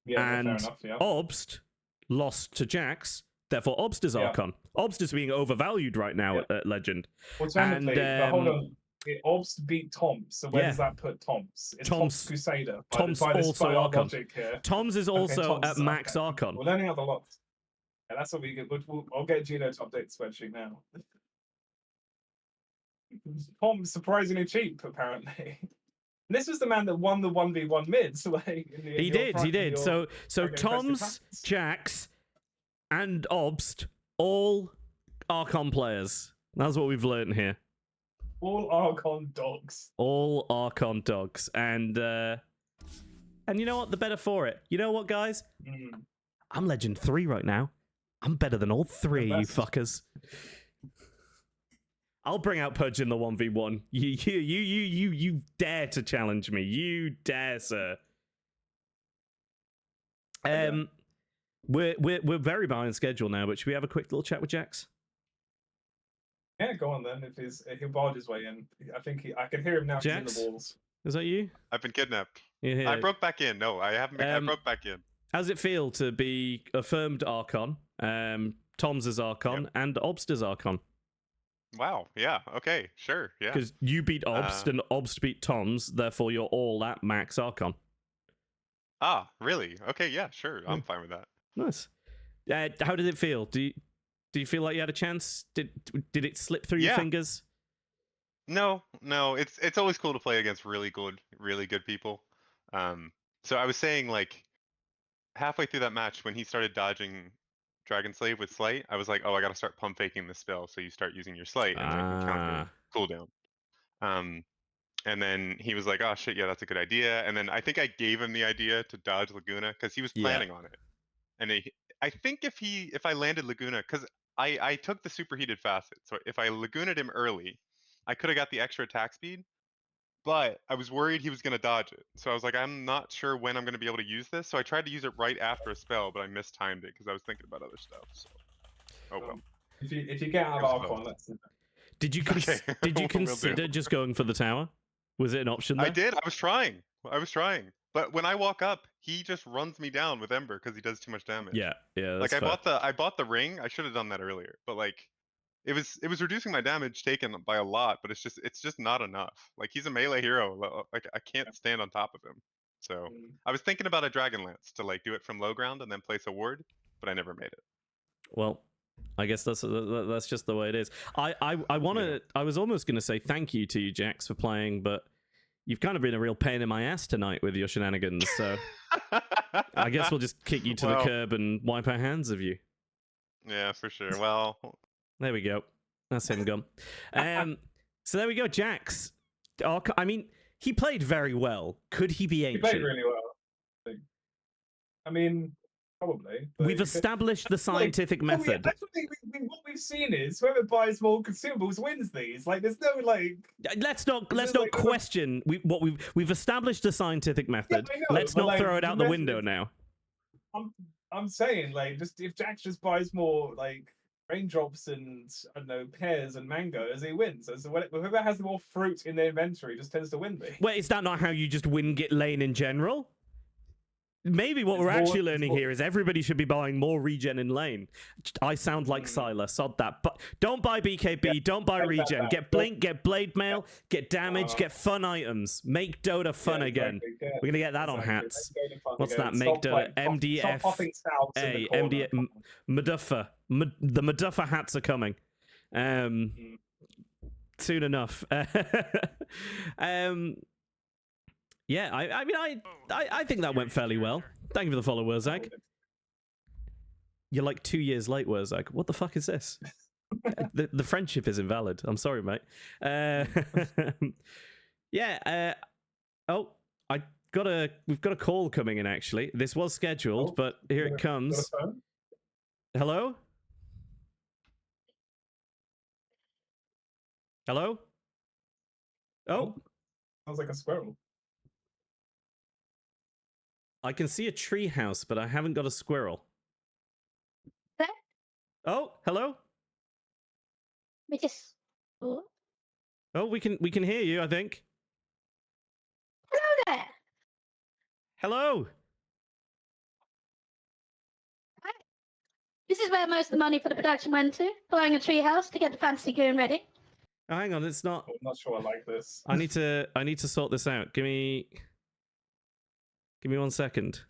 Yeah, and fair enough, yeah. Obst lost to Jax. Therefore, Obst is Archon. Obst is being overvalued right now at Legend. Alternatively, but hold on. Obst beat Toms, so where Yeah. does that put Toms? It's Toms- Tom's Crusader. Toms by also our Archon. logic here. Tom's is also Toms at is max okay. Archon. We're learning out a lot. Yeah, that's what we get. I'll get Gino to update the spreadsheet now. Tom's surprisingly cheap, apparently. And this was the man that won the 1v1 mids. Like, He did. So Okay, Tom's, impressive practice. Jax, and Obst, all Archon players. That's what we've learned here. All Archon dogs. All Archon dogs. And you know what? The better for it. You know what, guys? Mm. I'm Legend 3 right now. I'm better than all three of you best. fuckers. I'll bring out Pudge in the 1v1. You dare to challenge me. You dare, sir. We're very behind schedule now, but should we have a quick little chat with Jax? Yeah, go on then. If he'll barge his way in, I think I can hear him now. He's in Jax? the walls. Is that you? I've been kidnapped. Yeah. I broke back in. No, I haven't. I Um, broke back in. How's it feel to be affirmed Archon, Tom's is Archon, and Obst is Archon? Wow. Yeah. Okay. Sure. Yeah. Because you beat Obst and Obst beat Tom's, therefore you're all at max Archon. Ah, really? Okay. Yeah. Sure. I'm fine with that. Nice. How did it feel? Do you feel like you had a chance? Did it slip through your Yeah. fingers? No. It's always cool to play against really good people. So I was saying, like, halfway through that match when he started dodging Dragon Slave with Slight, I was like, oh, I gotta start pump faking the spell, so you start using your Slight and then counter cooldown. And then he was like, oh shit, yeah, that's a good idea. And then I think I gave him the idea to dodge Laguna because he was planning on it. And I think if I landed Laguna, because I took the superheated facet, so if I Laguna'd him early, I could have got the extra attack speed. But I was worried he was going to dodge it. So I was like, I'm not sure when I'm going to be able to use this. So I tried to use it right after a spell, but I mistimed it because I was thinking about other stuff. So. Oh well. If you get out of Archon, that's it. Did you Okay. did you Will do. consider just going for the tower? Was it an option there? I did. I was trying. But when I walk up, he just runs me down with Ember because he does too much damage. Yeah. Like That's I bought the ring. I should have done that earlier. But like, it was reducing my damage taken by a lot. But it's just not enough. Like, he's a melee hero. Like, I can't stand on top of him. So I was thinking about a Dragon Lance to like do it from low ground and then place a ward, but I never made it. Well, I guess that's just the way it is. I was almost going to say thank you to you, Jax, for playing, but you've kind of been a real pain in my ass tonight with your shenanigans. So I guess we'll just kick you to the curb and wipe our hands of you. Yeah, for sure. Well, there we go. That's him gone. So there we go, Jax. I mean, he played very well. Could he be ancient? He played really well. I mean, probably. We've established the scientific method. What we've seen is whoever buys more consumables wins these. Like, there's no like. Let's not question we've established the scientific method. I know, Let's but, not like, throw it out the window now. I'm saying, like, just if Jax just buys more like raindrops and I don't know pears and mangoes, he wins. So whoever has more fruit in their inventory just tends to win. Wait, is that not how you just win Git lane in general? Maybe what we're actually learning here is everybody should be buying more regen in lane. I sound like Sylar, sod that. But don't buy BKB, don't buy regen. Get Blink, get Blade Mail, get damage, get fun items. Make Dota fun again. We're going to get that on hats. What's that? Make Dota MDF. MDF. Meduffa. The Meduffa hats are coming. Soon enough. Yeah, I mean, I think that went fairly well. Thank you for the follow, Wurzag. You're like 2 years late, Wurzag. What the fuck is this? the friendship is invalid. I'm sorry, mate. Yeah. Oh, we've got a call coming in. Actually, this was scheduled, but here it comes. Hello. Hello. Oh, sounds like a squirrel. I can see a tree house, but I haven't got a squirrel. There? Oh, hello? Oh, Oh, we can hear you, I think. hello there. Hello. This is where most of the money for the production went to, buying a treehouse to get the fancy goon ready. Oh, hang on, it's not. I'm not sure I like this. I need to sort this out. Give me 1 second.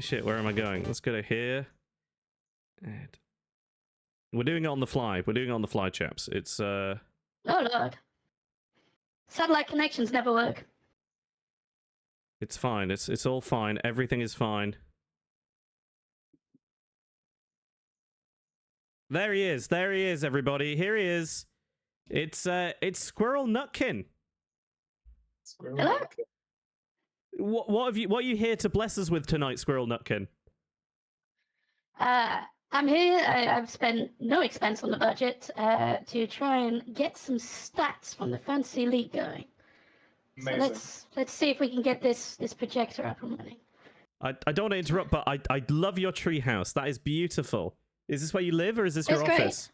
Shit, where am I going? Let's go to here. Add. We're doing it on the fly. We're doing it on the fly, chaps. It's Oh lord. Satellite connections never work. It's fine. It's all fine. Everything is fine. There he is. There he is, everybody. Here he is. It's Squirrel Nutkin. Squirrel Hello? Nutkin. What are you here to bless us with tonight, Squirrel Nutkin? I'm here. I've spent no expense on the budget to try and get some stats from the fantasy league going. Amazing. So let's see if we can get this projector up and running. I don't want to interrupt, but I love your treehouse. That is beautiful. Is this where you live, or is this your It's great. office?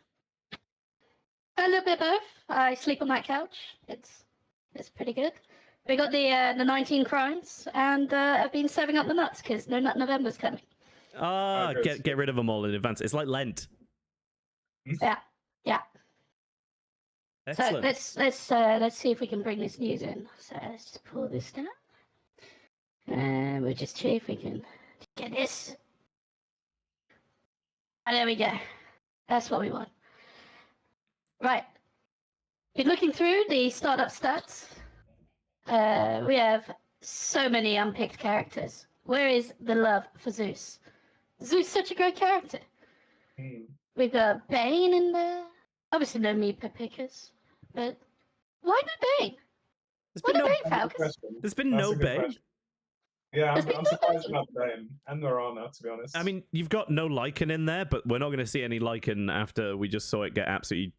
A little bit of both. I sleep on that couch. It's pretty good. We got the 19 crimes, and I've been serving up the nuts because no Nut November's coming. Ah, Oh, good. get rid of them all in advance. It's like Lent. Yeah. Excellent. So let's see if we can bring this news in. So let's just pull this down, and we'll just see if we can get this. And there we go. That's what we want. Right. Been looking through the startup stats. We have so many unpicked characters. Where is the love for Zeus? Zeus is such a great character. We've got Bane in there. Obviously no Meeper pickers. But why no Bane? Why no Bane, Falcus? There's been no Bane. Yeah, There's been I'm no surprised Bane. about Bane and Mirana, to be honest. I mean, you've got no Lycan in there, but we're not going to see any Lycan after we just saw it get absolutely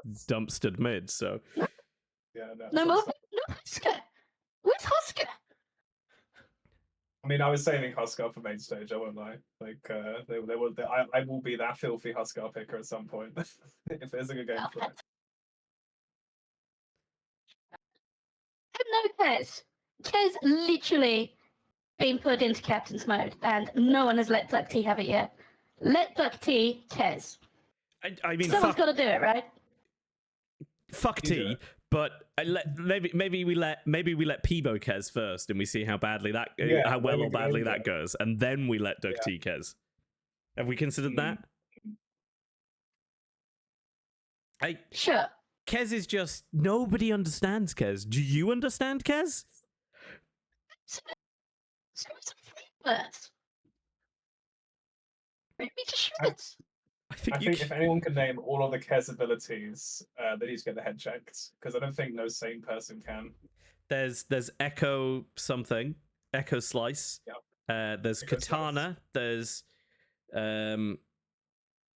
that's, dumpstered mid, so... yeah, No more? No Husker. Where's Husker? I mean, I was saving Huskar for main stage. I won't lie. Like, I will be that filthy Huskar picker at some point if there's a good game for it. No Kez. Kez literally been put into captain's mode, and no one has let Duck T have it yet. Let Duck T Kez. I mean, Someone's got to do it, right? Fuck T, but maybe we let Peebo Kez first, and we see how badly that how well or badly that goes, and then we let Duck T Kez. Have we considered that? Sure. Kez is just nobody understands Kez. Do you understand Kez? First. Maybe to shreds. I think if anyone can name all of the Kez abilities, they need to get the head checked, because I don't think no sane person can. There's Echo something, Echo Slice. Yep. There's Echo Katana. Slice.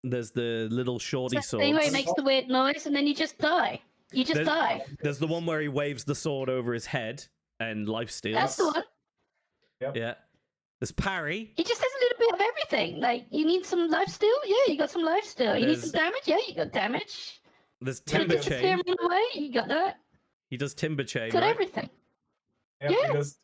There's the little shorty sword. Thing where he makes the weird noise and then you just die. You just die. There's the one where he waves the sword over his head and lifesteals. That's the one. Yep. Yeah. There's parry. He just has a little bit of everything. Like, you need some lifesteal? Yeah, you got some lifesteal. You need some damage? Yeah, you got damage. There's Can you timber get the chain. spear in the way? You got that. He does timber chain, Got right? everything. Yeah, Yeah. because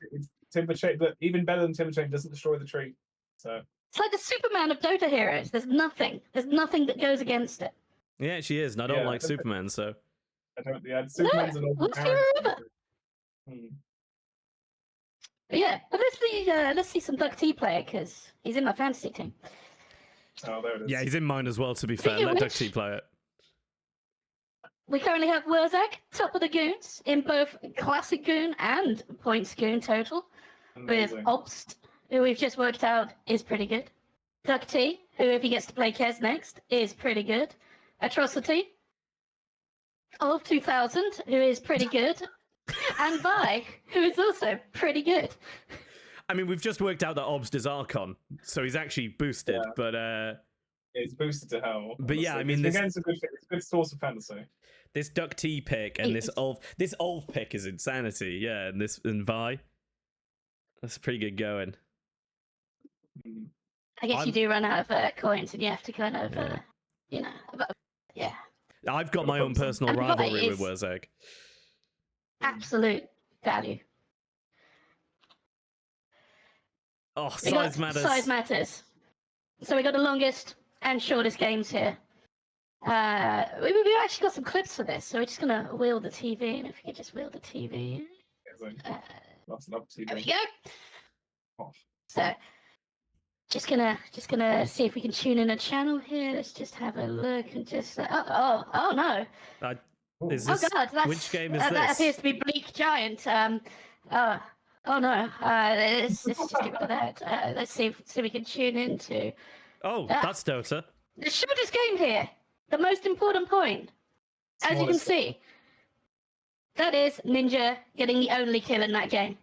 Timber Chain, but even better than Timber Chain, doesn't destroy the tree. So It's like the Superman of Dota heroes. There's nothing that goes against it. Yeah, she is, and I don't Yeah, like I don't- Superman, so... I don't. Yeah, Superman's an What's overpowered your character. But yeah, but let's see some Duck T play it, because he's in my fantasy team. Oh, there it is. Yeah, he's in mine as well, to be fair. Speaking of Let Duck which- T play it. We currently have Wurzak, top of the Goons, in both Classic Goon and Points Goon total, with Amazing. Obst, who we've just worked out is pretty good. Duck T, who if he gets to play Kez next, is pretty good. Atrocity, of 2000, who is pretty good. And Vi, who is also pretty good. I mean, we've just worked out that Obst is Archon, so he's actually boosted, Yeah. but It's boosted to hell. But yeah, honestly. I mean, it's, again, it's a good source of fantasy. this Duck T pick and this Olf pick is insanity, yeah, and Vi. That's pretty good going. I guess I'm- you do run out of coins and you have to kind of, yeah. I've got my own personal And Vi rivalry is- with Wurzak. Absolute value. Oh, We got size matters. Size matters. So we got the longest and shortest games here. We actually got some clips for this, so we're just gonna wheel the TV in. If we could just wheel the TV in. Love There we TV. go. Oh. So, just gonna see if we can tune in a channel here. Let's just have a look and just. Oh no! Is Oh this, God! That's, which game is that this? appears to be Bleak Giant. Oh no! Let's just get rid of that. Let's see if we can tune into Oh, that's Dota. the shortest game here. The most important point, as you can Smallest. see, that is Ninja getting the only kill in that game.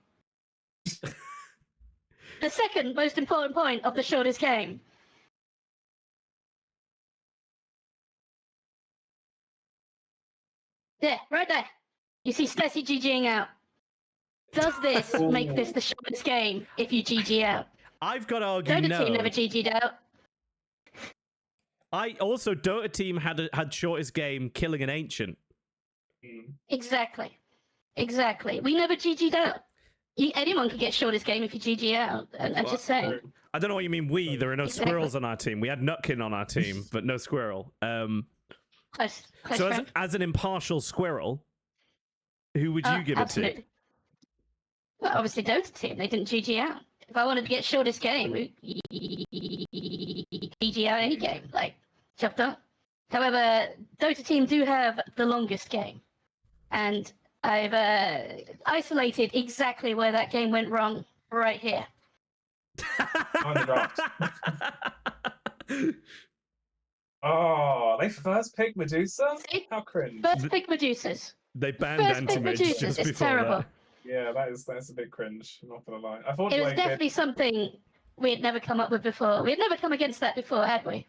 The second most important point of the shortest game. There, right there. You see Stacy GGing out. Does this make this the shortest game if you GG out? I've got to argue Dota no. team never GG'd out. Dota team had shortest game killing an ancient. Exactly. We never GG'd out. Anyone can get shortest game if you GG out. I'm just saying. I don't know what you mean. There are no squirrels on our team. We had Nutkin on our team, but no squirrel. Close So friend. as an impartial squirrel, who would you give absolutely. it to? Well, obviously Dota team. They didn't GG out. If I wanted to get shortest game, GG out any game. Like, chopped up. However, Dota team do have the longest game. And I've isolated exactly where that game went wrong right here. On the draft. Oh, they first picked Medusa? See? How cringe. First pick Medusas. They banned First pick Anti-Mage Medusas. just It's before terrible. that. Yeah, that's a bit cringe. I'm not gonna lie. I thought It was like definitely something we had never come up with before. We had never come against that before, had we?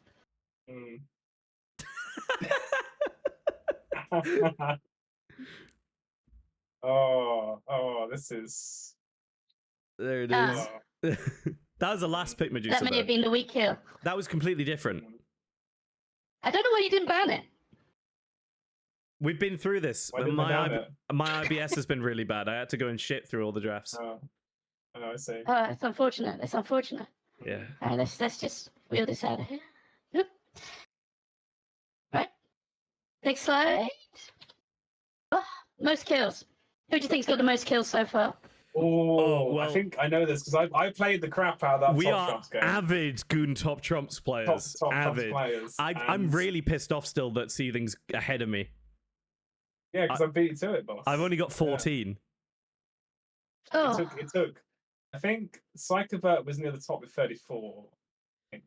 This is. There it Ah. is. That was the last pick Medusa. That may have though. been the weak kill. That was completely different. I don't know why you didn't ban it. We've been through this. Why didn't they ban it? My IBS has been really bad. I had to go and shit through all the drafts. Oh, I see. It's unfortunate. It's unfortunate. Yeah. All right, let's just wheel this out of here. Yep. Right. Next slide. Oh, most kills. Who do you think's got the most kills so far? Oh, well, I think I know this because I played the crap out of that We Top are Trumps game. avid Goon Top Trumps players. Top Trumps avid. players. I'm and- really pissed off still that Seething's ahead of me. Yeah, because I beat you to it, boss. I've only got 14. Oh, It took. I think Psychovert was near the top with 34. I think.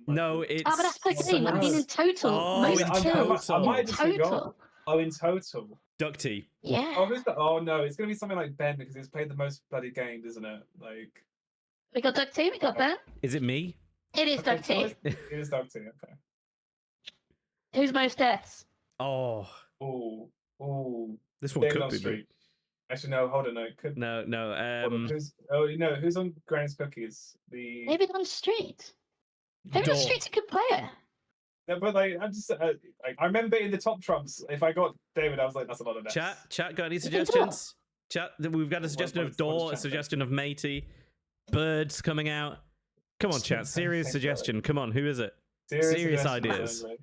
No, it's. but that's 13. I mean, in total, Oh, most in kills. I might have In just forgot. total. Oh, in total. Ducty. Yeah. Oh, who's the? Oh no, it's gonna be something like Ben because he's played the most bloody games, isn't it? Like. We got Duck T. We got Ben. Is it me? It is Duck T. It is Doug T. Okay. Who's most deaths? Oh, Oh. this one David could on be me. Street. Actually, no. Hold on. No. It could. No. Hold on, who's on Granny's Cookies? The. David on Street. David on Door. Street's a good player. No, but like, I'm just. I remember in the Top Trumps, if I got David, I was like, that's a lot of deaths. Chat, got any can do it. suggestions? Chat, we've got a suggestion what of is Door, a chat suggestion of Matey, Birds coming out. Come on, chat, serious suggestion. Come on, who is it? Serious suggestions ideas. only.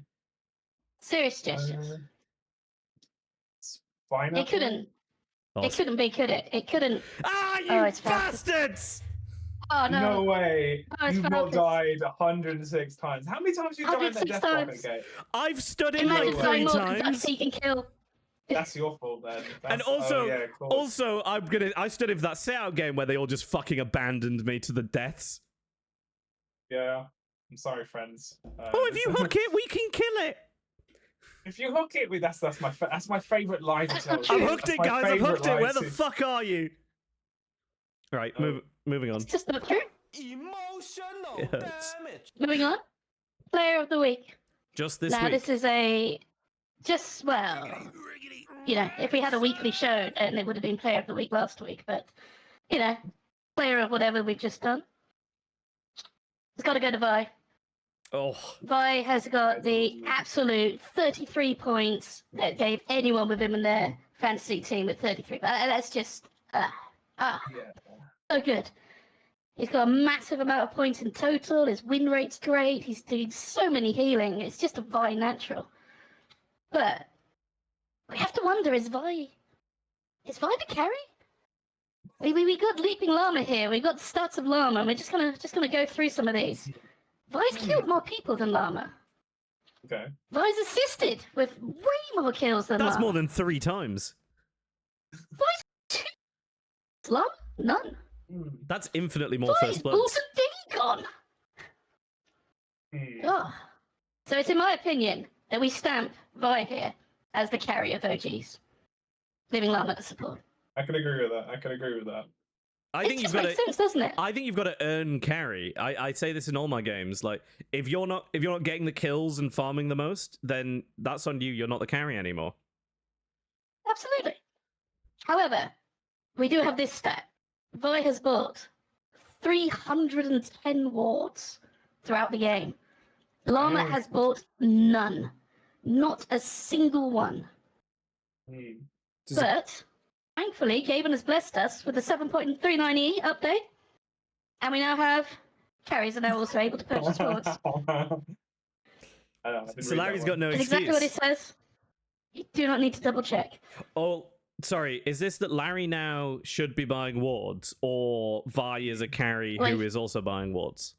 Serious suggestions. Pineapple? It couldn't. Oh, It couldn't be, could it? It couldn't. Ah, you Oh, it's Falcus. bastards! Oh no. No way. Oh, it's You've not Falcus. died 106 times. How many times have you died in that 106 death block times. game? I've stood in Imagine like dying 3 more because times. he can kill. That's your fault then. And That's- also, oh, yeah, of course. also, I stood in that sit-out game where they all just fucking abandoned me to the deaths. Yeah. I'm sorry, friends. Oh, if you hook it, we can kill it. If you hook it, that's my favorite line to That's tell. not I've true. hooked it, That's my guys. I've favourite hooked it. line Where the to- fuck are you? Right, Oh. moving on. It's just not true. Emotional It hurts. damage. Moving on. Player of the week. Just this Now week. this is if we had a weekly show, then it would have been player of the week last week. But player of whatever we've just done. It's got to go to Vi. Oh, Vi has got the absolute 33 points that gave anyone with him in their fantasy team at 33. That's just Yeah. so good. He's got a massive amount of points in total. His win rate's great. He's doing so many healing. It's just a Vi natural. But we have to wonder: is Vi the carry? We got Leaping Llama here. We got the stats of Llama. And we're just gonna go through some of these. Vi's killed more people than Llama. Okay. Vi's assisted with way more kills than That's Llama. more than 3 times. Vi's 2. Llama? None. That's infinitely more Vi's first Bulls bloods. and Decon. Oh. So it's in my opinion that we stamp Vi here as the carry of OGs, leaving Llama to support. I can agree with that. I It think you've just got makes to. sense, doesn't it? I think you've got to earn carry. I say this in all my games. Like, if you're not getting the kills and farming the most, then that's on you. You're not the carry anymore. Absolutely. However, we do have this stat. Vi has bought 310 wards throughout the game. Llama has bought none. Not a single one. But, thankfully, Gaben has blessed us with a 7.39E update. And we now have carries are now also able to purchase wards. So Larry's got no It's excuse. exactly what it says. You do not need to double check. Oh, sorry. Is this that Larry now should be buying wards, or Vi is a carry who is also buying wards?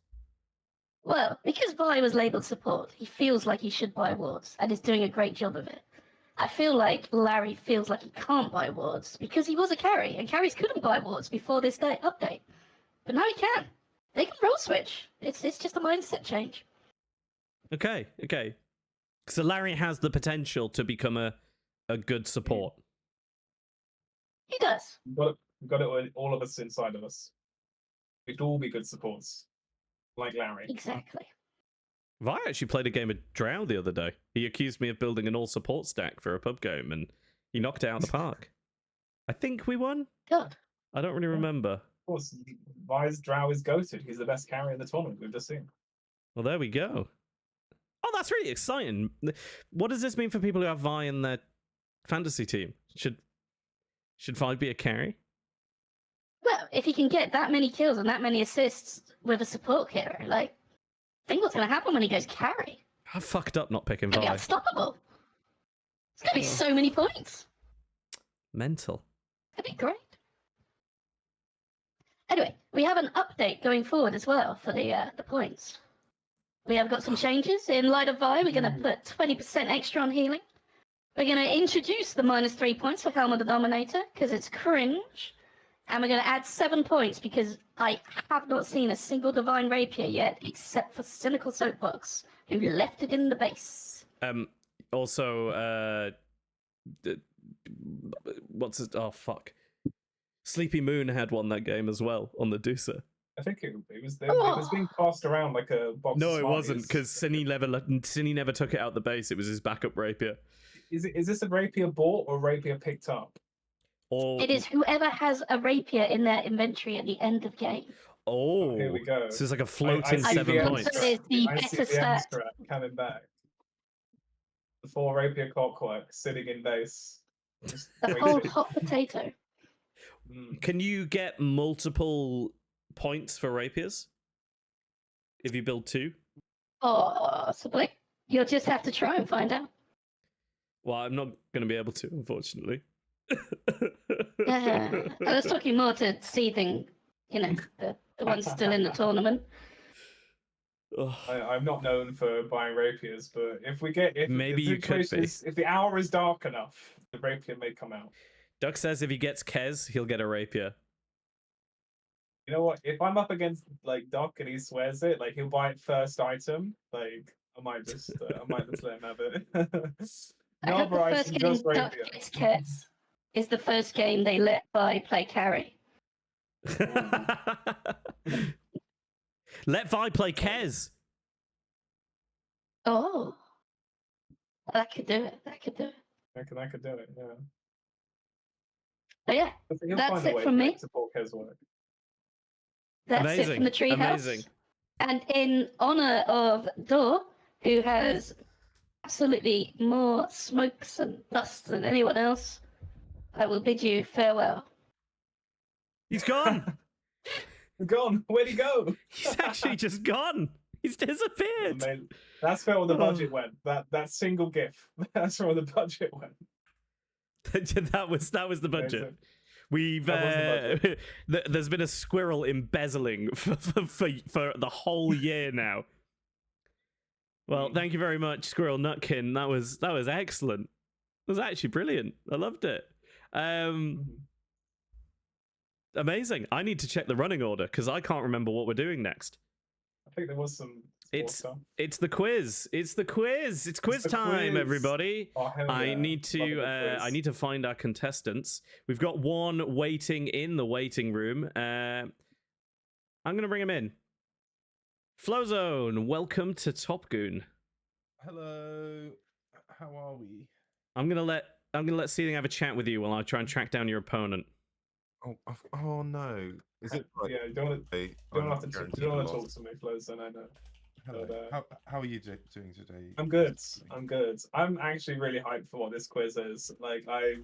Well, because Vi was labelled support, he feels like he should buy wards and is doing a great job of it. I feel like Larry feels like he can't buy wards because he was a carry, and carries couldn't buy wards before this day update. But now he can. They can role switch. It's just a mindset change. Okay. So Larry has the potential to become a good support. He does. We've got it all of us inside of us. We could all be good supports. Like Larry. Exactly. Vi actually played a game of Drow the other day. He accused me of building an all-support stack for a pub game, and he knocked it out of the park. I think we won? Good. I don't really remember. Of course, Vi's Drow is goated. He's the best carry in the tournament, we've just seen. Well, there we go. Oh, that's really exciting. What does this mean for people who have Vi in their fantasy team? Should Vi be a carry? Well, if he can get that many kills and that many assists with a support hero, like, think what's going to happen when he goes carry. I fucked up not picking It's going to be Vi. unstoppable. It's going to be so many points. Mental. That'd be great. Anyway, we have an update going forward as well for the points. We have got some changes. In light of Vi, we're going to put 20% extra on healing. We're going to introduce the -3 points for Helm of the Dominator, because it's cringe. And we're going to add 7 points, because I have not seen a single Divine Rapier yet, except for Cynical Soapbox, who left it in the base. Also, what's it? Oh, fuck. Sleepy Moon had one that game as well on the Deucer. I think it was being passed around like a box. No, of it wasn't, Smarties. because Cine never took it out the base. It was his backup rapier. Is this a rapier bought or rapier picked up? Or It is whoever has a rapier in their inventory at the end of game. Oh, here we go. So it's like a floating I see 7 the points. So it is the I see better the stat. extra coming back. The 4 rapier clockwork sitting in base. Just The waiting. whole hot potato. Can you get multiple points for rapiers if you build 2? Possibly. You'll just have to try and find out. Well, I'm not going to be able to, unfortunately. I was talking more to Seething, the one still in the tournament. I'm not known for buying rapiers, but if Maybe the you could situation be. if the hour is dark enough, the rapier may come out. Duck says if he gets Kez, he'll get a rapier. You know what? If I'm up against like Doc and he swears it, like he'll buy it first item. Like I might just let him have it. I hope the first game Duck gets Kets is the first game they let Vi play carry. Let Vi play Kez. Oh. That could do it. I could do it, yeah. But yeah, He'll that's find a it way from to me. make support Kez work. That's Amazing. it from the treehouse. Amazing. And in honor of Dor, who has absolutely more smokes and dust than anyone else, I will bid you farewell. He's gone. Gone. Where'd he go? He's actually just gone. He's disappeared. That's where all the budget went. That single GIF. That's where all the budget went. that was the budget. We've That was the there's been a squirrel embezzling for the whole year now. Well, thank you very much, Squirrel Nutkin. That was excellent. It was actually brilliant. I loved it. Amazing. I need to check the running order because I can't remember what we're doing next. I think there was some. Stuff. It's the quiz. It's the quiz. It's quiz time, everybody. Oh, hell I yeah. need to find our contestants. We've got one waiting in the waiting room. I'm gonna bring him in. Flowzone, welcome to Top Goon. Hello. How are we? I'm gonna let Seething have a chat with you while I try and track down your opponent. Oh no. Is it like, Yeah, you don't want to talk to me, Flowzone. I know. Hello. But, how are you doing today? I'm good. I'm actually really hyped for what this quiz is. Like, I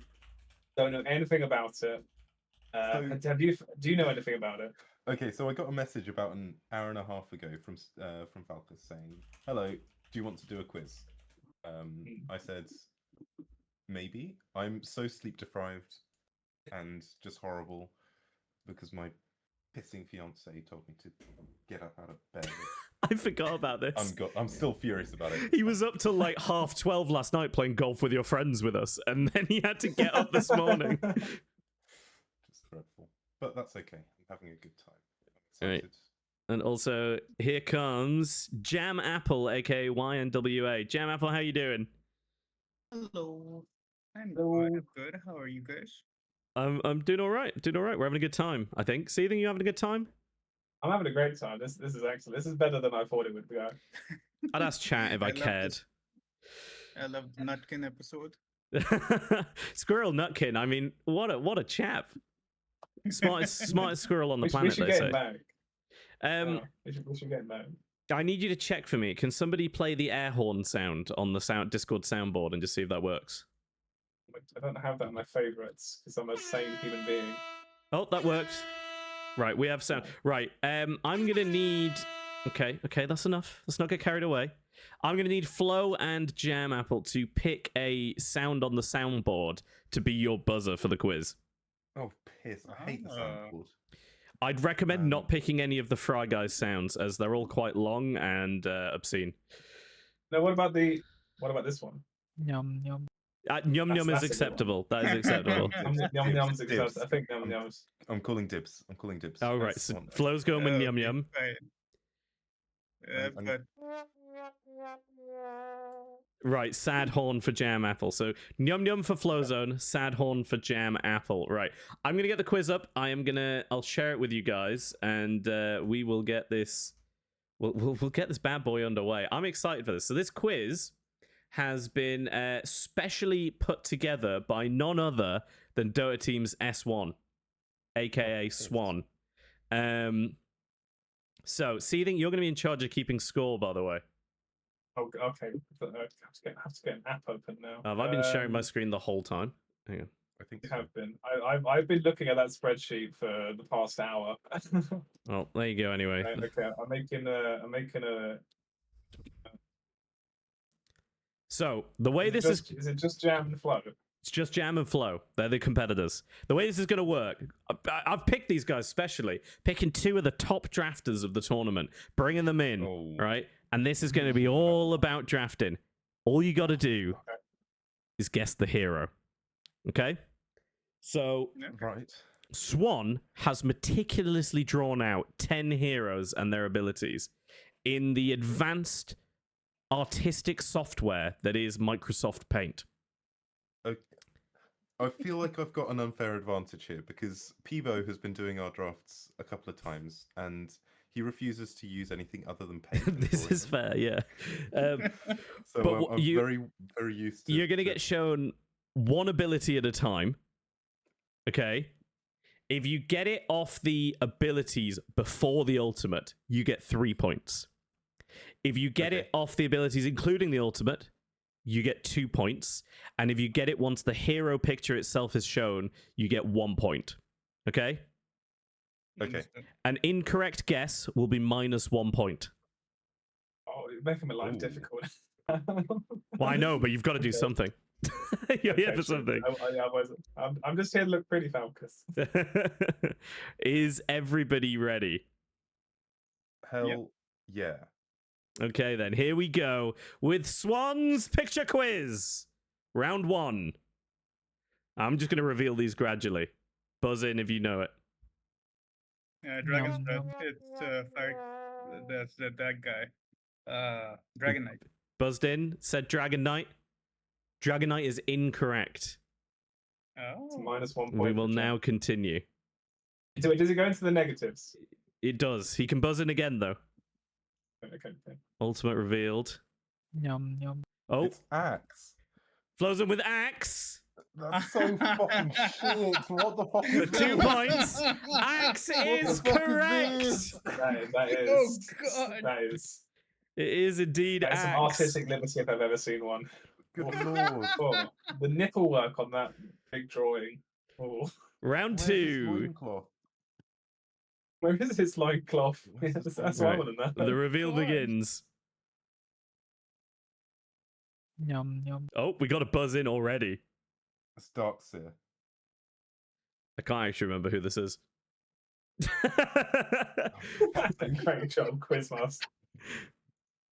don't know anything about it. Do you know anything about it? Okay, so I got a message about an hour and a half ago from Falcus saying, "Hello, do you want to do a quiz?" I said, "Maybe." I'm so sleep deprived and just horrible because my pissing fiance told me to get up out of bed. I forgot about this. I'm still furious about it. He was up till like 12:30 last night playing golf with your friends with us, and then he had to get up this morning. Just dreadful. But that's okay. I'm having a good time. I'm excited. Right. And also, here comes Jam Apple, aka YNWA. Jam Apple, how you doing? Hello. I'm good. How are you guys? I'm doing all right. We're having a good time, I think. Seething, you having a good time? I'm having a great time. This is excellent. This is better than I thought it would go. I'd ask chat if I cared. I love the Nutkin episode. Squirrel Nutkin. I mean, what a chap. Smartest squirrel on the planet. We should they get say. him back. We should get him back. I need you to check for me. Can somebody play the air horn sound on the Discord soundboard and just see if that works? I don't have that in my favorites because I'm a sane human being. Oh, that worked. Right, we have sound. Right, I'm gonna need. Okay, that's enough. Let's not get carried away. I'm gonna need Flo and Jam Apple to pick a sound on the soundboard to be your buzzer for the quiz. Oh, piss! I hate the soundboard. I'd recommend not picking any of the Fry Guys sounds as they're all quite long and obscene. No, what about this one? Yum yum. Yum Yum is acceptable. That is acceptable. Yum Yum's acceptable. I think Yum Yum's. I'm calling dibs. Oh, right. So Flo's going with Yum Yum. Right, sad horn for Jam Apple. So Yum Yum for Flowzone, sad horn for Jam Apple. Right. I'm gonna get the quiz up. I'll share it with you guys, and we will get this. We'll get this bad boy underway. I'm excited for this. So this quiz has been specially put together by none other than Dota Team's S1, aka Swan. So, Seething, you're going to be in charge of keeping score, by the way. Oh, okay. I have to get an app open now. Have I been sharing my screen the whole time? Hang on. I think you have been. I've been looking at that spreadsheet for the past hour. Well, there you go. Anyway. Okay, I'm making a. So the way this is it just Jam and Flow? It's just Jam and Flow. They're the competitors. The way this is going to work, I've picked these guys specially, picking two of the top drafters of the tournament, bringing them in, right? And this is going to be all about drafting. All you got to do is guess the hero. Okay? So, right. Swan has meticulously drawn out 10 heroes and their abilities in the advanced artistic software that is Microsoft Paint. Okay. I feel like I've got an unfair advantage here because Peebo has been doing our drafts a couple of times and he refuses to use anything other than Paint. This is fair, yeah. So but I'm very, very used to. You're going to get shown one ability at a time. Okay? If you get it off the abilities before the ultimate, you get 3 points. If you get it off the abilities, including the ultimate, you get 2 points. And if you get it once the hero picture itself is shown, you get 1 point. Okay? Okay. An incorrect guess will be -1 point. making my life Ooh. difficult. Well, I know, but you've got to do Okay. something. You're here Okay, for sure. something. I'm just here to look pretty, Falcus. Is everybody ready? Hell yeah. Okay, then here we go with Swan's picture quiz. Round 1. I'm just going to reveal these gradually. Buzz in if you know it. Dragon's Breath. It's fire. That's that guy. Dragon Knight. Buzzed in, said Dragon Knight. Dragon Knight is incorrect. It's Oh. -1 point. We will for now continue. Jam. Does it go into the negatives? It does. He can buzz in again, though. Okay. Ultimate revealed. Yum yum. Oh, It's Axe. flows in with Axe. That's so fucking shit. What the fuck For is 2 this? points. Axe is the fuck is correct. this? That is. Oh, God. That is. It is indeed That's some Axe. artistic liberty if I've ever seen one. Good Oh, lord. oh, the nipple work on that big drawing. Oh, Round Where's his 2. loincloth? where is his loincloth? Where's his That's what I Right. want to know. The reveal God. begins. Yum yum. Oh, we got a buzz in already. It's Darkseer. I can't actually remember who this is. Great job, Quizmaster.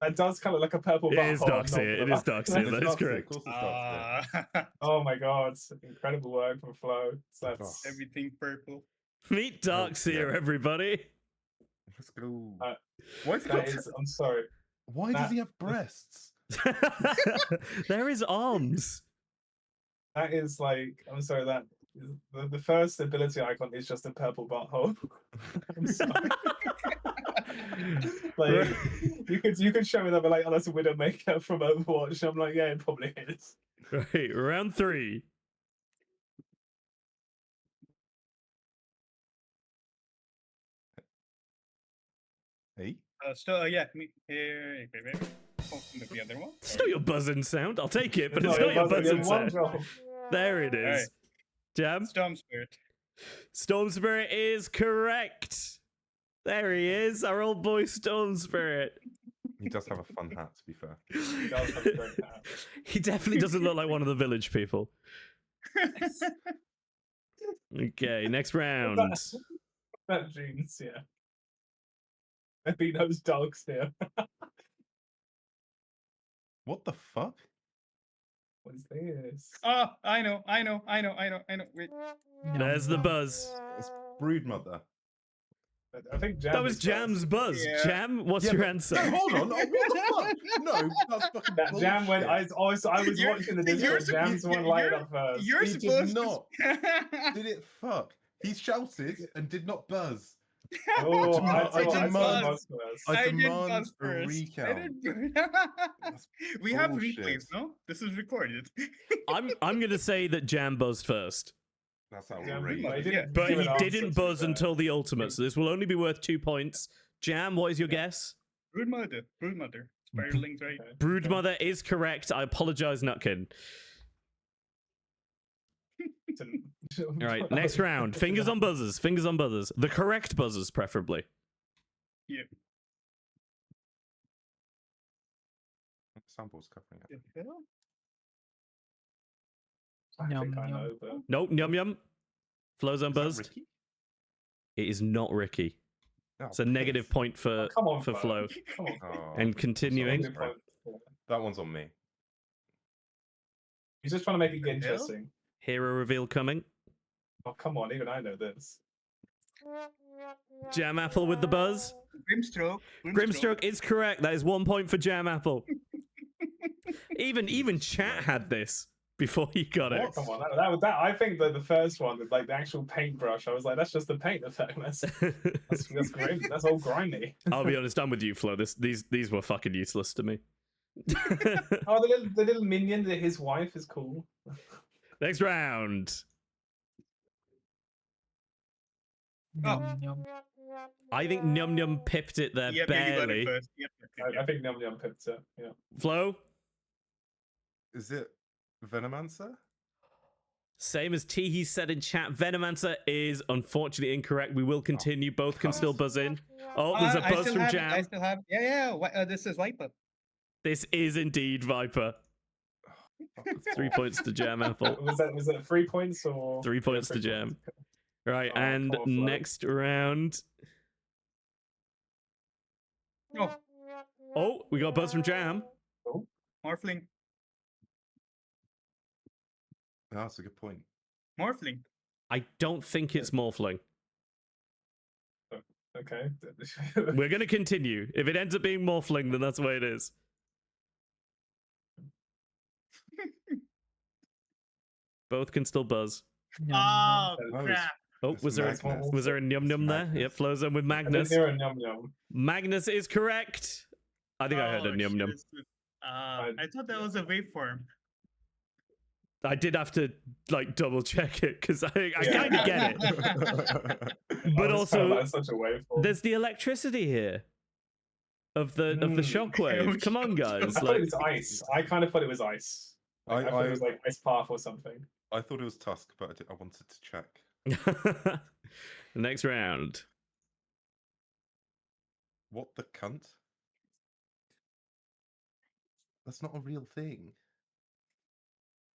That does kind of like a purple It butthole. is Darkseer. It is Darkseer. That is Darkseer, correct. Of course it's Darkseer. Oh my god, incredible work from Flo. So Oh. that's Everything purple. Meet Darkseer, yeah. everybody. Let's go. Uh, Why has he got that is. I'm sorry. Why does he have breasts? There is arms. That is like. I'm sorry. That the first ability icon is just a purple butthole. I'm sorry. Like you could show me that, but like, oh, that's a Widowmaker from Overwatch. I'm like, yeah, it probably is. Right, round 3. Hey? Yeah, me here. Okay, maybe. Oh, the other one. It's not your buzzing sound. I'll take it, but No, it's not your buzzing one sound. job. There it is. Alright. Jam. Storm Spirit. Storm Spirit is correct. There he is, our old boy Storm Spirit. He does have a fun hat, to be fair. He does have a great hat. He definitely doesn't look like one of the village people. Okay, next round. That jeans, yeah. Maybe those dogs here. What the fuck? What is this? Oh, I know. Wait. There's the buzz. It's Broodmother. I think Jam That was is first. Jam's buzz. Yeah. Jam, what's Yeah, your but- answer? No, hold on. What the fuck? No, that's fucking That Jam went. bullshit. I was You're- watching the you're Discord. sup- Jam's the one lighted up first. You're He did supposed not. to. Did it fuck? He shouted and did not buzz. Oh, I demand- buzz first. I did demand buzz a first. recount. That's We have bullshit. replays, no? This is recorded. I'm gonna say that Jam buzzed first. That's Jam, outrageous. Yeah. But give he an answer, didn't to buzz be fair. until the ultimate, so this will only be worth 2 points. Jam, what is your guess? Broodmother. Spiralings, right? Okay. Broodmother is correct. I apologize, Nutkin. All right, next round. Fingers on buzzers. Fingers on buzzers. The correct buzzers, preferably. Sample's covering it. The hell? I think I Yum, know, but Nope, yum yum. Flo's Is that unbuzzed. Ricky? It is not Ricky. Oh, It's a negative piss. point for come on, for Flo. Come on. Oh, And continuing. I'm sorry. That one's on me. He's just trying to make it The hell? interesting. Hero reveal coming. Oh, come on, even I know this. Jam Apple with the buzz. Grimstroke. Grimstroke is correct. That is 1 point for Jam Apple. Even chat had this before he got it. Oh, come on, that I think that the first one with like the actual paintbrush, I was like, that's just the paint effect. That's great. That's all grimy. I'll be honest, I'm with you, Flo. These were fucking useless to me. Oh, the little minion, his wife is cool. Next round. Yum yum. I think Num Num pipped it there Yep, yeah, you got barely. it first. Yep. I think Num Num picked it. Yeah. Flo, Is it Venomancer? same as Teehee said in chat, Venomancer is unfortunately incorrect. We will continue. Both can still buzz in. Oh, there's a I buzz still from have it, I Jam. still have. Yeah. This is Wipe Up. This is indeed Viper. 3 points to Jam Apple. Was that 3 points or 3 points yeah, to 3 Jam. points. Right, Oh, and come on, Flo. next round. Oh, Oh, we got a buzz from Jam. Oh, Morphling. That's a good point. Morphling. I don't think it's Morphling. okay. We're going to continue. If it ends up being Morphling, then that's the way it is. Both can still buzz. Oh, Oh, crap. Oh, It's was there Magnus. a num num there? Magnus. Yep, flows on with I didn't Magnus. hear a num num. Magnus is correct. I think I heard a Oh, num num. shit. I thought that was a waveform. I did have to like double check it because I Yeah. kind of get it. But I just felt also, like such a waveform. there's the electricity here of the shockwave. Come on, guys! I thought Like, it was ice. I kind of thought it was ice. Like, I thought it was like ice path or something. I thought it was Tusk, but I wanted to check. the next round. What the cunt? That's not a real thing.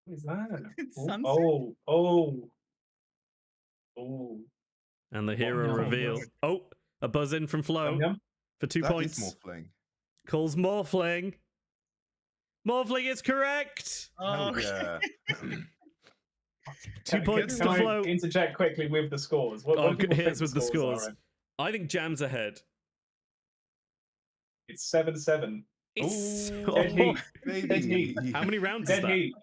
What is that? It's Oh, sunset? oh. And the hero Yum, reveal. yum. Oh, a buzz in from Flo Yum, yum. for 2 That is points. Morphling. Calls Morphling. Morphling is correct. Oh, Hell yeah. 2 points to Can Flo. I interject quickly with the scores? What do people Here's think with the scores. are? I think Jam's ahead. It's 7-7. It's Dead heat. Dead heat. How many rounds is Dead that? heat.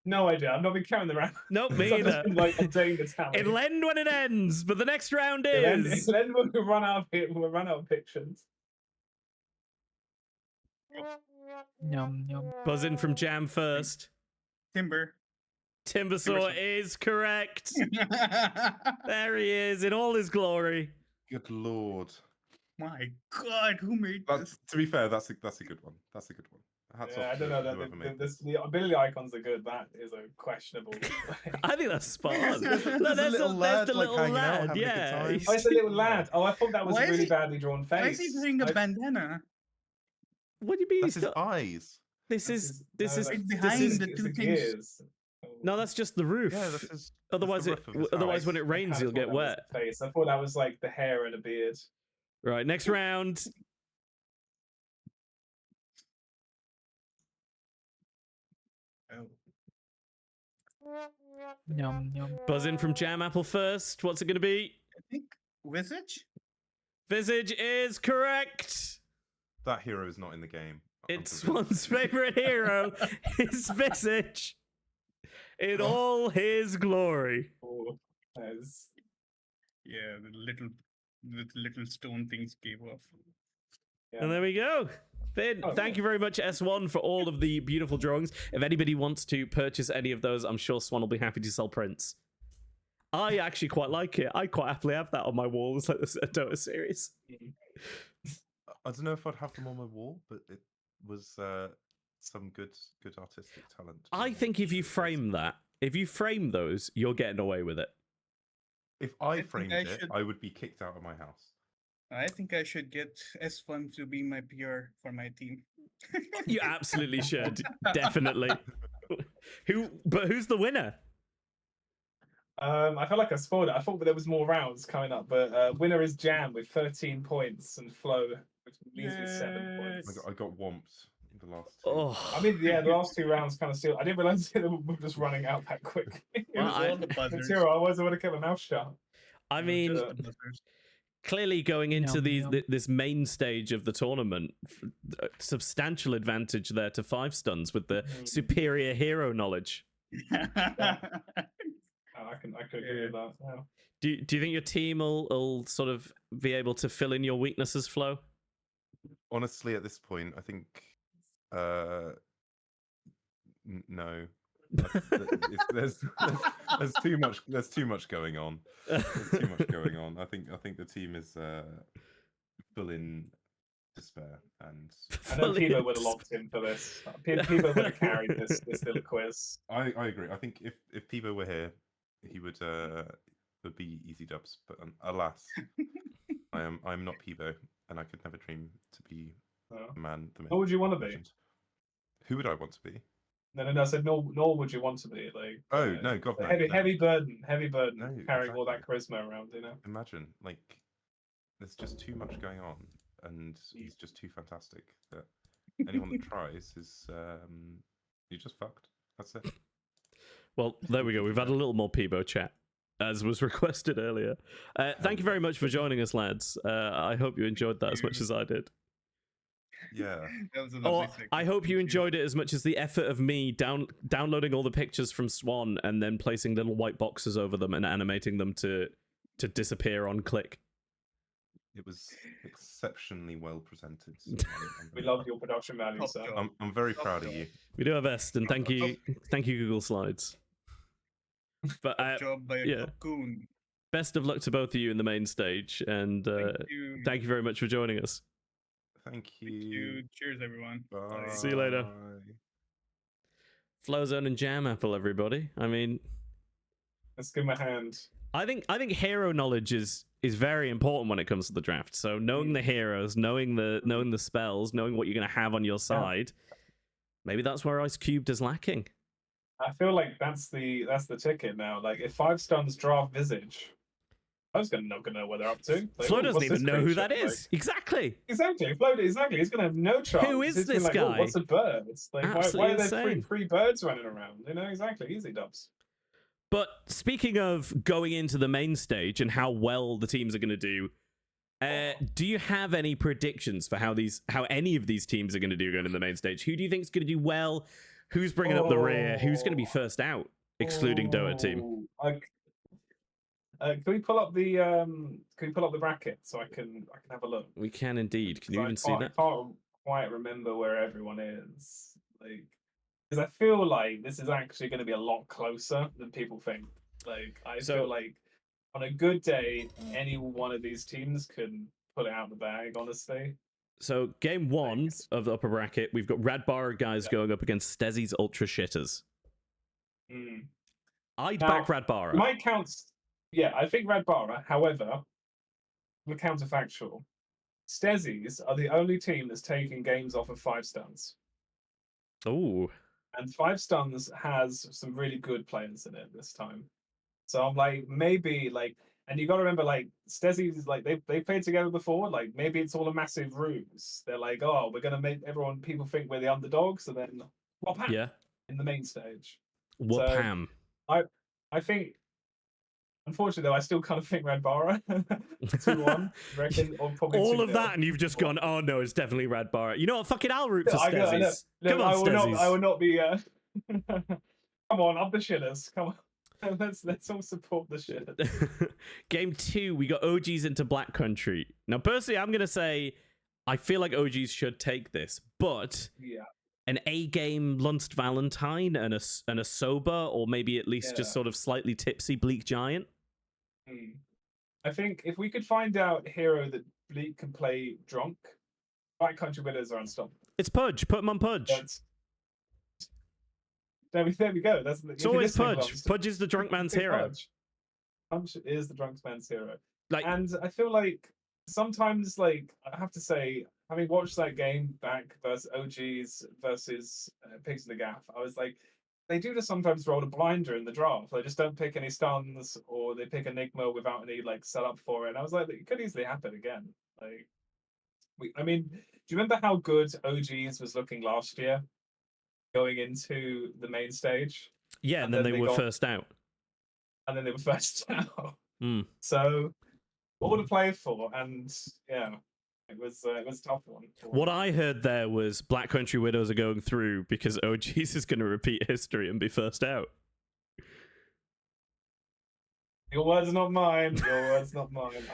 No idea. I've not been counting the round. Nope, me I've just either. been, like updating the tally. It'll end when it ends, but the next round It'll is. end when we run out of pictures. Yum yum. Buzz in from Jam first. Timber. Timbersaw is correct. There he is in all his glory. Good lord. My God, who made this? To be fair, that's a good one. That's a good one. Hats Yeah, off I don't to know. whoever made The ability icons are good. That is a questionable. I think that's spot on. There's a Look, little lad, the like, little hanging out, lad. having a good Yeah. time. he's- Oh, it's a little lad. Oh, I thought that was Why a is really he- badly drawn face. Why is he wearing a bandana? What do you mean? That's he's his got... eyes. This is like behind the two things. gears. No, that's just the roof. Yeah, that's his. Otherwise, that's the roof of his otherwise when eyes. it rains, you'll get wet. Face. I thought that was like the hair and a beard. Right, next round. Oh. Yum yum. Buzz in from Jam Apple first. What's it going to be? I think Visage? Visage is correct. That hero is not in the game. I'm It's convinced. one's favorite hero, his Visage, in all his glory. Oh, that is. Yeah, the little stone things gave off. And there we go. Finn, Oh, thank you very much, S1, for all of the beautiful drawings. If anybody wants to purchase any of those, I'm sure Swan will be happy to sell prints. I actually quite like it. I quite happily have that on my wall. It's like this Dota series. I don't know if I'd have them on my wall, but it was some good artistic talent. I think if you frame that, if you frame those, you're getting away with it. If I think framed I it, should- I would be kicked out of my house. I think I should get S1 to be my PR for my team. You absolutely should. Definitely. Who's the winner? I feel like I spoiled it. I thought that there was more rounds coming up, but winner is Jam with 13 points and Flo with measly 7 points. I got whomped in the last two. Oh, I mean, yeah, the last 2 rounds kind of still. I didn't realize they were just running out that quickly. It Well, was I- all the buzzers. Zero. Otherwise, I would have kept my mouth shut. I mean, Just the buzzers. clearly going into Yum, yum. this main stage of the tournament, substantial advantage there to 5 stuns with the superior hero knowledge. I can agree with that. Yeah. Do you think your team will sort of be able to fill in your weaknesses, Flo? Honestly, at this point, I think no. There's too much. There's too much going on. There's too much going on. I think the team is full in despair, and I know Pivo would have locked in for this. Pivo would have carried this little quiz. I agree. I think if Pivo were here, he would be easy dubs. But alas, I'm not Pivo, and I could never dream to be The man. What would you want to be? legend. Who would I want to be? No. I said nor would you want to be like. Oh no, God no. Heavy burden, No, carrying all that exactly. charisma around. You know. Imagine, like, there's just too much going on, and he's just too fantastic that anyone that tries is you're just fucked. That's it. Well, there we go. We've had a little more Peebo chat, as was requested earlier. Thank you very much for joining us, lads. I hope you enjoyed that as much as I did. Yeah. That was a Or lovely segment. I hope you enjoyed it as much as the effort of me downloading all the pictures from Swan and then placing little white boxes over them and animating them to disappear on click. It was exceptionally well presented. We love your production value, Top sir. job. I'm very proud of you. We do our best, and thank you, Google Slides. But Top job by yeah. Top Goon. Best of luck to both of you in the main stage, and thank you very much for joining us. Thank you. Thank you. Cheers, everyone. Bye. See you later. Flowzone and Jam Apple, everybody. I mean, Let's give him a hand. I think hero knowledge is very important when it comes to the draft. So knowing the heroes, knowing the spells, knowing what you're going to have on your side, maybe that's where Ice Cubed is lacking. I feel like that's the ticket now. Like if 5 stuns draft Visage, I was not gonna know what they're up to. Like, Flo oh, doesn't what's even this know who creature? that is. Exactly. Exactly. He's gonna have no chance. Who is He's gonna this be like, oh, guy? what's a bird? It's like why Absolutely are there insane. three birds running around? You know, exactly. Easy dubs. But speaking of going into the main stage and how well the teams are going to do you have any predictions for how any of these teams are going to do going in the main stage? Who do you think is going to do well? Who's bringing up the rear? Who's going to be first out, excluding Dota team? Can we pull up the bracket so I can have a look? We can indeed. Can you even see that? I can't quite remember where everyone is. Like, because I feel like this is actually going to be a lot closer than people think. Like, I feel like on a good day, any one of these teams can put it out of the bag, honestly. So, game 1 of the upper bracket, we've got Radbar guys going up against Stezzy's Ultra Shitters. I'd back Radbar. Might count. Yeah, I think Radbar. However, the counterfactual. Stezzy's are the only team that's taking games off of 5 stuns. Oh. And 5 stuns has some really good players in it this time. So I'm like, maybe like, and you got to remember, like, Stezzy's like they played together before. Like maybe it's all a massive ruse. They're like, oh, we're gonna make people think we're the underdogs, and then whap in the main stage. Wham. So, I think. Unfortunately, though, I still kind of think Radbara 2-1. Reckon, or probably all 2-0. of that, and you've just gone, oh no, it's definitely Radbar. You know what? Fucking I'll root for Stezzy's. Come on, Stezzy's. I will not be. Come on, up the shitters. Come on, let's all support the shitters. Game 2, we got OGs into Black Country. Now, personally, I'm gonna say I feel like OGs should take this, but an A game Lunst Valentine and a sober, or maybe at least just sort of slightly tipsy Bleak Giant. I think if we could find out a hero that Bleak can play drunk, Black Country Winners are unstoppable. It's Pudge. Put him on Pudge. There we go. It's always Pudge. Pudge is the drunk man's hero. Pudge is the drunk man's hero. And I feel like sometimes, like, I have to say, having watched that game back versus OGs versus Pigs in the Gaff, I was like, they do just sometimes roll a blinder in the draft. They just don't pick any stuns, or they pick Enigma without any like setup for it. And I was like, it could easily happen again. Like, I mean, do you remember how good OGs was looking last year, going into the main stage? Yeah, and then they were first out. And then they were first out. So, all to play for, and yeah. It was a tough one. What I heard there was Black Country Widows are going through because OGs is going to repeat history and be first out. Your words, not mine. Your words, not mine.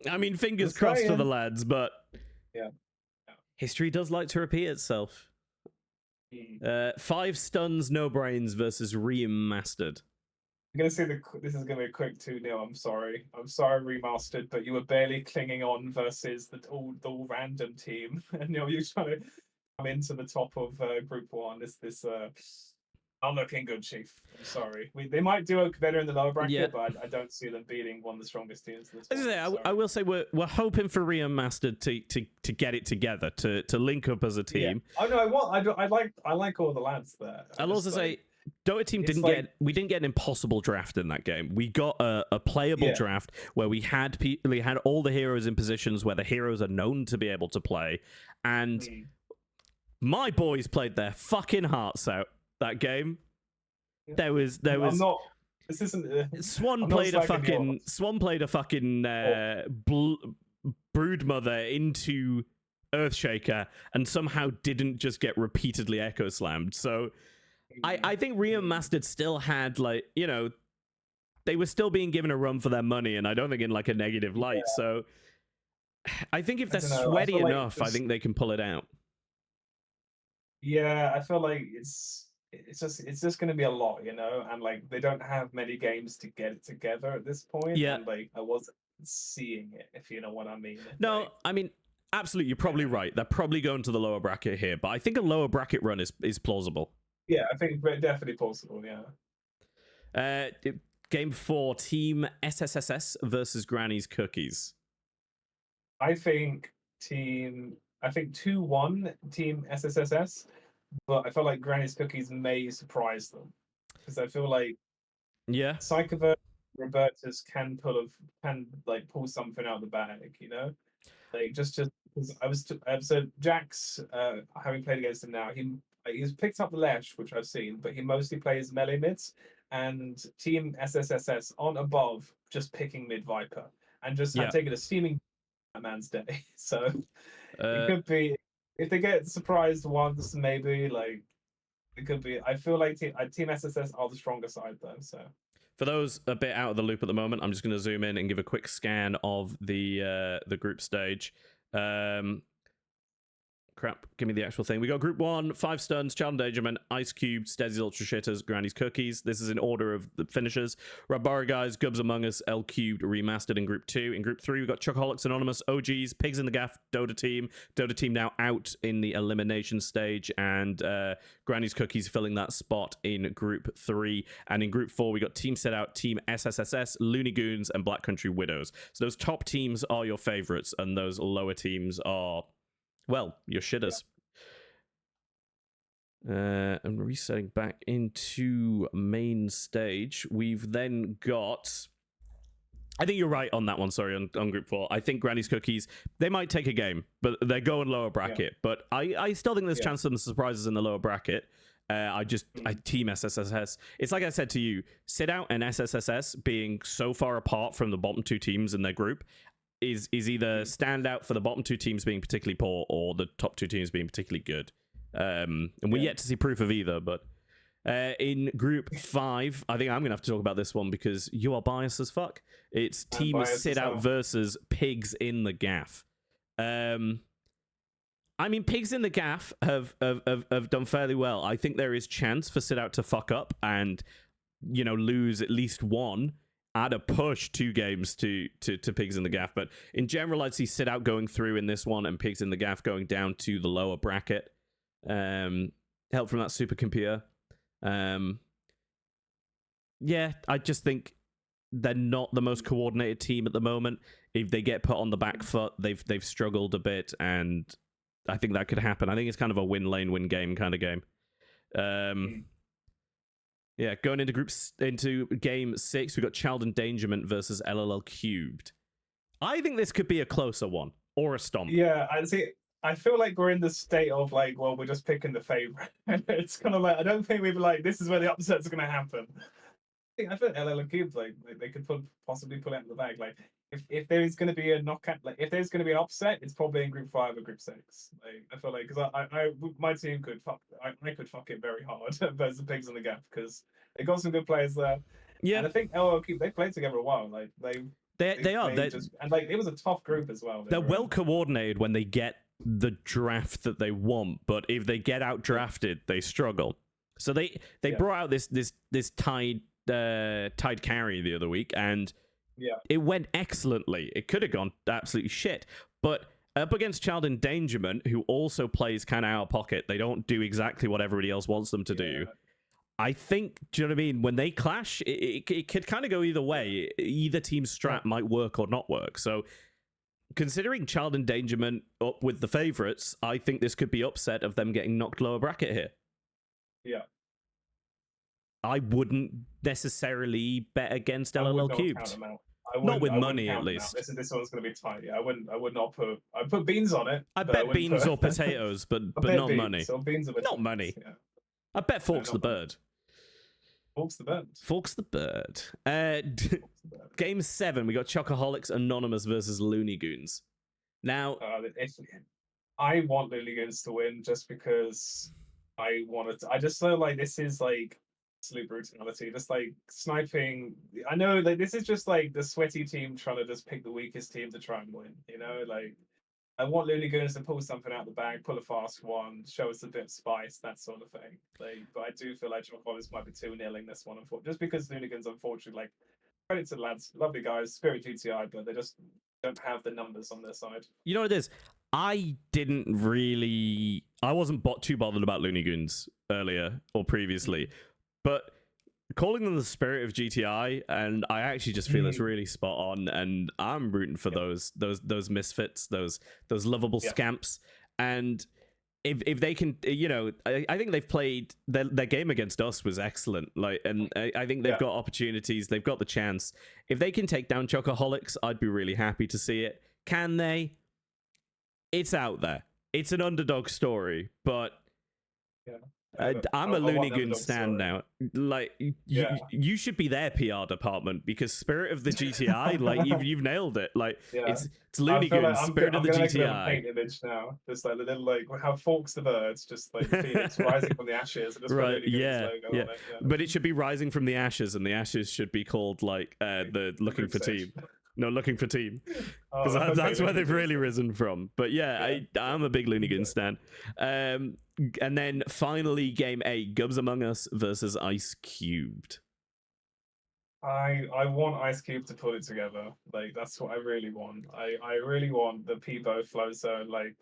I mean, fingers crossed for the lads, but yeah, history does like to repeat itself. 5 stuns, no brains versus Remastered. I'm gonna say this is gonna be a quick 2-0. I'm sorry, Remastered, but you were barely clinging on versus the all random team, and you're trying to come into the top of Group 1. Not looking good, Chief. I'm sorry. They might do better in the lower bracket, Yeah. but I don't see them beating one of the strongest teams in this. As I say, tournament, I will say we're hoping for Rian Mastered to get it together, to link up as a team. Yeah. Oh no, I like all the lads there. I'll also say Dota team it's we didn't get an impossible draft in that game. We got a playable draft where we had all the heroes in positions where the heroes are known to be able to play, and my boys played their fucking hearts out that game. There was I'm not. This isn't. Swan played a fucking Broodmother into Earthshaker and somehow didn't just get repeatedly echo slammed. So I think Rian Mastered still had they were still being given a run for their money, and I don't think in like a negative light. So I think if they're sweaty enough, I think they can pull it out. Yeah, I feel like it's just going to be a lot, and like they don't have many games to get it together at this point. Yeah, and like I wasn't seeing it, if you know what I mean. No, I mean absolutely, you're probably right. They're probably going to the lower bracket here, but I think a lower bracket run is plausible. Yeah, I think definitely possible. Yeah. Game 4, Team SSSS versus Granny's Cookies. I think 2-1 Team SSSS, but I feel like Granny's Cookies may surprise them because I feel like Psychovert Robertus can pull something out of the bag, like just because so Jax, having played against him now, he's picked up the Lesh, which I've seen, but he mostly plays melee mids, and Team SSSS on above just picking mid Viper and just taking a steaming that man's day. So it could be, if they get surprised once, maybe like it could be. I feel like Team SSS are the stronger side though. So for those a bit out of the loop at the moment, I'm just going to zoom in and give a quick scan of the group stage. Crap, give me the actual thing. We got Group 1, 5 Stuns, Child Endangerment, Ice Cube, Stezzy's Ultra Shitters, Granny's Cookies. This is in order of the finishers. Rabara Guys, Gubs Among Us, L Cubed, Remastered in Group 2. In Group 3, we got Chocoholics Anonymous, OGs, Pigs in the Gaff, Dota Team. Dota Team now out in the elimination stage, and Granny's Cookies filling that spot in Group 3. And in Group 4, we got Team Set Out, Team SSSS, Looney Goons, and Black Country Widows. So those top teams are your favorites, and those lower teams are, well, your shitters. And resetting back into main stage. We've then got, I think you're right on that one, sorry, on Group 4. I think Granny's Cookies, they might take a game, but they're going lower bracket. But I still think there's chance of some surprises in the lower bracket. I Team SSSS. It's like I said to you, Sit Out and SSSS being so far apart from the bottom two teams in their group is either stand out for the bottom two teams being particularly poor or the top two teams being particularly good. And we're yet to see proof of either, but in Group 5, I think I'm going to have to talk about this one because you are biased as fuck. It's Team Sit Out versus Pigs in the Gaff. I mean, Pigs in the Gaff have done fairly well. I think there is chance for Sit Out to fuck up and, lose at least one. Add a push 2 games to Pigs in the Gaff, but in general, I'd see Sit Out going through in this one and Pigs in the Gaff going down to the lower bracket. Help from that supercomputer. Yeah, I just think they're not the most coordinated team at the moment. If they get put on the back foot, they've struggled a bit, and I think that could happen. I think it's kind of a win lane, win game kind of game. Yeah, going into game 6, we got Child Endangerment versus LLL Cubed. I think this could be a closer one or a stomp. Yeah, I feel like we're in the state of like, well, we're just picking the favorite. It's kind of like, I don't think we've like, this is where the upset's going to happen. I feel like LLL Cubed, like they could possibly pull it out of the bag. Like if there is going to be a knockout, like if there's going to be an upset, it's probably in Group 5 or Group 6. Like I feel like because my team could fuck it very hard versus the Pigs in the Gaff because they got some good players there. Yeah, and I think LLL Cubed, they played together a while. Like they are, and like it was a tough group as well. They're well coordinated when they get the draft that they want, but if they get out drafted, they struggle. So they brought out this Tide carry the other week, and it went excellently. It could have gone absolutely shit, but up against Child Endangerment, who also plays kind of out of pocket, they don't do exactly what everybody else wants them to do. I think, do you know what I mean? When they clash, it could kind of go either way. Either team's strat might work or not work. So, considering child endangerment up with the favorites, I think this could be upset of them getting knocked lower bracket here. Yeah. I wouldn't necessarily bet against I would LLL not cubed. count them out. Not with I wouldn't money, count at them least. out. This one's going to be tight. Yeah, I would not put. I'd put beans on it. I but bet wouldn't beans put- or potatoes, but I bet not beans, money. Or beans or Not potatoes, money. Yeah. I bet Falk's not the money. bird. Falk's the bird. Falk's the bird. Game 7, we got Chocoholics Anonymous versus Looney Goons. Now, I want Looney Goons to win just because I wanted to. I just feel like this is like absolute brutality, just like sniping. I know, like this is just like the sweaty team trying to just pick the weakest team to try and win. You know, like I want Looney Goons to pull something out the bag, pull a fast one, show us a bit of spice, that sort of thing. Like, but I do feel like Chocoholics might be 2-0 this one, unfortunately, just because Looney Goons, unfortunately, like credit to the lads, lovely guys, Spirit GTI, but they just don't have the numbers on their side. you know what it is? I wasn't too bothered about Looney Goons earlier or previously, but calling them the spirit of GTI, and I actually just feel it's really spot on, and I'm rooting for those misfits, those lovable scamps, and if they can, you know, I think they've played their game against us was excellent, like, and I think they've got opportunities, they've got the chance. If they can take down Chocoholics, I'd be really happy to see it. Can they? It's out there. It's an underdog story, but I'm a Looney Goons stan now. Like, you should be their PR department, because Spirit of the GTI, like you've nailed it. Like it's Looney Goons, Spirit of the GTI. Paint image now, just like the little like how Falk's the birds, just like Phoenix rising from the ashes, and just put Looney Goons logo on it. But it should be rising from the ashes, and the ashes should be called like the looking for team. No, looking for team, because that's where they've really risen from. But I'm a big Looney Goons stan. And then finally, game 8, Gubs Among Us versus Ice Cubed. I want Ice Cube to pull it together. Like that's what I really want. I really want the Peebo Flow Zone like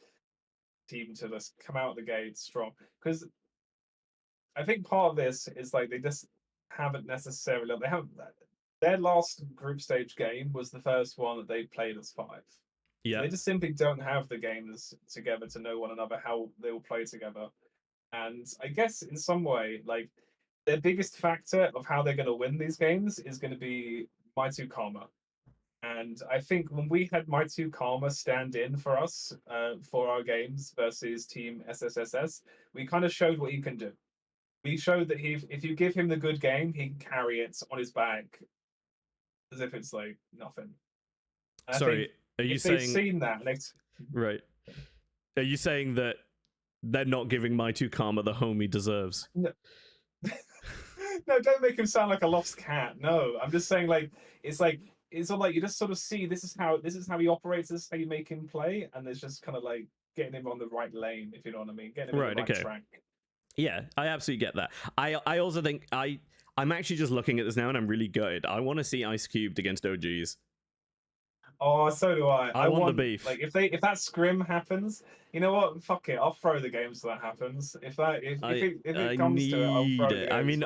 team to just come out the gate strong, because I think part of this is like they just haven't necessarily their last group stage game was the first one that they played as 5. Yeah, they just simply don't have the games together to know one another, how they will play together. And I guess in some way, like their biggest factor of how they're going to win these games is going to be My2 Karma. And I think when we had My2 Karma stand in for us for our games versus Team SSSS, we kind of showed what he can do. We showed that if you give him the good game, he can carry it on his back as if it's like nothing. And sorry, are you saying they've seen that? Right. Are you saying that they're not giving My2 Karma the home he deserves? No. No, don't make him sound like a lost cat. No, I'm just saying it's all like you just sort of see this is how he operates, this is how you make him play, and there's just kind of like getting him on the right lane, if you know what I mean, getting him on the right track. Yeah, I absolutely get that. I also think I'm actually just looking at this now and I'm really gutted. I want to see Ice Cubed against OGs. Oh, so do I. I want the beef. Like if that scrim happens, you know what? Fuck it. I'll throw the games so that happens. If it comes to it, I'll throw the games. I mean,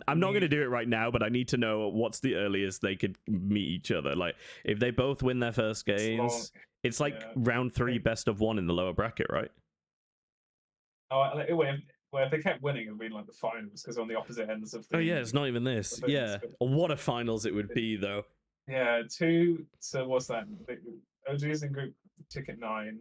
I'm not going to do it right now, but I need to know what's the earliest they could meet each other. Like if they both win their first games, it's like round 3 best of 1 in the lower bracket, right? Oh, if they kept winning, it would be like the finals, because on the opposite ends of the. Oh yeah, it's not even this. Yeah, what a finals it would be though. Yeah, 2. So what's that? OG's in group ticket 9.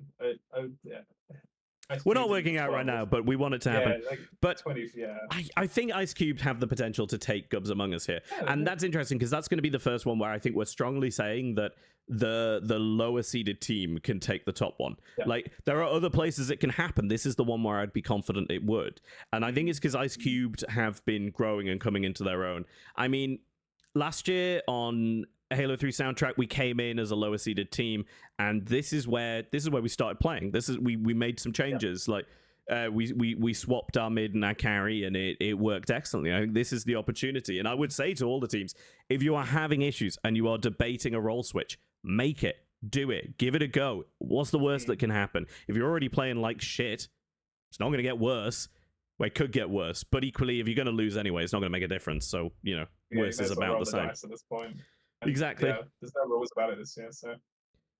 We're not working out right now, but we want it to happen. Yeah, like but 20, yeah. I think Ice Cubed have the potential to take Gubs Among Us here, and that's interesting because that's going to be the first one where I think we're strongly saying that the lower seeded team can take the top one. Yeah. Like there are other places it can happen. This is the one where I'd be confident it would, and I think it's because Ice Cubed have been growing and coming into their own. I mean, last year on Halo 3 soundtrack, we came in as a lower seeded team, and this is where we started playing. We made some changes. Like we swapped our mid and our carry, and it worked excellently. I think this is the opportunity, and I would say to all the teams, if you are having issues and you are debating a role switch, make it, do it, give it a go. What's the worst that can happen? If you're already playing like shit, it's not going to get worse. Well, it could get worse, but equally, if you're going to lose anyway, it's not going to make a difference. So, worse is about the same. At this point. And, Exactly. Yeah, there's no rules about it this year, so.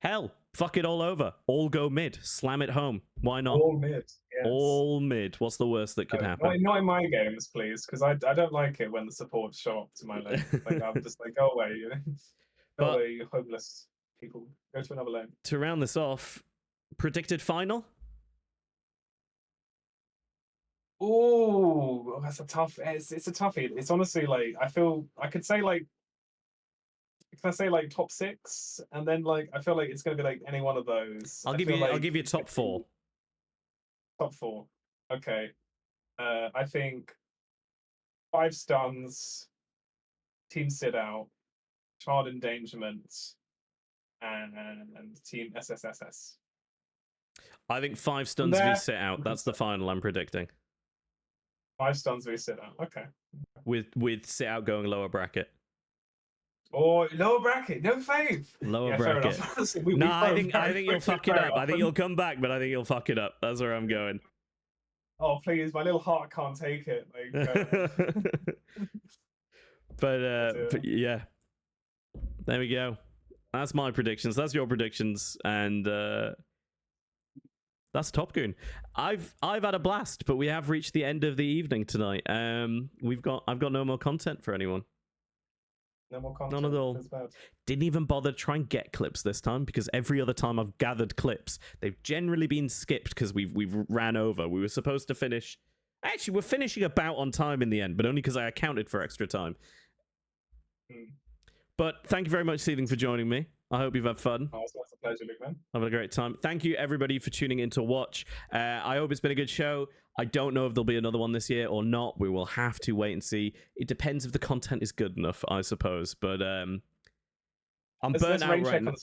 Hell, fuck it all over. All go mid. Slam it home. Why not? All mid. Yes. All mid. What's the worst that could happen? Not in my games, please, because I don't like it when the supports show up to my lane. Like, I'm just like, go away, Go away, you homeless people. Go to another lane. To round this off, predicted final? Oh, that's a tough. It's a toughie. It's honestly like I feel I could say like. Can I say like top 6, and then like I feel like it's gonna be like any one of those. I'll give you top 4. Top 4. Okay. I think 5 stuns, team sit out, child endangerment, and team SSSS. I think 5 stuns v sit out. That's the final I'm predicting. 5 stuns v sit out. Okay. With sit out going lower bracket. Or lower bracket, no faith. Lower bracket. No, I think you'll fuck it up. I think you'll come back, but I think you'll fuck it up. That's where I'm going. Oh please, my little heart can't take it. Like, but yeah, there we go. That's my predictions. That's your predictions, and that's Top Goon. I've had a blast, but we have reached the end of the evening tonight. I've got no more content for anyone. No more content. None at all. Didn't even bother to try and get clips this time, because every other time I've gathered clips, they've generally been skipped because we've ran over. We were supposed to finish. Actually, we're finishing about on time in the end, but only because I accounted for extra time. But thank you very much, Seething, for joining me. I hope you've had fun. Oh, it's a pleasure, big man. Having a great time. Thank you, everybody, for tuning in to watch. I hope it's been a good show. I don't know if there'll be another one this year or not. We will have to wait and see. It depends if the content is good enough, I suppose. But I'm burnt out right now.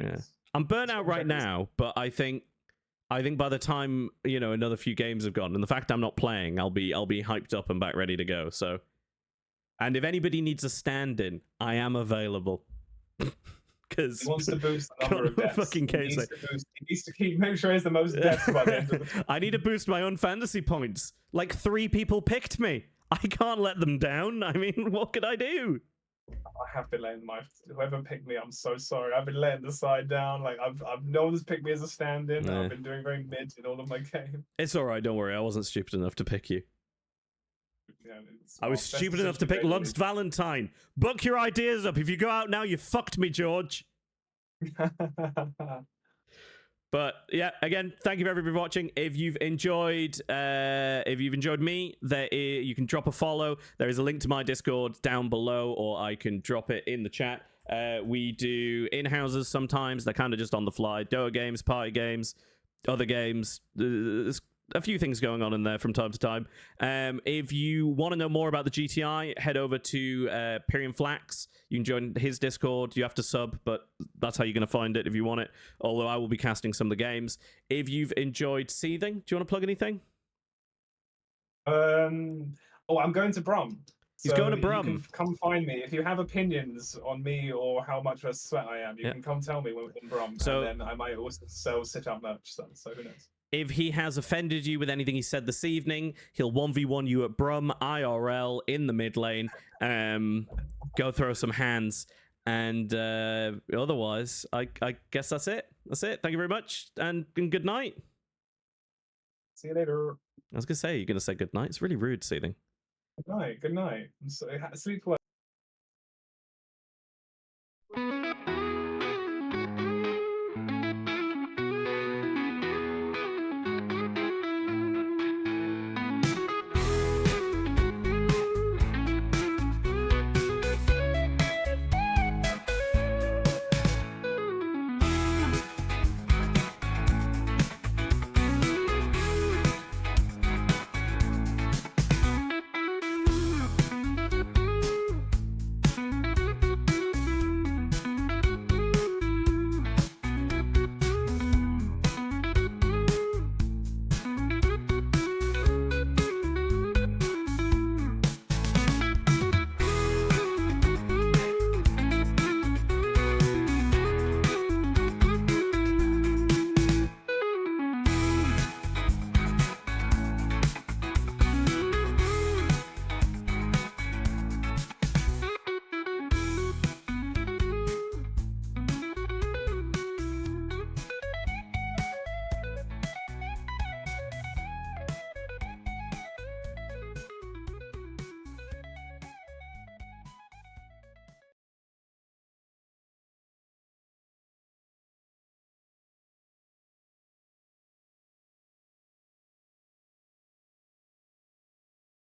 Yeah. I'm burnt out right now, but I think by the time another few games have gone, and the fact I'm not playing, I'll be hyped up and back ready to go. So, and if anybody needs a stand-in, I am available. Because he wants to boost the number of deaths. Fucking he needs to keep make sure he has the most deaths by the end of the time. I need to boost my own fantasy points. Like 3 people picked me. I can't let them down. I mean, what could I do? I have been letting whoever picked me. I'm so sorry. I've been letting the side down. Like I've no one's picked me as a stand-in. No. I've been doing very mid in all of my games. It's all right. Don't worry. I wasn't stupid enough to pick you. Yeah, I was stupid enough to pick Lugst Valentine. Book your ideas up. If you go out now, you fucked me, George. But yeah, again, thank you for everybody watching. If you've enjoyed me, you can drop a follow. There is a link to my Discord down below, or I can drop it in the chat. We do in-houses sometimes. They're kind of just on the fly. Dota games, party games, other games. There's a few things going on in there from time to time. If you want to know more about the GTI, head over to Pyrian Flax. You can join his Discord. You have to sub, but that's how you're going to find it if you want it. Although I will be casting some of the games. If you've enjoyed Seething, do you want to plug anything? I'm going to Brum. He's going to Brum. You can come find me. If you have opinions on me or how much of a sweat I am, you can come tell me when we're in Brum. So, and then I might also sell sit-out merch, so who knows? If he has offended you with anything he said this evening, he'll 1v1 you at Brum, IRL, in the mid lane. Go throw some hands. And otherwise, I guess that's it. That's it. Thank you very much. And good night. See you later. I was going to say, you're going to say good night. It's really rude, Seething. Good night. Good night. Sleep well.